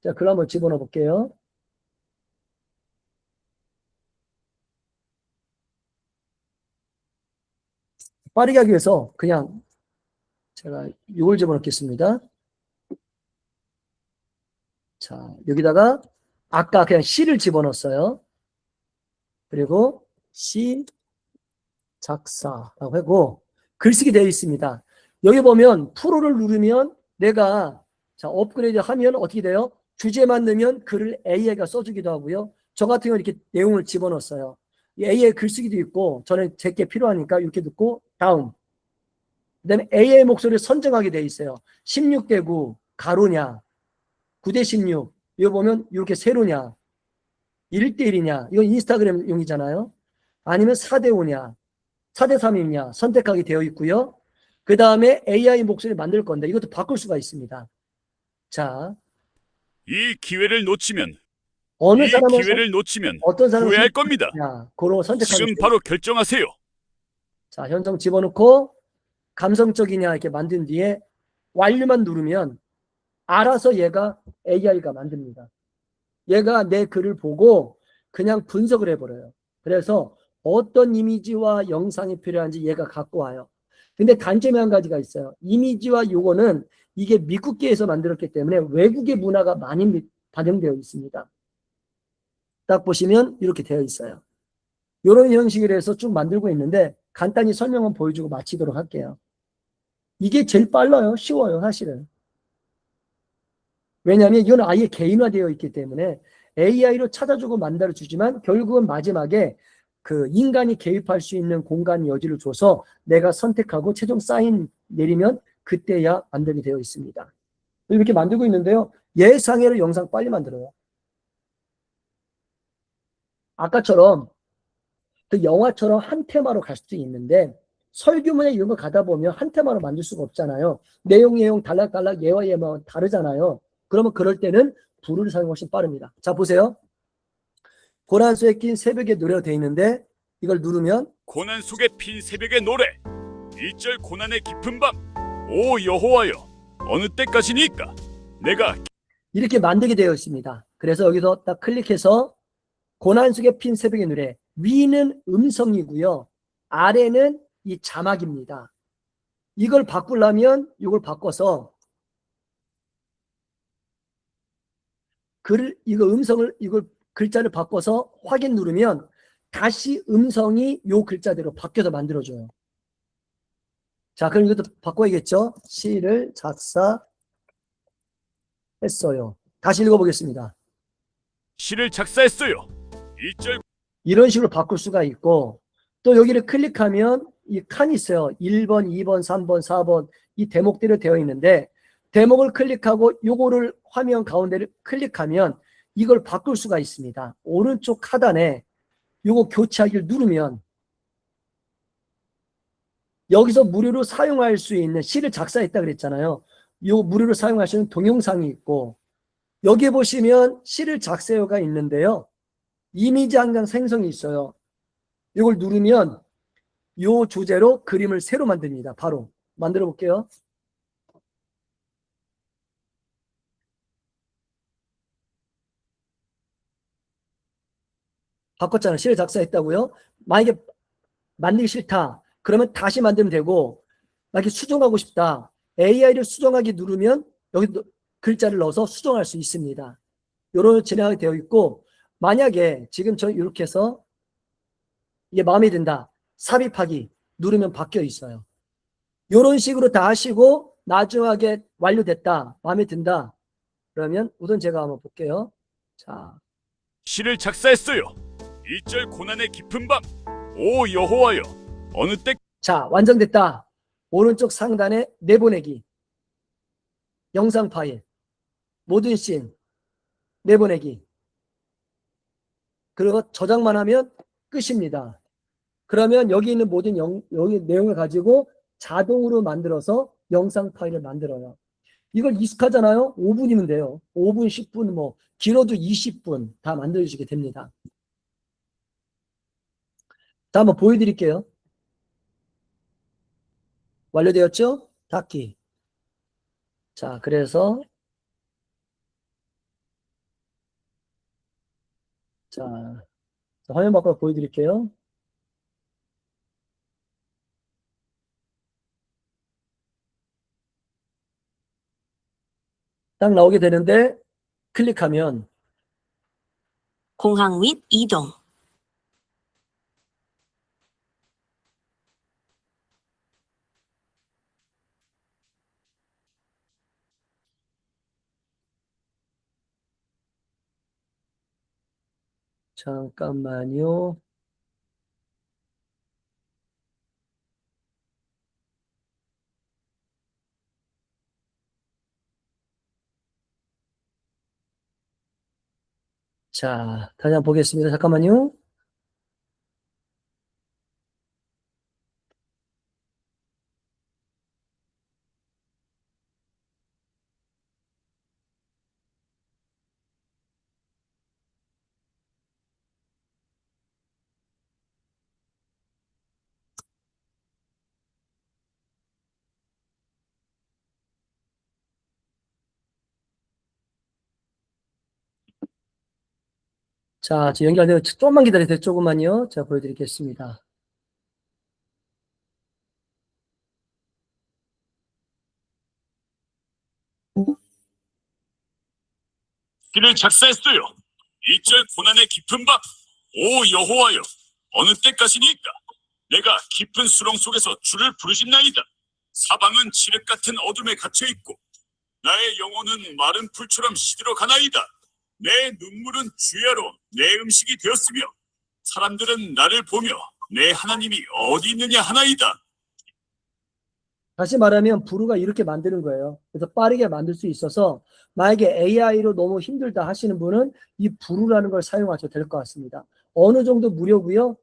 Speaker 1: 자, 그걸 한번 집어넣어 볼게요. 빠르게 하기 위해서 그냥 제가 이걸 집어넣겠습니다. 자, 여기다가 아까 그냥 시를 집어넣었어요. 그리고 시 작사라고 하고 글쓰기 되어 있습니다. 여기 보면 프로를 누르면 내가 자, 업그레이드 하면 어떻게 돼요? 주제만 넣으면 글을 AI가 써주기도 하고요. 저 같은 경우는 이렇게 내용을 집어넣었어요. AI 글쓰기도 있고, 저는 제게 필요하니까 이렇게 듣고, 다음. 그 다음에 AI 목소리를 선정하게 돼 있어요. 16대 9, 가로냐, 9대 16, 이거 보면 이렇게 세로냐, 1대 1이냐, 이건 인스타그램용이잖아요. 아니면 4대 5냐, 4대 3이냐, 선택하게 되어 있고요. 그 다음에 AI 목소리 만들 건데, 이것도 바꿀 수가 있습니다. 자,
Speaker 6: 이 기회를 놓치면
Speaker 1: 어느
Speaker 6: 이
Speaker 1: 사람을
Speaker 6: 기회를 놓치면
Speaker 1: 어떤 사람을
Speaker 6: 후회할 겁니다.
Speaker 1: 선택하느냐, 그로 선택하게
Speaker 6: 지금
Speaker 1: 돼요.
Speaker 6: 바로 결정하세요.
Speaker 1: 자, 현성 집어넣고 감성적이냐 이렇게 만든 뒤에 완료만 누르면 알아서 얘가 AI가 만듭니다. 얘가 내 글을 보고 그냥 분석을 해버려요. 그래서 어떤 이미지와 영상이 필요한지 얘가 갖고 와요. 근데 단점이 한 가지가 있어요. 이미지와 요거는 이게 미국계에서 만들었기 때문에 외국의 문화가 많이 반영되어 있습니다. 딱 보시면 이렇게 되어 있어요. 이런 형식으로 해서 쭉 만들고 있는데 간단히 설명은 보여주고 마치도록 할게요. 이게 제일 빨라요. 쉬워요, 사실은. 왜냐하면 이건 아예 개인화되어 있기 때문에 AI로 찾아주고 만들어주지만 결국은 마지막에 그 인간이 개입할 수 있는 공간 여지를 줘서 내가 선택하고 최종 사인 내리면 그때야 만들게 되어 있습니다. 이렇게 만들고 있는데요. 예상외로 영상 빨리 만들어요. 아까처럼 그 영화처럼 한 테마로 갈 수도 있는데 설교문에 이런 거 가다 보면 한 테마로 만들 수가 없잖아요. 내용 달락달락 예와 예만 다르잖아요. 그러면 그럴 때는 불을 사용하면 훨씬 빠릅니다. 자, 보세요. 고난소에 낀 새벽의 노래가 되어 있는데 이걸 누르면
Speaker 6: 고난 속에 핀 새벽의 노래 1절 고난의 깊은 밤 오 여호와여 어느 때까지니까 내가
Speaker 1: 이렇게 만들게 되어 있습니다. 그래서 여기서 딱 클릭해서 고난 속에 핀 새벽의 노래, 위는 음성이고요. 아래는 이 자막입니다. 이걸 바꾸려면 이걸 바꿔서 이거 음성을, 이걸 글자를 바꿔서 확인 누르면 다시 음성이 요 글자대로 바뀌어서 만들어줘요. 자, 그럼 이것도 바꿔야겠죠? 시를 작사했어요. 다시 읽어보겠습니다.
Speaker 6: 시를 작사했어요. 1절
Speaker 1: 이런 식으로 바꿀 수가 있고, 또 여기를 클릭하면 이 칸이 있어요. 1번, 2번, 3번, 4번 이 대목대로 되어 있는데 대목을 클릭하고 요거를 화면 가운데를 클릭하면 이걸 바꿀 수가 있습니다. 오른쪽 하단에 요거 교체하기를 누르면 여기서 무료로 사용할 수 있는 시를 작사했다 그랬잖아요. 요 무료로 사용할 수 있는 동영상이 있고 여기 보시면 시를 작사요가 있는데요. 이미지 한 장 생성이 있어요. 이걸 누르면 요 주제로 그림을 새로 만듭니다. 바로 만들어 볼게요. 바꿨잖아요. 시를 작사했다고요. 만약에 만들기 싫다. 그러면 다시 만들면 되고 만약에 수정하고 싶다. AI를 수정하기 누르면 여기 글자를 넣어서 수정할 수 있습니다. 이런 진행하게 되어 있고 만약에 지금 저 이렇게 해서 이게 마음에 든다. 삽입하기 누르면 바뀌어 있어요. 이런 식으로 다 하시고 나중에 완료됐다. 마음에 든다. 그러면 우선 제가 한번 볼게요. 자,
Speaker 6: 시를 작사했어요. 1절 고난의 깊은 밤 오 여호와여 어느 때
Speaker 1: 자, 완성됐다. 오른쪽 상단에 내보내기. 영상 파일. 모든 씬. 내보내기. 그리고 저장만 하면 끝입니다. 그러면 여기 있는 모든 여기 내용을 가지고 자동으로 만들어서 영상 파일을 만들어요. 이걸 익숙하잖아요. 5분이면 돼요. 5분, 10분, 뭐 길어도 20분 다 만들어주시게 됩니다. 자, 한번 보여드릴게요. 완료되었죠? 닫기. 자, 그래서 자, 화면 바꿔 보여드릴게요. 딱 나오게 되는데 클릭하면
Speaker 5: 공항 및 이동.
Speaker 1: 잠깐만요. 자, 다시 한번 보겠습니다. 잠깐만요. 자, 지금 연결되어 조금만 기다리세요. 조금만요. 제가 보여드리겠습니다.
Speaker 6: 길을 작사했어요. 1절 고난의 깊은 밤. 오 여호와여, 어느 때까지니까? 내가 깊은 수렁 속에서 주를 부르짖나이다. 사방은 칠흑 같은 어둠에 갇혀 있고 나의 영혼은 마른 풀처럼 시들어 가나이다. 내 눈물은 주야로 내 음식이 되었으며 사람들은 나를 보며 내 하나님이 어디 있느냐 하나이다.
Speaker 1: 다시 말하면 부르가 이렇게 만드는 거예요. 그래서 빠르게 만들 수 있어서 만약에 AI로 너무 힘들다 하시는 분은 이 부르라는 걸 사용하셔도 될 것 같습니다. 어느 정도 무료고요.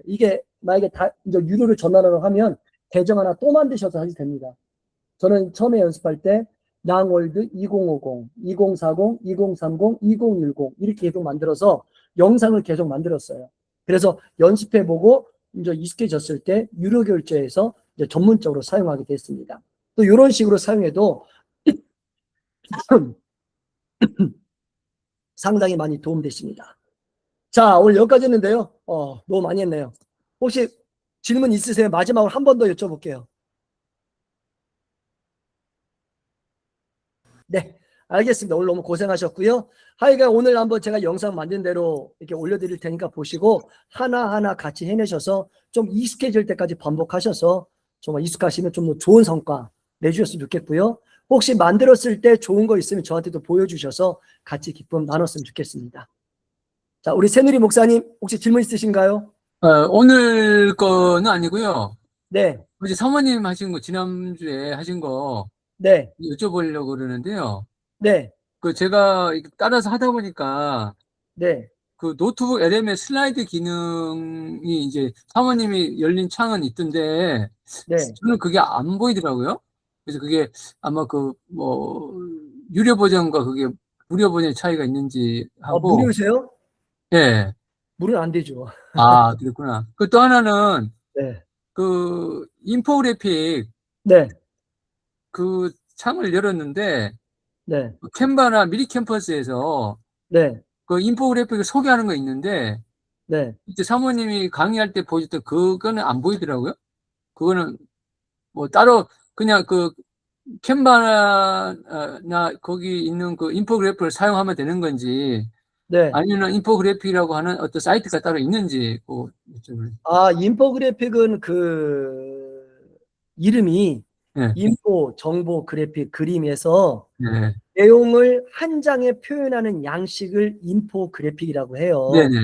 Speaker 1: 이게 만약에 이제 유료를 전환하려고 하면 계정 하나 또 만드셔서 하셔도 됩니다. 저는 처음에 연습할 때 낭월드 2050, 2040, 2030, 2010 이렇게 계속 만들어서 영상을 계속 만들었어요. 그래서 연습해보고 이제 익숙해졌을 때 유료 결제해서 이제 전문적으로 사용하게 됐습니다. 또 이런 식으로 사용해도 상당히 많이 도움되십니다. 자, 오늘 여기까지 했는데요. 너무 많이 했네요. 혹시 질문 있으세요? 마지막으로 한 번 더 여쭤볼게요. 네, 알겠습니다. 오늘 너무 고생하셨고요. 하여간 오늘 한번 제가 영상 만든 대로 이렇게 올려드릴 테니까 보시고 하나하나 같이 해내셔서 좀 익숙해질 때까지 반복하셔서 정말 익숙하시면 좀 더 좋은 성과 내주셨으면 좋겠고요. 혹시 만들었을 때 좋은 거 있으면 저한테도 보여주셔서 같이 기쁨 나눴으면 좋겠습니다. 자, 우리 새누리 목사님 혹시 질문 있으신가요?
Speaker 7: 오늘 거는 아니고요.
Speaker 1: 네,
Speaker 7: 어제 사모님 하신 거, 지난주에 하신 거
Speaker 1: 네,
Speaker 7: 여쭤보려고 그러는데요.
Speaker 1: 네,
Speaker 7: 그 제가 이렇게 따라서 하다 보니까
Speaker 1: 네,
Speaker 7: 그 노트북 LM의 슬라이드 기능이 이제 사모님이 열린 창은 있던데
Speaker 1: 네.
Speaker 7: 저는 그게 안 보이더라고요. 그래서 그게 아마 그 뭐 유료 버전과 그게 무료 버전의 차이가 있는지 하고
Speaker 1: 무료세요?
Speaker 7: 예.
Speaker 1: 무료는 안 되죠.
Speaker 7: 아, 그렇구나. 그 또 하나는
Speaker 1: 네,
Speaker 7: 그 인포그래픽
Speaker 1: 네,
Speaker 7: 그 창을 열었는데
Speaker 1: 네,
Speaker 7: 캔바나 미리 캠퍼스에서
Speaker 1: 네,
Speaker 7: 그 인포그래픽을 소개하는 거 있는데
Speaker 1: 네.
Speaker 7: 이제 사모님이 강의할 때 보여줬던 그거는 안 보이더라고요. 그거는 뭐 따로 그냥 그 캔바나 거기 있는 그 인포그래픽을 사용하면 되는 건지
Speaker 1: 네.
Speaker 7: 아니면 인포그래픽이라고 하는 어떤 사이트가 따로 있는지 그 여쭤볼래요.
Speaker 1: 인포그래픽은 그 이름이
Speaker 7: 네,
Speaker 1: 인포, 정보, 그래픽, 그림에서
Speaker 7: 네,
Speaker 1: 내용을 한 장에 표현하는 양식을 인포그래픽이라고
Speaker 7: 네,
Speaker 1: 해요.
Speaker 7: 네, 네,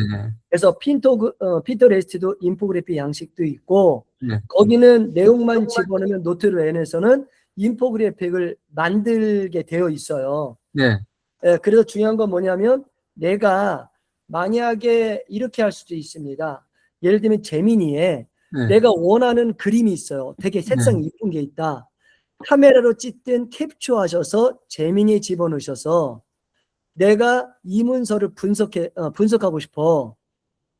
Speaker 1: 그래서 핀터레스트도 인포그래픽 양식도 있고
Speaker 7: 네,
Speaker 1: 거기는 내용만 집어넣으면 노트북에서는 인포그래픽을 만들게 되어 있어요.
Speaker 7: 네,
Speaker 1: 그래서 중요한 건 뭐냐면 내가 만약에 이렇게 할 수도 있습니다. 예를 들면 제미니에
Speaker 7: 네,
Speaker 1: 내가 원하는 그림이 있어요. 되게 색상이 이쁜 게 있다. 카메라로 찍든 캡처하셔서 제미니에 집어넣으셔서 내가 이 문서를 분석하고 싶어.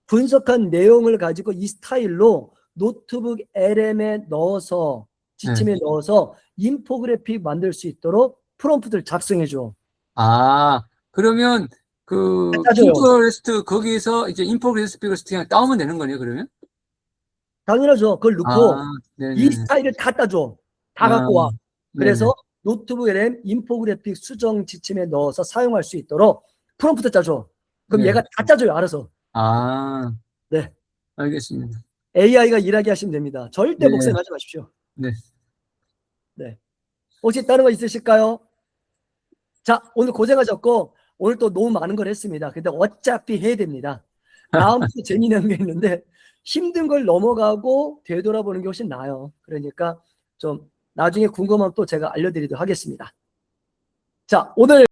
Speaker 1: 분석한 내용을 가지고 이 스타일로 노트북 LM에 넣어서 지침에 넣어서 인포그래픽 만들 수 있도록 프롬프트를 작성해 줘.
Speaker 7: 아, 그러면 그
Speaker 1: 따져요.
Speaker 7: 핀터레스트 거기서 이제 인포그래픽을 그냥 따오면 되는 거네요, 그러면?
Speaker 1: 당연하죠. 그걸 넣고
Speaker 7: 아, 네네.
Speaker 1: 이 스타일을 다 따줘. 다 갖고 와.
Speaker 7: 네네.
Speaker 1: 그래서 노트북 LM 인포그래픽 수정 지침에 넣어서 사용할 수 있도록 프롬프트 짜줘. 그럼
Speaker 7: 네.
Speaker 1: 얘가 다 짜줘요. 알아서.
Speaker 7: 아,
Speaker 1: 네.
Speaker 7: 알겠습니다.
Speaker 1: AI가 일하게 하시면 됩니다. 절대
Speaker 7: 네.
Speaker 1: 복생하지 마십시오.
Speaker 7: 네.
Speaker 1: 네. 혹시 다른 거 있으실까요? 자, 오늘 고생하셨고 오늘 또 너무 많은 걸 했습니다. 근데 어차피 해야 됩니다. 다음부터 재미있는 게 있는데 힘든 걸 넘어가고 되돌아보는 게 훨씬 나아요. 그러니까 좀 나중에 궁금하면 또 제가 알려드리도록 하겠습니다. 자, 오늘